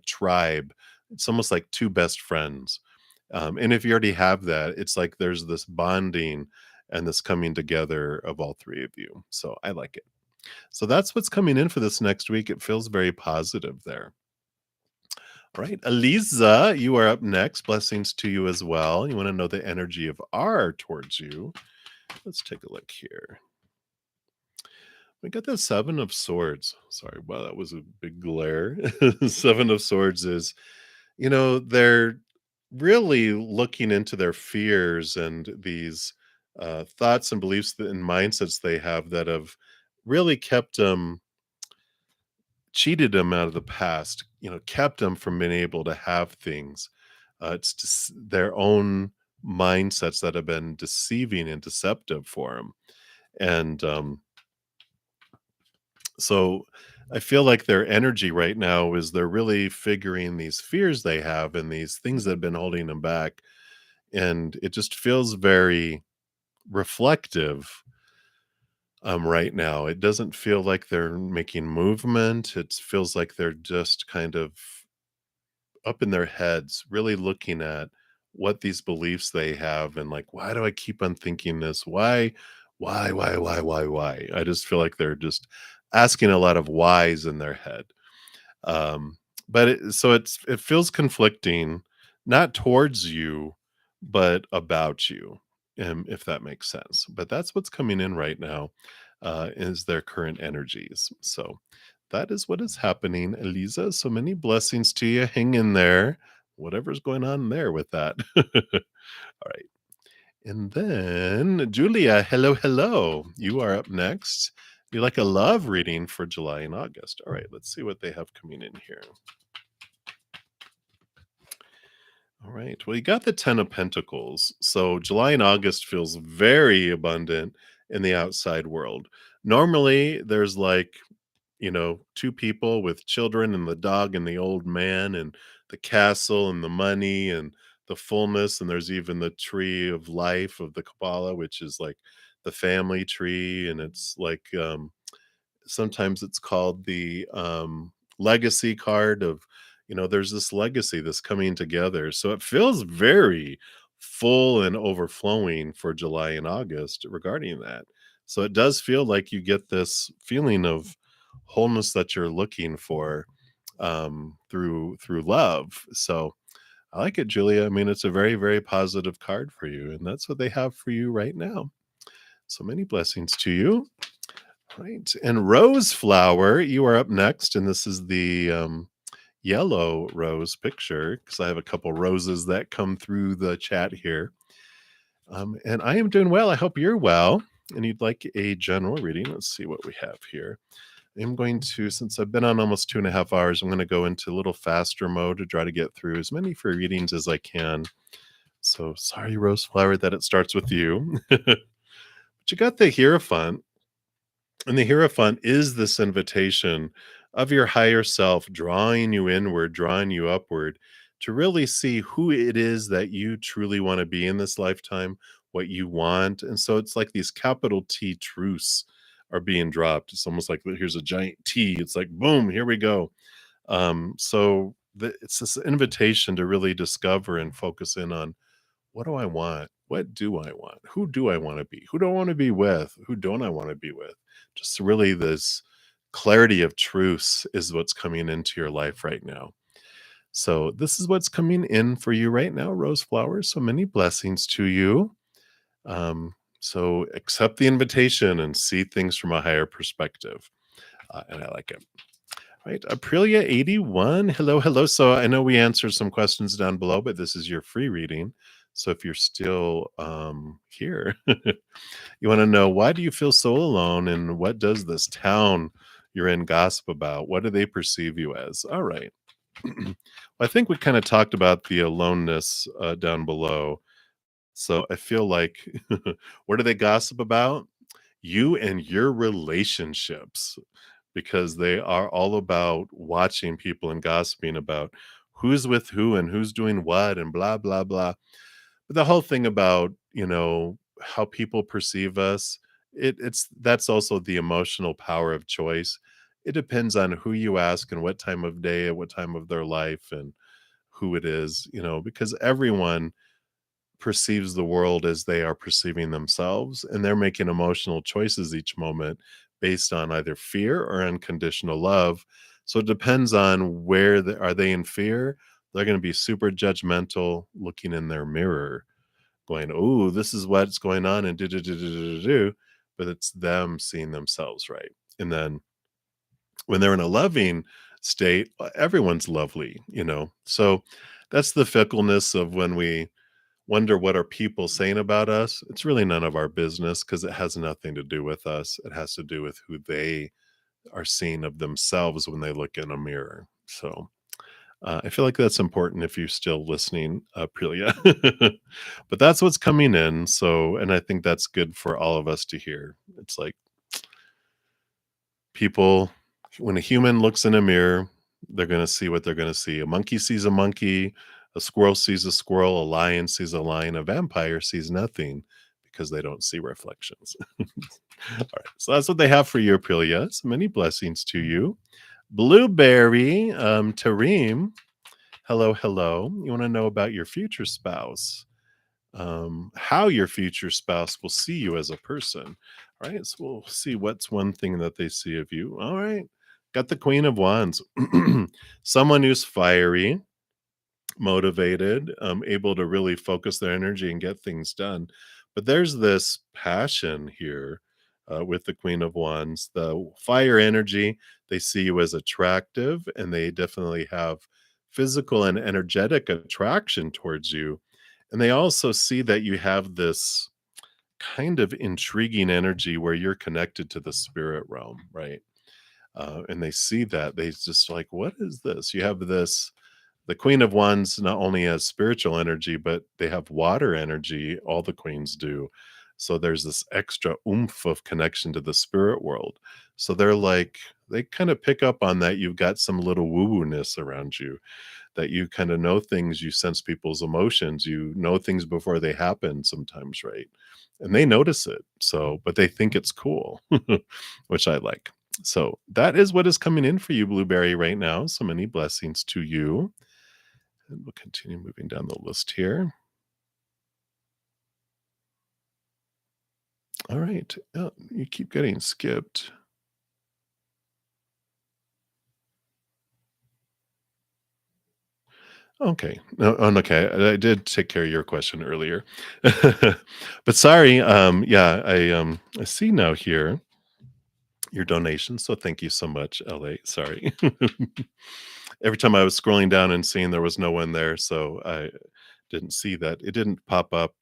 tribe. It's almost like two best friends. And if you already have that, it's like there's this bonding and this coming together of all three of you. So I like it. So that's what's coming in for this next week. It feels very positive there. All right, Eliza, you are up next. Blessings to you as well. You want to know the energy of R towards you. Let's take a look here. We got the Seven of Swords. Sorry, wow, that was a big glare. Seven of Swords is, they're really looking into their fears and these thoughts and beliefs and mindsets they have that have really kept them cheated them out of the past, kept them from being able to have things. It's just their own mindsets that have been deceiving and deceptive for them. And so I feel like their energy right now is they're really figuring these fears they have and these things that have been holding them back. And it just feels very reflective right now. It doesn't feel like they're making movement. It feels like they're just kind of up in their heads, really looking at what these beliefs they have and like, why do I keep on thinking this? Why? I just feel like they're just asking a lot of whys in their head. But it feels conflicting, not towards you, but about you, if that makes sense. But that's what's coming in right now, is their current energies. So that is what is happening, Eliza. So many blessings to you. Hang in there. Whatever's going on there with that. All right. And then Julia, hello. You are up next. You like a love reading for July and August. All right, let's see what they have coming in here. All right. Well, you got the 10 of Pentacles. So July and August feels very abundant in the outside world. Normally, there's like, two people with children and the dog and the old man and the castle and the money and the fullness. And there's even the tree of life of the Kabbalah, which is like the family tree. And it's like, sometimes it's called the legacy card of, there's this legacy that's coming together. So it feels very full and overflowing for July and August regarding that. So it does feel like you get this feeling of wholeness that you're looking for through love. So I like it, Julia. I mean, it's a very, very positive card for you, and that's what they have for you right now. So many blessings to you. Right. And Rose Flower, you are up next. And this is the yellow rose picture because I have a couple roses that come through the chat here. And I am doing well. I hope you're well. And you'd like a general reading. Let's see what we have here. I'm going to, since I've been on almost 2.5 hours, I'm going to go into a little faster mode to try to get through as many free readings as I can. So sorry, Rose Flower, that it starts with you. But you got the Hierophant. And the Hierophant is this invitation of your higher self drawing you inward, drawing you upward to really see who it is that you truly want to be in this lifetime, what you want. And so it's like these capital T truths. are being dropped. It's almost like here's a giant T. It's like boom, here we go. It's this invitation to really discover and focus in on what do I want? What do I want? Who do I want to be? Who do I want to be with? Who don't I want to be with? Just really this clarity of truths is what's coming into your life right now. So this is what's coming in for you right now, rose flowers. So many blessings to you. So accept the invitation and see things from a higher perspective. And I like it. Right. Aprilia 81. Hello, hello. So I know we answered some questions down below, but this is your free reading. So if you're still here, you want to know, why do you feel so alone, and what does this town you're in gossip about? What do they perceive you as? All right. Well, I think we kind of talked about the aloneness down below. So I feel like, what do they gossip about? You and your relationships, because they are all about watching people and gossiping about who's with who and who's doing what and blah, blah, blah. But the whole thing about, how people perceive us, it's that's also the emotional power of choice. It depends on who you ask and what time of day and what time of their life and who it is, because everyone perceives the world as they are perceiving themselves, and they're making emotional choices each moment based on either fear or unconditional love. So it depends on are they in fear? They're going to be super judgmental, looking in their mirror, going, "Oh, this is what's going on," and do do do do do do. But it's them seeing themselves, right? And then when they're in a loving state, everyone's lovely. So that's the fickleness of when we wonder what are people saying about us. It's really none of our business, because it has nothing to do with us. It has to do with who they are seeing of themselves when they look in a mirror. So I feel like that's important if you're still listening, Aprilia. But that's what's coming in. So, and I think that's good for all of us to hear. It's like, people, when a human looks in a mirror, they're going to see what they're going to see. A monkey sees a monkey, a squirrel sees a squirrel, a lion sees a lion, a vampire sees nothing, because they don't see reflections. All right. So that's what they have for you, Aprilia. So many blessings to you. Blueberry, Tareem. Hello, hello. You want to know about your future spouse? How your future spouse will see you as a person. All right, so we'll see what's one thing that they see of you. All right, got the Queen of Wands. Someone who's fiery, motivated, able to really focus their energy and get things done. But there's this passion here with the Queen of Wands, the fire energy. They see you as attractive, and they definitely have physical and energetic attraction towards you. And they also see that you have this kind of intriguing energy where you're connected to the spirit realm, right? And they see that, they just like, what is this? You have this, the Queen of Wands not only has spiritual energy, but they have water energy. All the queens do. So there's this extra oomph of connection to the spirit world. So they're like, they kind of pick up on that. You've got some little woo-woo-ness around you, that you kind of know things, you sense people's emotions, you know things before they happen sometimes, right? And they notice it. So, but they think it's cool, which I like. So that is what is coming in for you, Blueberry, right now. So many blessings to you. And we'll continue moving down the list here. All right. Oh, you keep getting skipped. Okay. No, okay. I did take care of your question earlier. But sorry, yeah, I see now here your donation, so thank you so much, LA. Sorry. Every time I was scrolling down and seeing there was no one there, so I didn't see that. It didn't pop up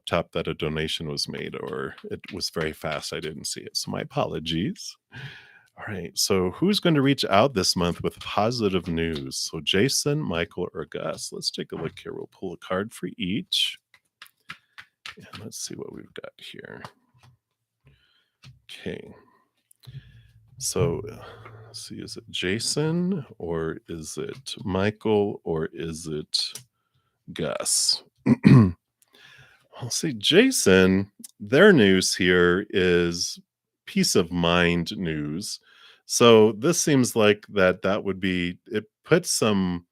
top that a donation was made, or it was very fast. I didn't see it. So my apologies. All right. So who's going to reach out this month with positive news? So Jason, Michael, or Gus? Let's take a look here. We'll pull a card for each. And let's see what we've got here. Okay. So let's see, is it Jason, or is it Michael, or is it Gus? I'll see, Jason, their news here is peace of mind news. So this seems like that would be it puts some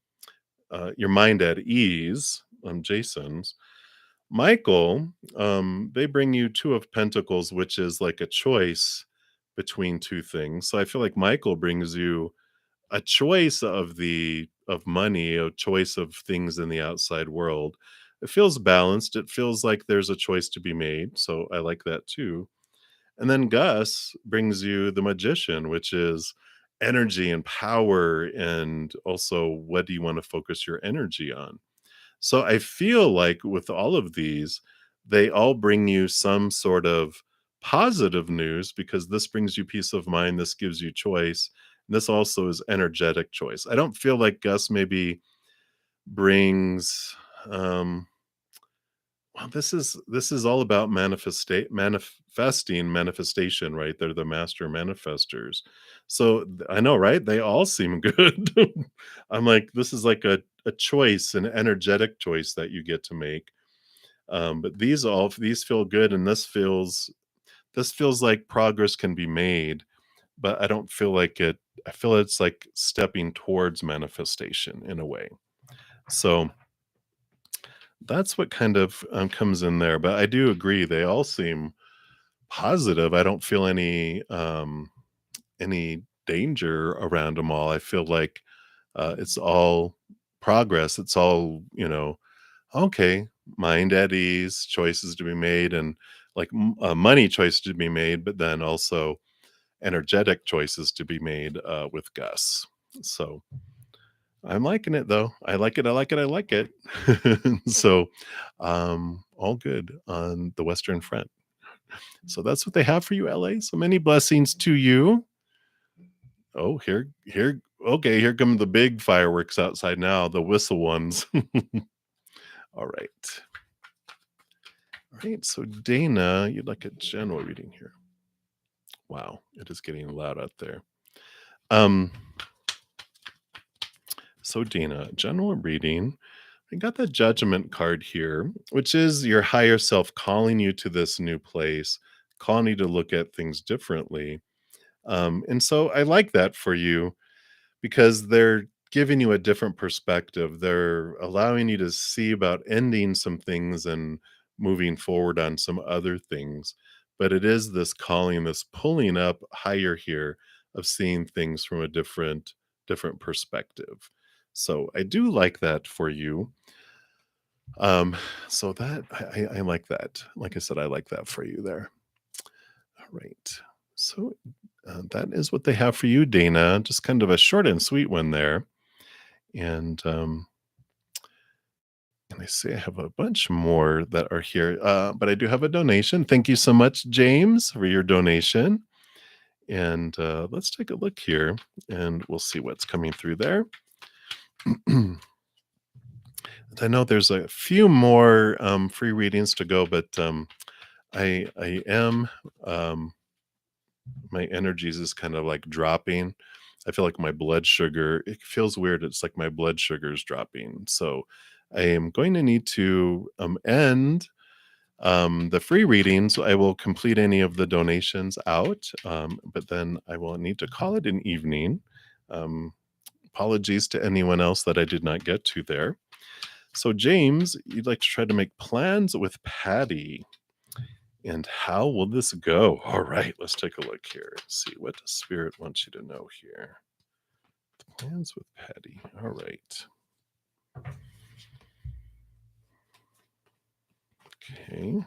your mind at ease on Jason's. Michael, they bring you Two of Pentacles, which is like a choice between two things. So I feel like Michael brings you a choice of money, a choice of things in the outside world. It feels balanced. It feels like there's a choice to be made. So I like that too. And then Gus brings you the Magician, which is energy and power, and also what do you want to focus your energy on? So I feel like with all of these, they all bring you some sort of positive news because this brings you peace of mind. This gives you choice. And this also is energetic choice. I don't feel like Gus maybe brings well, this is all about manifestation, right? They're the master manifestors. So I know, right? They all seem good. I'm like, this is like a choice, an energetic choice that you get to make. But these feel good, and this feels like progress can be made, but I don't feel like it. I feel it's like stepping towards manifestation in a way. So that's what kind of comes in there. But I do agree, they all seem positive. I don't feel any danger around them all. I feel like it's all progress. It's all okay, mind at ease, choices to be made, and like money choices to be made, but then also energetic choices to be made with Gus. So I'm liking it though. I like it. I like it. I like it. So, all good on the Western Front. So that's what they have for you, LA. So many blessings to you. Oh, here. Okay, here come the big fireworks outside now, the whistle ones. All right. All right. So, Dana, you'd like a general reading here. Wow, it is getting loud out there. Um, so Dana, general reading. I got the judgment card here, which is your higher self calling you to this new place, calling you to look at things differently. And so I like that for you because they're giving you a different perspective. They're allowing you to see about ending some things and moving forward on some other things. But it is this calling, this pulling up higher here of seeing things from a different perspective. So I do like that for you. Um, so that I like that. Like I said, I like that for you there. All right. So that is what they have for you, Dana. Just kind of a short and sweet one there. And I say I have a bunch more that are here, but I do have a donation. Thank you so much, James, for your donation. And let's take a look here, and we'll see what's coming through there. I know there's a few more free readings to go, but I am my energies is kind of like dropping. I feel like my blood sugar, it feels weird. It's like my blood sugar is dropping. So I am going to need to end the free readings. I will complete any of the donations out, but then I will need to call it an evening. Um, Apologies to anyone else that I did not get to there. So, James, you'd like to try to make plans with Patty. And how will this go? All right, let's take a look here. See what the spirit wants you to know here. Plans with Patty. All right. Okay.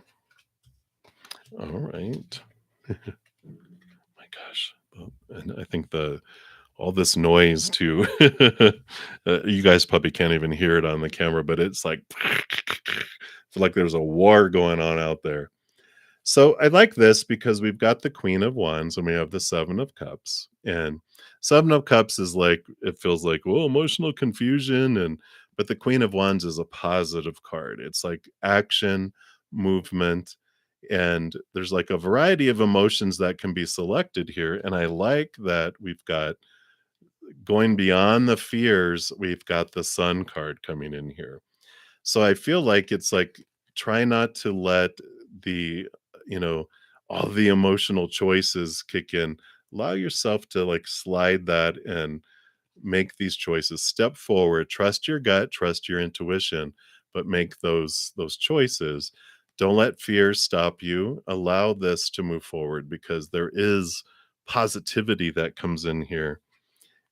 All right. My gosh. And I think all this noise too. You guys probably can't even hear it on the camera, but it's like it's like there's a war going on out there. So I like this because we've got the Queen of Wands and we have the Seven of Cups. And Seven of Cups is like, it feels like, well, emotional confusion. But the Queen of Wands is a positive card. It's like action, movement, and there's like a variety of emotions that can be selected here. And I like that we've got going beyond the fears, we've got the Sun card coming in here. So I feel like it's like try not to let the, you know, all the emotional choices kick in. Allow yourself to like slide that and make these choices. Step forward, trust your gut, trust your intuition, but make those choices. Don't let fear stop you. Allow this to move forward because there is positivity that comes in here.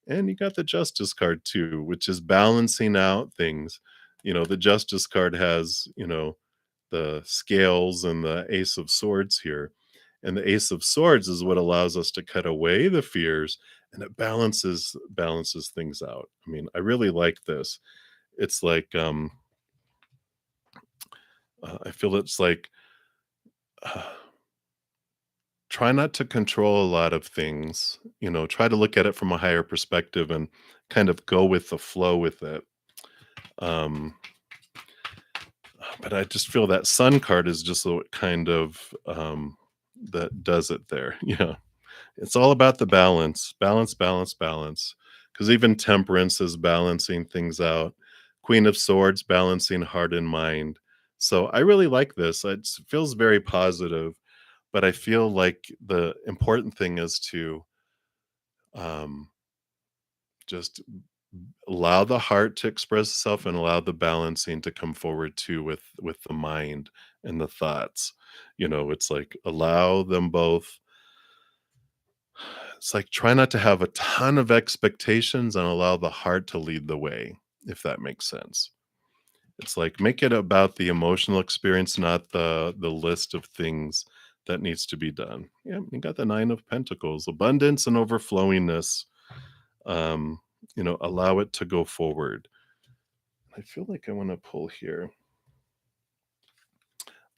And you got the justice card too, which is balancing out things. The justice card has, the scales and the ace of swords here. And the ace of swords is what allows us to cut away the fears, and it balances things out. I mean, I really like this. It's like I feel it's like uh, try not to control a lot of things, try to look at it from a higher perspective and kind of go with the flow with it. Um, but I just feel that sun card is just a kind of that does it there. Yeah. It's all about the balance, balance, balance, balance. Because even temperance is balancing things out. Queen of Swords, balancing heart and mind. So I really like this. It feels very positive, but I feel like the important thing is to um, just allow the heart to express itself and allow the balancing to come forward too with the mind and the thoughts. It's like allow them both. It's like try not to have a ton of expectations and allow the heart to lead the way, if that makes sense. It's like make it about the emotional experience, not the list of things that needs to be done. Yeah, you got the 9 of Pentacles, abundance and overflowingness. Um, allow it to go forward. I feel like I want to pull here.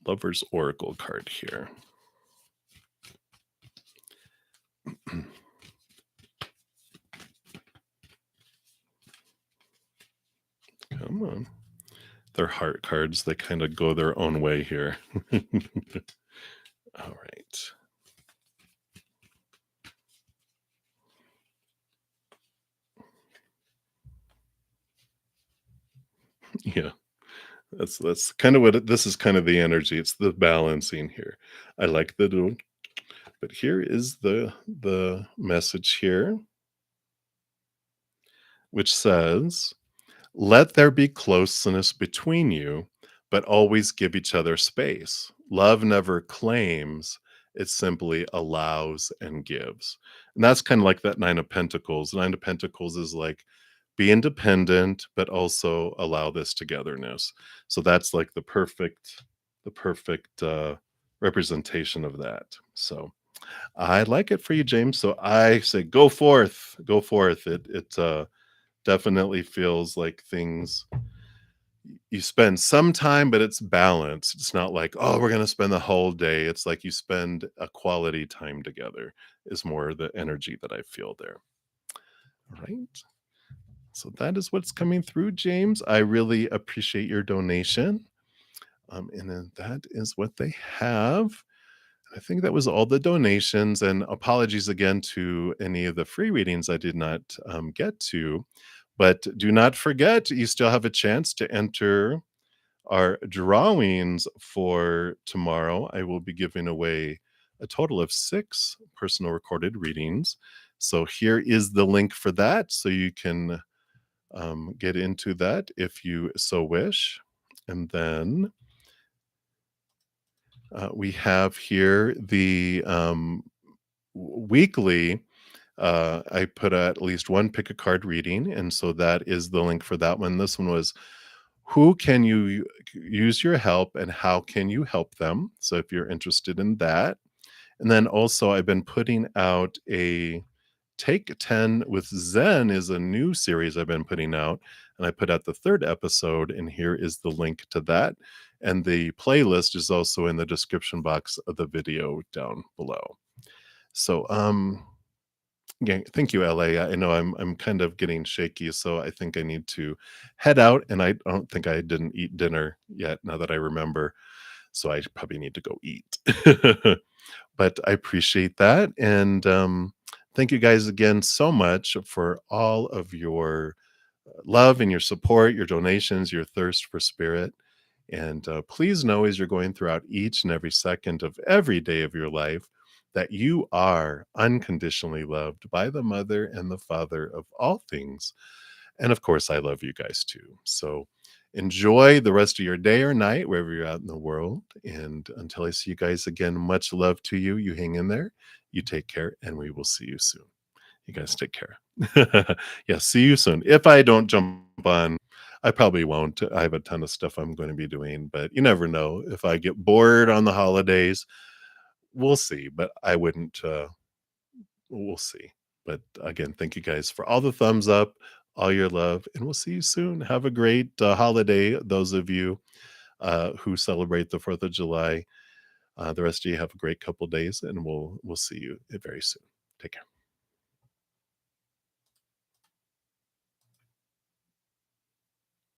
Lover's Oracle card here. Come on. They're heart cards. They kind of go their own way here. All right. Yeah. That's kind of this is kind of the energy. It's the balancing here. I like the do, but here is the message here, which says, "Let there be closeness between you, but always give each other space. Love never claims, it simply allows and gives." And that's kind of like that 9 of Pentacles. 9 of Pentacles is like be independent, but also allow this togetherness. So that's like the perfect representation of that. So I like it for you, James. So I say go forth, go forth. It definitely feels like things you spend some time, but it's balanced. It's not like, oh, we're going to spend the whole day. It's like you spend a quality time together, is more the energy that I feel there. All right. So that is what's coming through, James. I really appreciate your donation. And then that is what they have. I think that was all the donations. And apologies again to any of the free readings I did not get to. But do not forget, you still have a chance to enter our drawings for tomorrow. I will be giving away a total of 6 personal recorded readings. So here is the link for that. So you can get into that if you so wish. And then we have here the weekly. I put at least one pick a card reading, and so that is the link for that one. This one was who can you use your help and how can you help them? So if you're interested in that. And then also I've been putting out a Take 10 with Zen is a new series I've been putting out, and I put out the 3rd episode, and here is the link to that. And the playlist is also in the description box of the video down below. So, yeah, thank you, LA. I know I'm kind of getting shaky, so I think I need to head out, and I don't think I didn't eat dinner yet, now that I remember, so I probably need to go eat. But I appreciate that, and, thank you guys again so much for all of your love and your support, your donations, your thirst for spirit, And please know as you're going throughout each and every second of every day of your life that you are unconditionally loved by the mother and the father of all things. And of course, I love you guys too. So enjoy the rest of your day or night, wherever you're out in the world. And until I see you guys again, much love to you. You hang in there, you take care, and we will see you soon. You guys take care. Yeah, see you soon. If I don't jump on, I probably won't. I have a ton of stuff I'm going to be doing, but you never know. If I get bored on the holidays, we'll see. But I wouldn't, we'll see. But again, thank you guys for all the thumbs up, all your love, and we'll see you soon. Have a great holiday, those of you who celebrate the 4th of July. The rest of you have a great couple days, and we'll see you very soon. Take care.